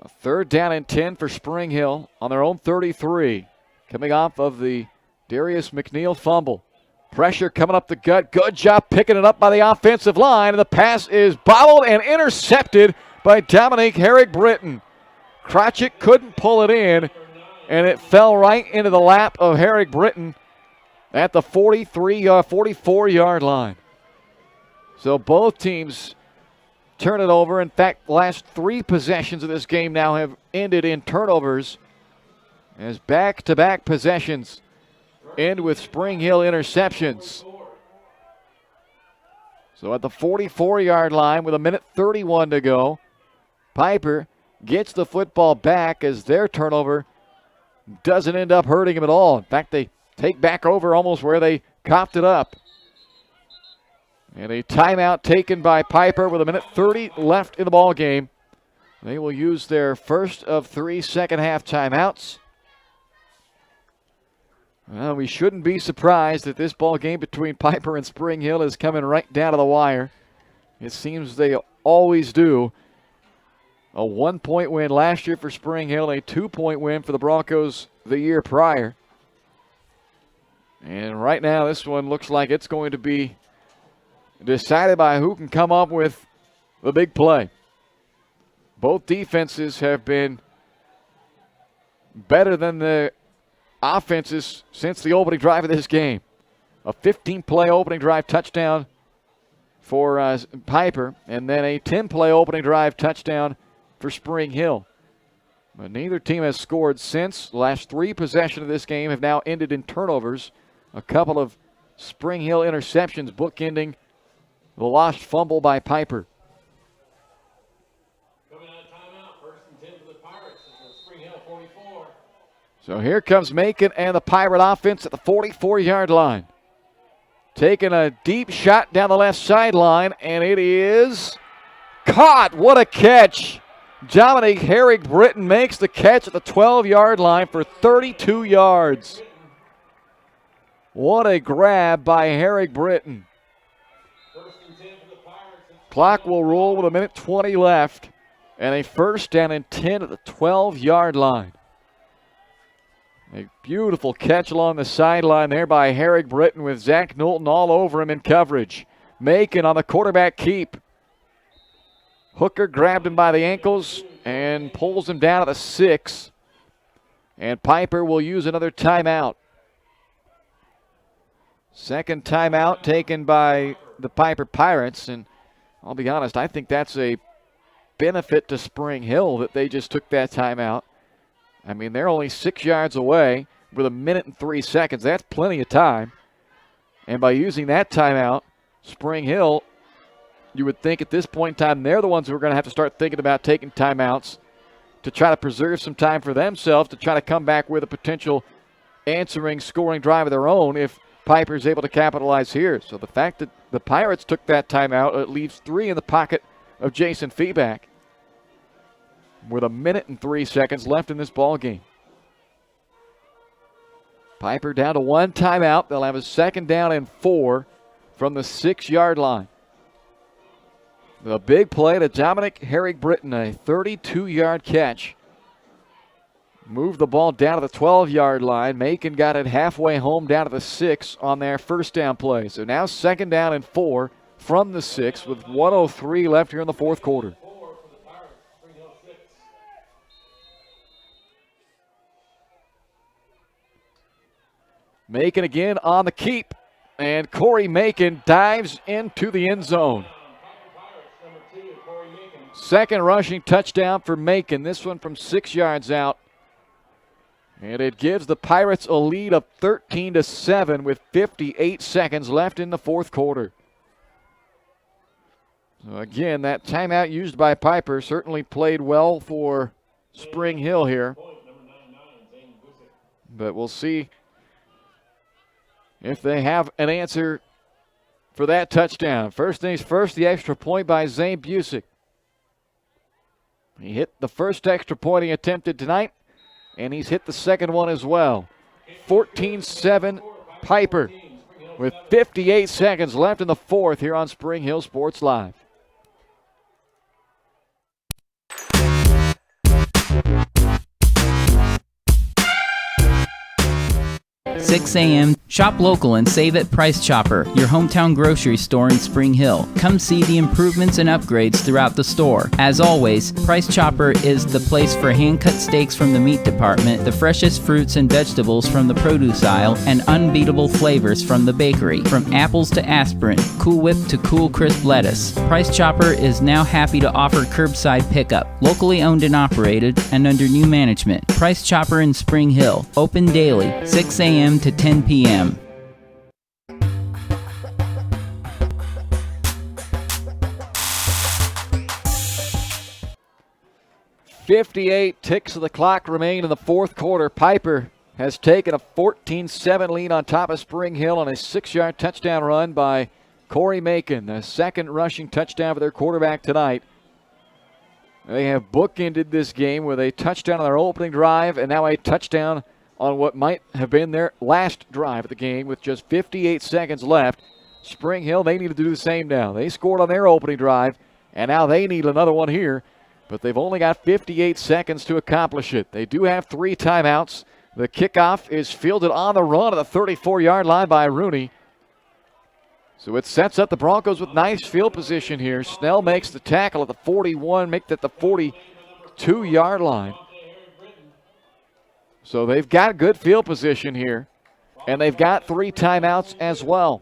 Speaker 3: A third down and 10 for Spring Hill on their own 33. Coming off of the Darius McNeil fumble. Pressure coming up the gut. Good job picking it up by the offensive line. And the pass is bobbled and intercepted by Dominique Herrick-Britton. Cratchit couldn't pull it in, and it fell right into the lap of Herrick-Britton at the 44-yard line. So both teams turn it over. In fact, the last 3 possessions of this game now have ended in turnovers, as back-to-back possessions end with Spring Hill interceptions. So at the 44-yard line with 1:31 to go, Piper gets the football back as their turnover doesn't end up hurting him at all. In fact, they take back over almost where they coughed it up. And a timeout taken by Piper with 1:30 left in the ball game. They will use their first of 3 second-half timeouts. Well, we shouldn't be surprised that this ball game between Piper and Spring Hill is coming right down to the wire. It seems they always do. A 1-point win last year for Spring Hill, a 2-point win for the Broncos the year prior. And right now, this one looks like it's going to be decided by who can come up with the big play. Both defenses have been better than the offenses since the opening drive of this game. A 15-play opening drive touchdown for Piper, and then a 10-play opening drive touchdown for Spring Hill. But neither team has scored since. The last 3 possessions of this game have now ended in turnovers. A couple of Spring Hill interceptions bookending the lost fumble by Piper. So here comes Macon and the Pirate offense at the 44-yard line. Taking a deep shot down the left sideline, and it is caught. What a catch. Dominique Herrick-Britton makes the catch at the 12-yard line for 32 yards. What a grab by Herrick-Britton. Clock will roll with 1:20 left, and a first down and 10 at the 12-yard line. A beautiful catch along the sideline there by Herrick-Britton with Zach Knowlton all over him in coverage. Macon on the quarterback keep. Hooker grabbed him by the ankles and pulls him down at the 6. And Piper will use another timeout. Second timeout taken by the Piper Pirates. And I'll be honest, I think that's a benefit to Spring Hill that they just took that timeout. I mean, they're only 6 yards away with 1 minute and 3 seconds. That's plenty of time. And by using that timeout, Spring Hill, you would think at this point in time, they're the ones who are going to have to start thinking about taking timeouts to try to preserve some time for themselves to try to come back with a potential answering scoring drive of their own if Piper is able to capitalize here. So the fact that the Pirates took that timeout, it leaves 3 in the pocket of Jason Feeback with 1 minute and 3 seconds left in this ball game. Piper down to 1 timeout. They'll have a 2nd down and 4 from the 6-yard line. The big play to Dominic Herrig-Britton, a 32-yard catch. Moved the ball down to the 12-yard line. Macon got it halfway home down to the 6 on their first down play. So now 2nd down and 4 from the 6 with 1:03 left here in the fourth quarter. Macon again on the keep, and Corey Macon dives into the end zone. Second rushing touchdown for Macon, this one from 6 yards out. And it gives the Pirates a lead of 13-7 with 58 seconds left in the fourth quarter. So again, that timeout used by Piper certainly played well for Spring Hill here. But we'll see if they have an answer for that touchdown. First things first, the extra point by Zane Busick. He hit the first extra point he attempted tonight, and he's hit the second one as well. 14-7 Piper with 58 seconds left in the fourth here on Spring Hill Sports Live.
Speaker 13: 6 a.m. Shop local and save at Price Chopper, your hometown grocery store in Spring Hill. Come see the improvements and upgrades throughout the store. As always, Price Chopper is the place for hand-cut steaks from the meat department, the freshest fruits and vegetables from the produce aisle, and unbeatable flavors from the bakery. From apples to aspirin, Cool Whip to Cool Crisp lettuce. Price Chopper is now happy to offer curbside pickup, locally owned and operated, and under new management. Price Chopper in Spring Hill, open daily, 6 a.m. to 10 p.m.
Speaker 3: .58 ticks of the clock remain in the fourth quarter. Piper has taken a 14-7 lead on top of Spring Hill on a 6-yard touchdown run by Corey Macon, the second rushing touchdown for their quarterback tonight. They have bookended this game with a touchdown on their opening drive and now a touchdown on what might have been their last drive of the game with just 58 seconds left. Spring Hill, they need to do the same now. They scored on their opening drive, and now they need another one here, but they've only got 58 seconds to accomplish it. They do have 3 timeouts. The kickoff is fielded on the run at the 34-yard line by Rooney. So it sets up the Broncos with nice field position here. Snell makes the tackle at the 41, make that the 42-yard line. So they've got good field position here, and they've got 3 timeouts as well.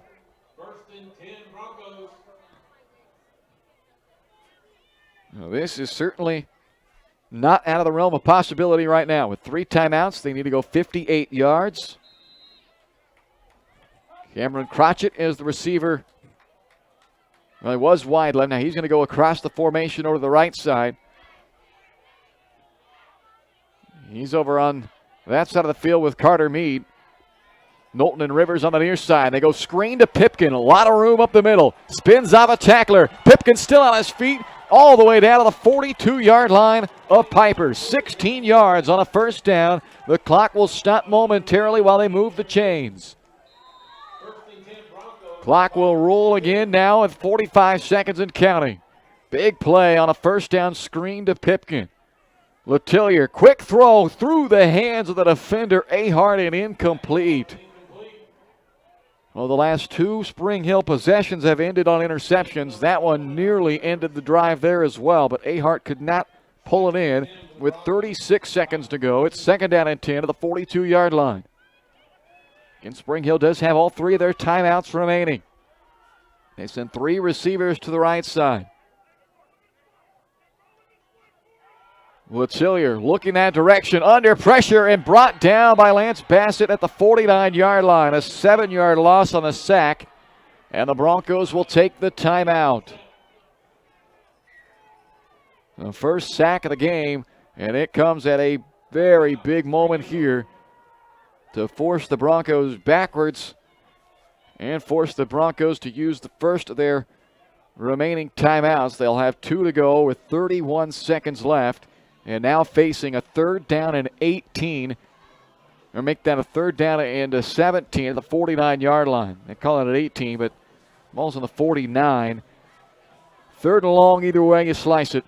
Speaker 3: Now, this is certainly not out of the realm of possibility right now. With 3 timeouts, they need to go 58 yards. Cameron Crotchett is the receiver. Well, he was wide left. Now he's going to go across the formation over to the right side. He's over on that side of the field with Carter Mead. Knowlton and Rivers on the near side. They go screen to Pipkin. A lot of room up the middle. Spins off a tackler. Pipkin still on his feet all the way down to the 42-yard line of Piper. 16 yards on a first down. The clock will stop momentarily while they move the chains. Clock will roll again now at 45 seconds and counting. Big play on a first down screen to Pipkin. Letellier, quick throw through the hands of the defender, Ahart, and incomplete. Well, the last two Spring Hill possessions have ended on interceptions. That one nearly ended the drive there as well, but Ahart could not pull it in with 36 seconds to go. It's second down and 10 at the 42-yard line. And Spring Hill does have all three of their timeouts remaining. They send three receivers to the right side. Letillier looking that direction, under pressure, and brought down by Lance Bassett at the 49-yard line. A 7-yard loss on the sack, and the Broncos will take the timeout. The first sack of the game, and it comes at a very big moment here to force the Broncos backwards and force the Broncos to use the first of their remaining timeouts. They'll have 2 to go with 31 seconds left. And now facing a third down and 18, or make that a third down and 17 at the 49-yard line. They call it an 18, but ball's on the 49. Third and long, either way you slice it.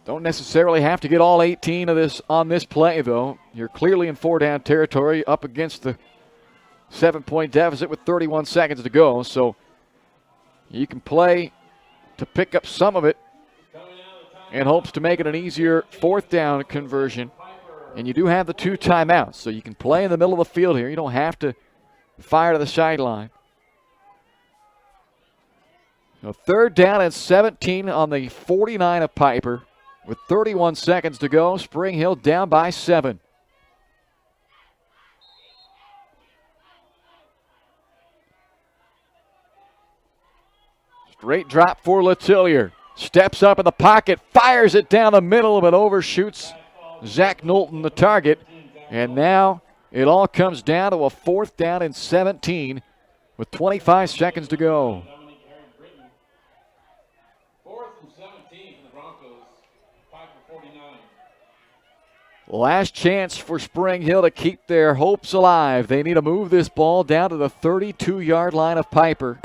Speaker 3: Don't necessarily have to get all 18 of this on this play, though. You're clearly in 4-down territory up against the 7-point deficit with 31 seconds to go. So you can play to pick up some of it in hopes to make it an easier fourth down conversion. And you do have the 2 timeouts, so you can play in the middle of the field here. You don't have to fire to the sideline. So third down and 17 on the 49 of Piper with 31 seconds to go. Spring Hill down by 7. Straight drop for Letillier. Steps up in the pocket, fires it down the middle, but overshoots Zach Knowlton, the target. And now it all comes down to a fourth down and 17 with 25 seconds to go. Last chance for Spring Hill to keep their hopes alive. They need to move this ball down to the 32-yard line of Piper.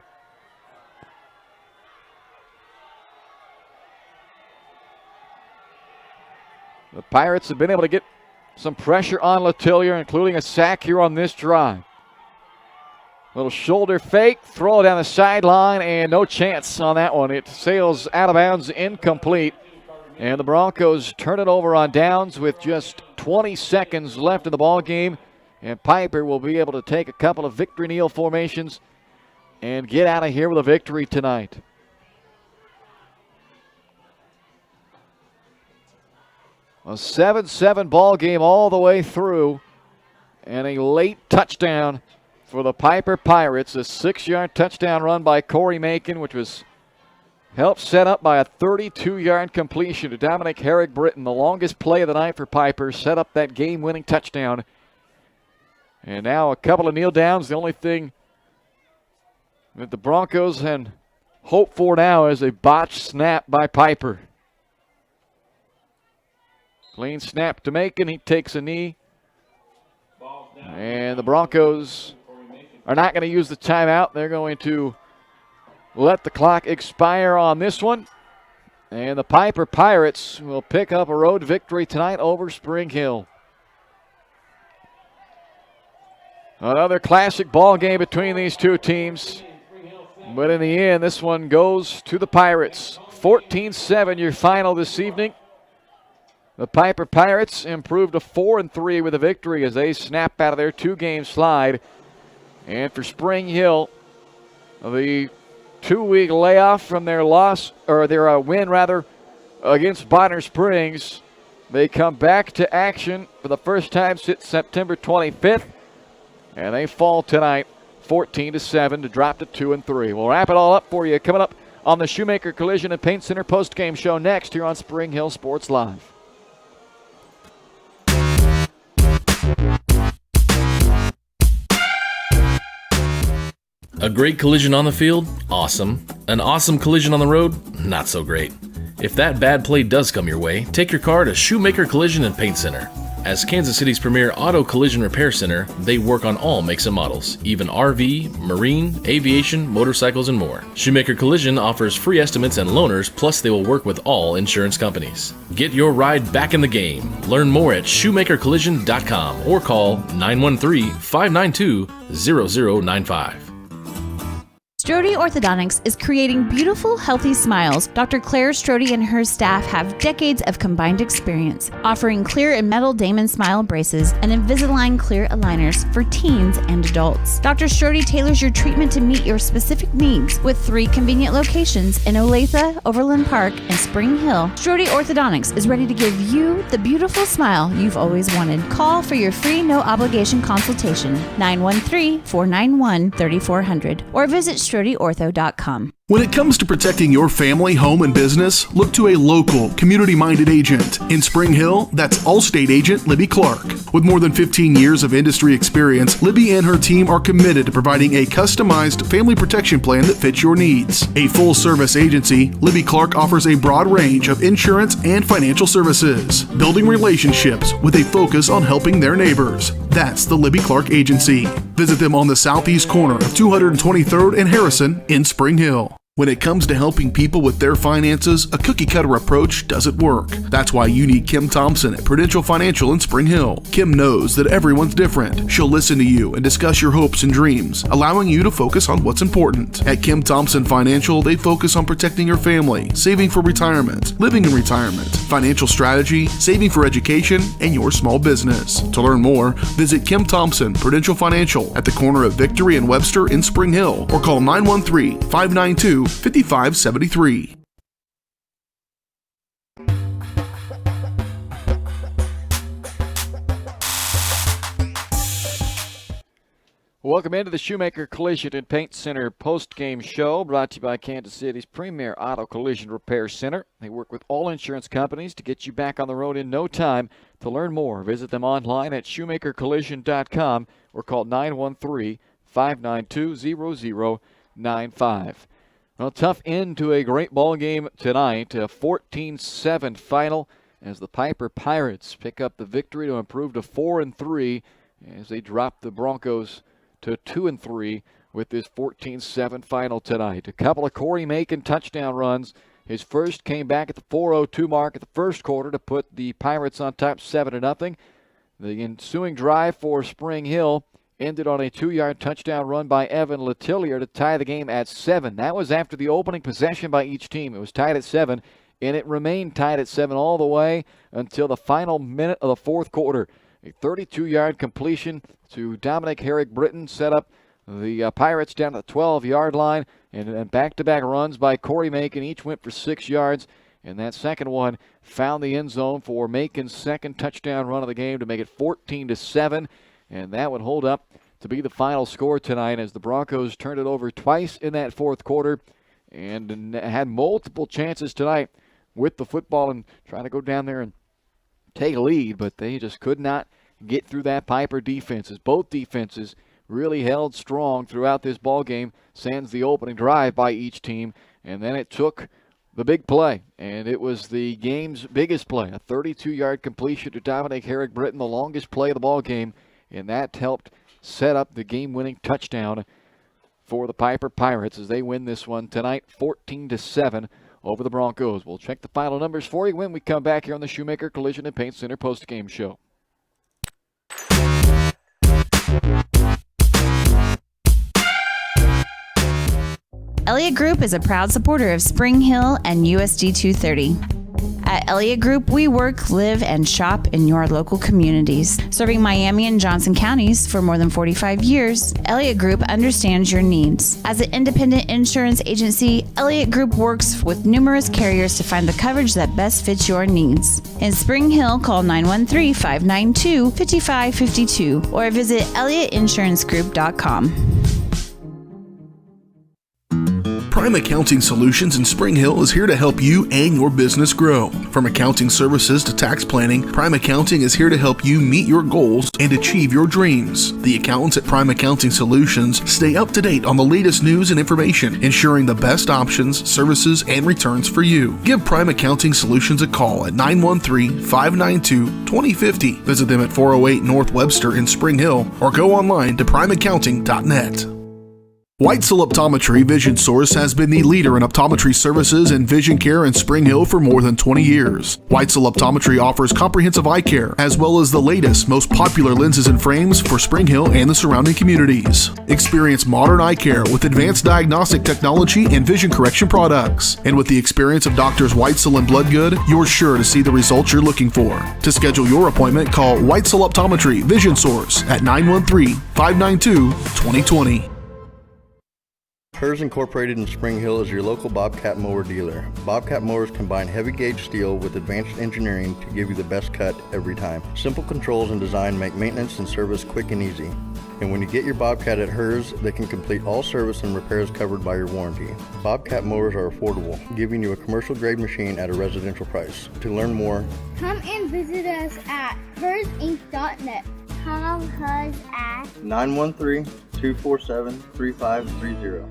Speaker 3: The Pirates have been able to get some pressure on Letillier, including a sack here on this drive. Little shoulder fake, throw it down the sideline, and no chance on that one. It sails out of bounds, incomplete. And the Broncos turn it over on downs with just 20 seconds left in the ball game. And Piper will be able to take a couple of victory kneel formations and get out of here with a victory tonight. A 7-7 ball game all the way through, and a late touchdown for the Piper Pirates. A 6-yard touchdown run by Corey Macon, which was helped set up by a 32-yard completion to Dominic Herrick-Britton. The longest play of the night for Piper set up that game-winning touchdown. And now a couple of kneel downs. The only thing that the Broncos can hope for now is a botched snap by Piper. Clean snap to Macon. He takes a knee. And the Broncos are not going to use the timeout. They're going to let the clock expire on this one. And the Piper Pirates will pick up a road victory tonight over Spring Hill. Another classic ball game between these two teams. But in the end, this one goes to the Pirates. 14-7 your final this evening. The Piper Pirates improved to 4-3 with a victory as they snap out of their 2-game slide. And for Spring Hill, the 2-week layoff from their win against Bonner Springs, they come back to action for the first time since September 25th, and they fall tonight 14-7 to drop to 2-3. We'll wrap it all up for you coming up on the Shoemaker Collision and Paint Center postgame show next here on Spring Hill Sports Live.
Speaker 10: A great collision on the field? Awesome. An awesome collision on the road? Not so great. If that bad play does come your way, take your car to Shoemaker Collision and Paint Center. As Kansas City's premier auto collision repair center, they work on all makes and models, even RV, marine, aviation, motorcycles, and more. Shoemaker Collision offers free estimates and loaners, plus they will work with all insurance companies. Get your ride back in the game. Learn more at shoemakercollision.com or call 913-592-0095.
Speaker 2: Strode Orthodontics is creating beautiful, healthy smiles. Dr. Claire Strode and her staff have decades of combined experience, offering clear and metal Damon smile braces and Invisalign clear aligners for teens and adults. Dr. Strode tailors your treatment to meet your specific needs with 3 convenient locations in Olathe, Overland Park, and Spring Hill. Strode Orthodontics is ready to give you the beautiful smile you've always wanted. Call for your free no-obligation consultation, 913-491-3400, or visit StrodeOrtho.com.
Speaker 1: When it comes to protecting your family, home, and business, look to a local, community-minded agent. In Spring Hill, that's Allstate agent Libby Clark. With more than 15 years of industry experience, Libby and her team are committed to providing a customized family protection plan that fits your needs. A full-service agency, Libby Clark offers a broad range of insurance and financial services, building relationships with a focus on helping their neighbors. That's the Libby Clark Agency. Visit them on the southeast corner of 223rd and Harrison in Spring Hill. When it comes to helping people with their finances, a cookie-cutter approach doesn't work. That's why you need Kim Thompson at Prudential Financial in Spring Hill. Kim knows that everyone's different. She'll listen to you and discuss your hopes and dreams, allowing you to focus on what's important. At Kim Thompson Financial, they focus on protecting your family, saving for retirement, living in retirement, financial strategy, saving for education, and your small business. To learn more, visit Kim Thompson Prudential Financial at the corner of Victory and Webster in Spring Hill, or call 913-592-5573.
Speaker 3: Welcome into the Shoemaker Collision and Paint Center post-game show, brought to you by Kansas City's premier auto collision repair center. They work with all insurance companies to get you back on the road in no time. To learn more, visit them online at shoemakercollision.com or call 913-592-0095. Well, tough end to a great ball game tonight, a 14-7 final as the Piper Pirates pick up the victory to improve to 4-3 as they drop the Broncos to 2-3 with this 14-7 final tonight. A couple of Corey Macon touchdown runs. His first came back at the 4:02 mark at the first quarter to put the Pirates on top 7-0. The ensuing drive for Spring Hill ended on a 2-yard touchdown run by Evan Letillier to tie the game at 7. That was after the opening possession by each team. It was tied at 7, and it remained tied at 7 all the way until the final minute of the fourth quarter. A 32-yard completion to Dominic Herrick-Britton set up the Pirates down at the 12-yard line, and back-to-back runs by Corey Macon. Each went for 6 yards, and that second one found the end zone for Macon's second touchdown run of the game to make it 14-7. And that would hold up to be the final score tonight as the Broncos turned it over twice in that fourth quarter and had multiple chances tonight with the football and trying to go down there and take a lead, but they just could not get through that Piper defense. Both defenses really held strong throughout this ball game, sans the opening drive by each team, and then it took the big play, and it was the game's biggest play, a 32-yard completion to Dominic Herrick-Britton, the longest play of the ball game. And that helped set up the game-winning touchdown for the Piper Pirates as they win this one tonight, 14-7 over the Broncos. We'll check the final numbers for you when we come back here on the Shoemaker Collision and Paint Center post-game show.
Speaker 2: Elliott Group is a proud supporter of Spring Hill and USD 230. At Elliott Group, we work, live, and shop in your local communities. Serving Miami and Johnson counties for more than 45 years, Elliott Group understands your needs. As an independent insurance agency, Elliott Group works with numerous carriers to find the coverage that best fits your needs. In Spring Hill, call 913-592-5552 or visit ElliottInsuranceGroup.com.
Speaker 1: Prime Accounting Solutions in Spring Hill is here to help you and your business grow. From accounting services to tax planning, Prime Accounting is here to help you meet your goals and achieve your dreams. The accountants at Prime Accounting Solutions stay up to date on the latest news and information, ensuring the best options, services, and returns for you. Give Prime Accounting Solutions a call at 913-592-2050. Visit them at 408 North Webster in Spring Hill or go online to primeaccounting.net. Whitesell Optometry Vision Source has been the leader in optometry services and vision care in Spring Hill for more than 20 years. Whitesell Optometry offers comprehensive eye care, as well as the latest, most popular lenses and frames for Spring Hill and the surrounding communities. Experience modern eye care with advanced diagnostic technology and vision correction products. And with the experience of Doctors Whitesell and Bloodgood, you're sure to see the results you're looking for. To schedule your appointment, call Whitesell Optometry Vision Source at 913-592-2020.
Speaker 7: Hers Incorporated in Spring Hill is your local Bobcat mower dealer. Bobcat mowers combine heavy gauge steel with advanced engineering to give you the best cut every time. Simple controls and design make maintenance and service quick and easy. And when you get your Bobcat at Hers, they can complete all service and repairs covered by your warranty. Bobcat mowers are affordable, giving you a commercial grade machine at a residential price. To learn more,
Speaker 8: come and visit us at hersinc.net. Call Hers at
Speaker 7: 913-247-3530.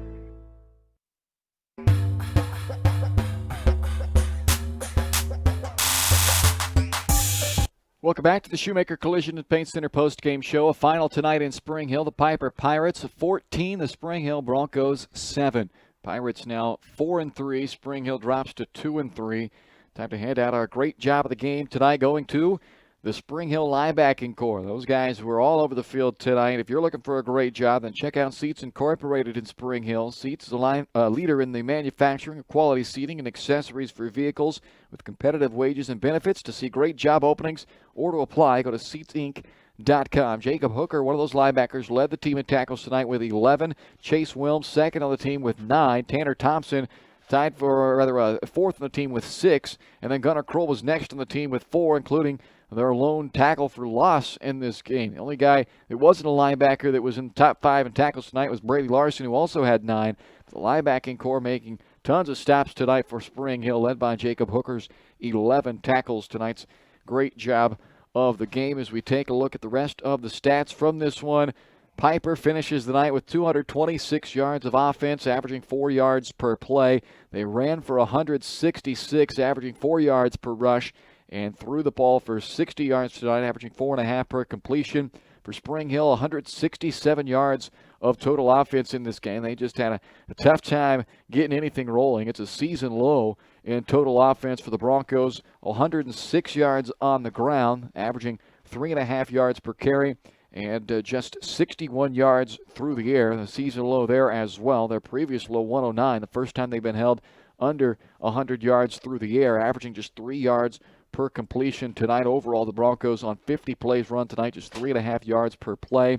Speaker 3: Welcome back to the Shoemaker Collision and Paint Center post-game show. A final tonight in Spring Hill. The Piper Pirates 14, the Spring Hill Broncos 7. Pirates now 4-3. Spring Hill drops to 2-3. Time to hand out our great job of the game tonight, going to the Spring Hill linebacking core. Those guys were all over the field tonight. If you're looking for a great job, then check out Seats Incorporated in Spring Hill. Seats is a leader in the manufacturing of quality seating and accessories for vehicles with competitive wages and benefits. To see great job openings or to apply, go to SeatsInc.com. Jacob Hooker, one of those linebackers, led the team in tackles tonight with 11. Chase Wilms, second on the team with 9. Tanner Thompson tied for, fourth on the team with 6. And then Gunnar Kroll was next on the team with 4, including their lone tackle for loss in this game. The only guy that wasn't a linebacker that was in the top 5 in tackles tonight was Brady Larson, who also had 9. The linebacking core making tons of stops tonight for Spring Hill, led by Jacob Hooker's 11 tackles. Tonight's great job of the game. As we take a look at the rest of the stats from this one, Piper finishes the night with 226 yards of offense, averaging 4 yards per play. They ran for 166, averaging 4 yards per rush, and threw the ball for 60 yards tonight, averaging 4.5 per completion. For Spring Hill, 167 yards of total offense in this game. They just had a tough time getting anything rolling. It's a season low in total offense for the Broncos. 106 yards on the ground, averaging 3.5 yards per carry, and just 61 yards through the air. The season low there as well. Their previous low, 109, the first time they've been held under 100 yards through the air, averaging just 3 yards per completion tonight. Overall, the Broncos on 50 plays run tonight, just 3.5 yards per play.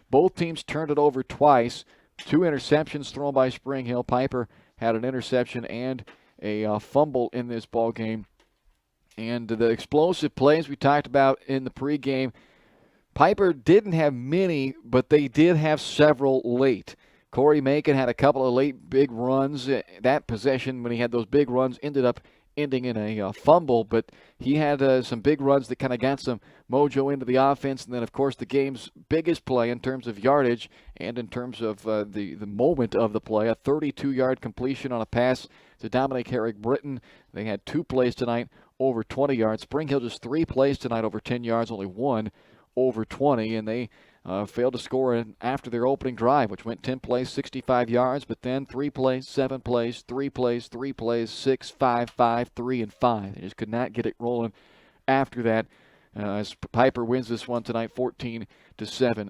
Speaker 3: Both teams turned it over twice. 2 interceptions thrown by Spring Hill. Piper had an interception and a fumble in this ball game. And the explosive plays we talked about in the pregame, Piper didn't have many, but they did have several late. Corey Macon had a couple of late big runs. That possession, when he had those big runs, ended up ending in a fumble, but he had some big runs that kind of got some mojo into the offense. And then, of course, the game's biggest play in terms of yardage and in terms of the moment of the play, a 32-yard completion on a pass to Dominic Herrick-Britton. They had 2 plays tonight over 20 yards. Spring Hill just 3 plays tonight over 10 yards, only 1 over 20, and they failed to score after their opening drive, which went 10 plays, 65 yards, but then 3 plays, 7 plays, 3 plays, 3 plays, 6, 5, 5, 3, and 5. They just could not get it rolling after that. As Piper wins this one tonight, 14-7.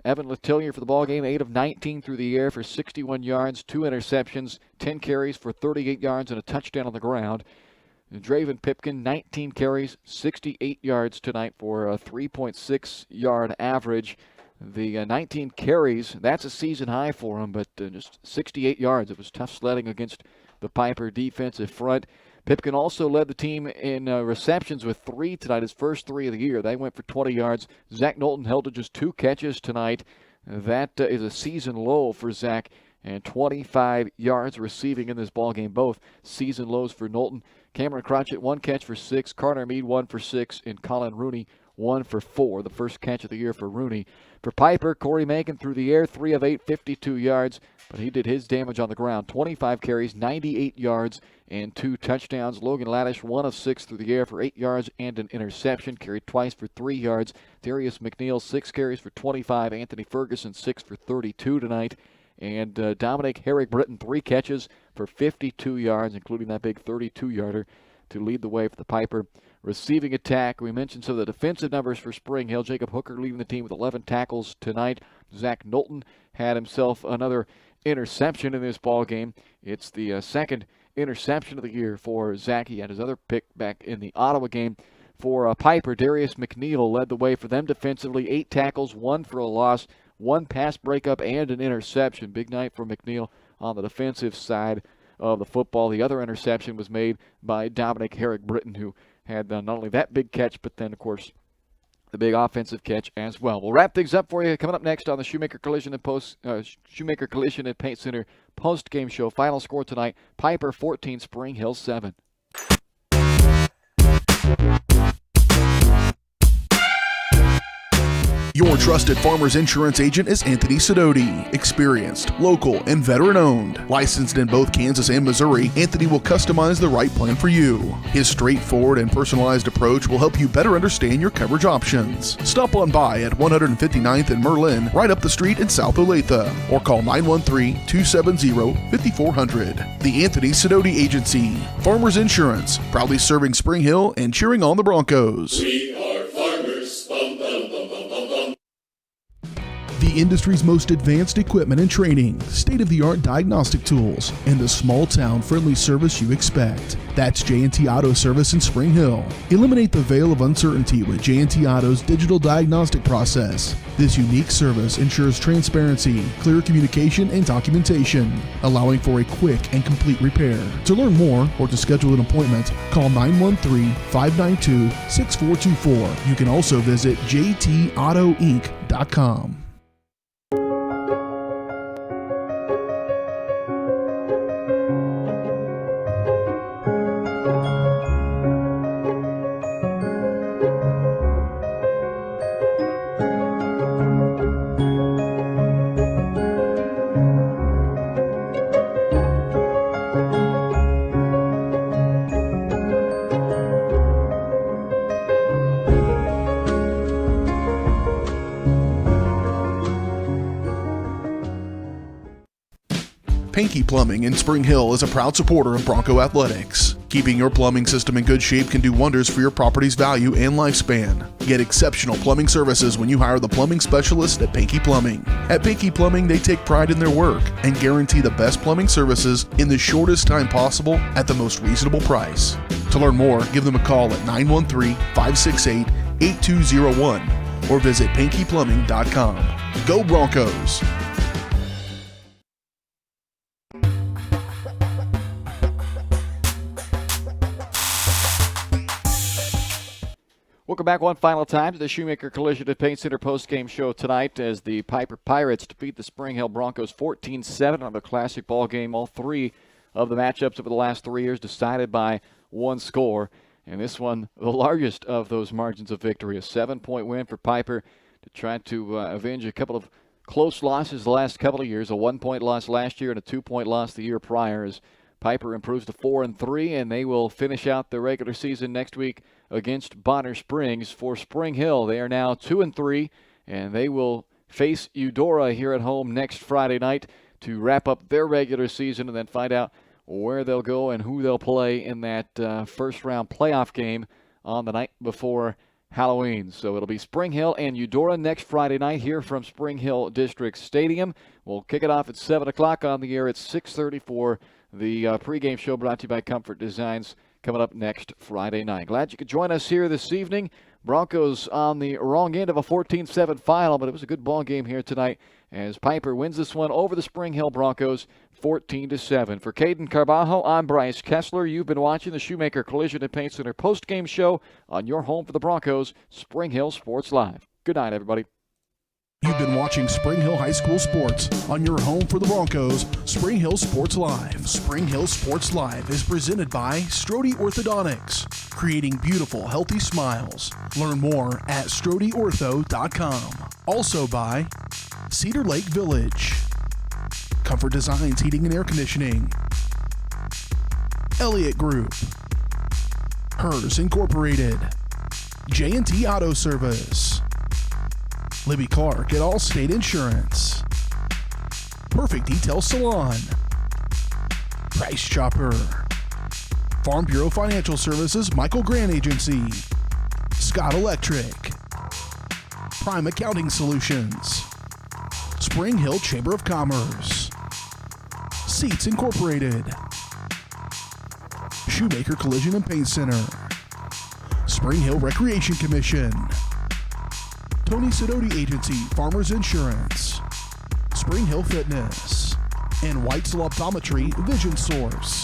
Speaker 3: Evan Letillier for the ballgame, 8 of 19 through the air for 61 yards, 2 interceptions, 10 carries for 38 yards, and a touchdown on the ground. Draven Pipkin, 19 carries, 68 yards tonight for a 3.6-yard average. The 19 carries, that's a season high for him, but just 68 yards. It was tough sledding against the Piper defensive front. Pipkin also led the team in receptions with 3 tonight, his first 3 of the year. They went for 20 yards. Zach Knowlton held to just 2 catches tonight. That is a season low for Zach, and 25 yards receiving in this ballgame. Both season lows for Knowlton. Cameron Crotchett, 1 catch for 6. Carter Mead, 1 for 6. And Colin Rooney, 1 for 4. The first catch of the year for Rooney. For Piper, Corey Mankin through the air, 3 of 8, 52 yards. But he did his damage on the ground. 25 carries, 98 yards, and 2 touchdowns. Logan Laddish, 1 of 6 through the air for 8 yards and an interception. Carried twice for 3 yards. Darius McNeil, 6 carries for 25. Anthony Ferguson, 6 for 32 tonight. And Dominic Herrick-Britton, 3 catches for 52 yards, including that big 32-yarder to lead the way for the Piper receiving attack. We mentioned some of the defensive numbers for Spring Hill. Jacob Hooker leading the team with 11 tackles tonight. Zach Knowlton had himself another interception in this ball game. It's the second interception of the year for Zach. He had his other pick back in the Ottawa game. For Piper, Darius McNeil led the way for them defensively. 8 tackles, 1 for a loss, 1 pass breakup, and an interception. Big night for McNeil on the defensive side of the football. The other interception was made by Dominic Herrick-Britton, who had not only that big catch, but then, of course, the big offensive catch as well. We'll wrap things up for you coming up next on the Shoemaker Collision and Paint Center post-game show. Final score tonight, Piper 14, Spring Hill 7.
Speaker 1: Your trusted Farmers Insurance agent is Anthony Sidoti. Experienced, local, and veteran-owned. Licensed in both Kansas and Missouri, Anthony will customize the right plan for you. His straightforward and personalized approach will help you better understand your coverage options. Stop on by at 159th and Merlin, right up the street in South Olathe, or call 913-270-5400. The Anthony Sidoti Agency. Farmers Insurance, proudly serving Spring Hill and cheering on the Broncos.
Speaker 15: We are farmers. Bum, bum, bum, bum, bum, bum.
Speaker 1: The industry's most advanced equipment and training, state-of-the-art diagnostic tools, and the small-town friendly service you expect. That's J&T Auto Service in Spring Hill. Eliminate the veil of uncertainty with J&T Auto's digital diagnostic process. This unique service ensures transparency, clear communication, and documentation, allowing for a quick and complete repair. To learn more or to schedule an appointment, call 913-592-6424. You can also visit jtautoinc.com. Pinky Plumbing in Spring Hill is a proud supporter of Bronco Athletics. Keeping your plumbing system in good shape can do wonders for your property's value and lifespan. Get exceptional plumbing services when you hire the plumbing specialist at Pinky Plumbing. At Pinky Plumbing, they take pride in their work and guarantee the best plumbing services in the shortest time possible at the most reasonable price. To learn more, give them a call at 913-568-8201 or visit pinkyplumbing.com. Go Broncos!
Speaker 3: Welcome back one final time to the Shoemaker Collision and Paint Center postgame show tonight as the Piper Pirates defeat the Spring Hill Broncos 14-7 on the classic ball game. All 3 of the matchups over the last 3 years decided by 1 score. And this one, the largest of those margins of victory, a 7-point win for Piper to try to avenge a couple of close losses the last couple of years, a 1-point loss last year and a 2-point loss the year prior, as Piper improves to 4-3, and they will finish out the regular season next week against Bonner Springs. For Spring Hill, they are now 2-3, and they will face Eudora here at home next Friday night to wrap up their regular season and then find out where they'll go and who they'll play in that first-round playoff game on the night before Halloween. So it'll be Spring Hill and Eudora next Friday night here from Spring Hill District Stadium. We'll kick it off at 7 o'clock on the air at 6:30 for the pregame show brought to you by Comfort Designs coming up next Friday night. Glad you could join us here this evening. Broncos on the wrong end of a 14-7 final, but it was a good ball game here tonight as Piper wins this one over the Spring Hill Broncos 14-7. For Caden Carbajo, I'm Bryce Kessler. You've been watching the Shoemaker Collision and Paint Center postgame show on your home for the Broncos, Spring Hill Sports Live. Good night, everybody.
Speaker 1: You've been watching Spring Hill High School Sports on your home for the Broncos, Spring Hill Sports Live. Spring Hill Sports Live is presented by Strode Orthodontics, creating beautiful, healthy smiles. Learn more at StrodeOrtho.com. Also by Cedar Lake Village, Comfort Designs Heating and Air Conditioning, Elliott Group, Hers Incorporated, J&T Auto Service, Libby Clark at Allstate Insurance, Perfect Detail Salon, Price Chopper, Farm Bureau Financial Services Michael Grant Agency, Scott Electric, Prime Accounting Solutions, Spring Hill Chamber of Commerce, Seats Incorporated, Shoemaker Collision and Paint Center, Spring Hill Recreation Commission, Tony Sidoti Agency, Farmers Insurance, Spring Hill Fitness, and Whitesell Optometry Vision Source.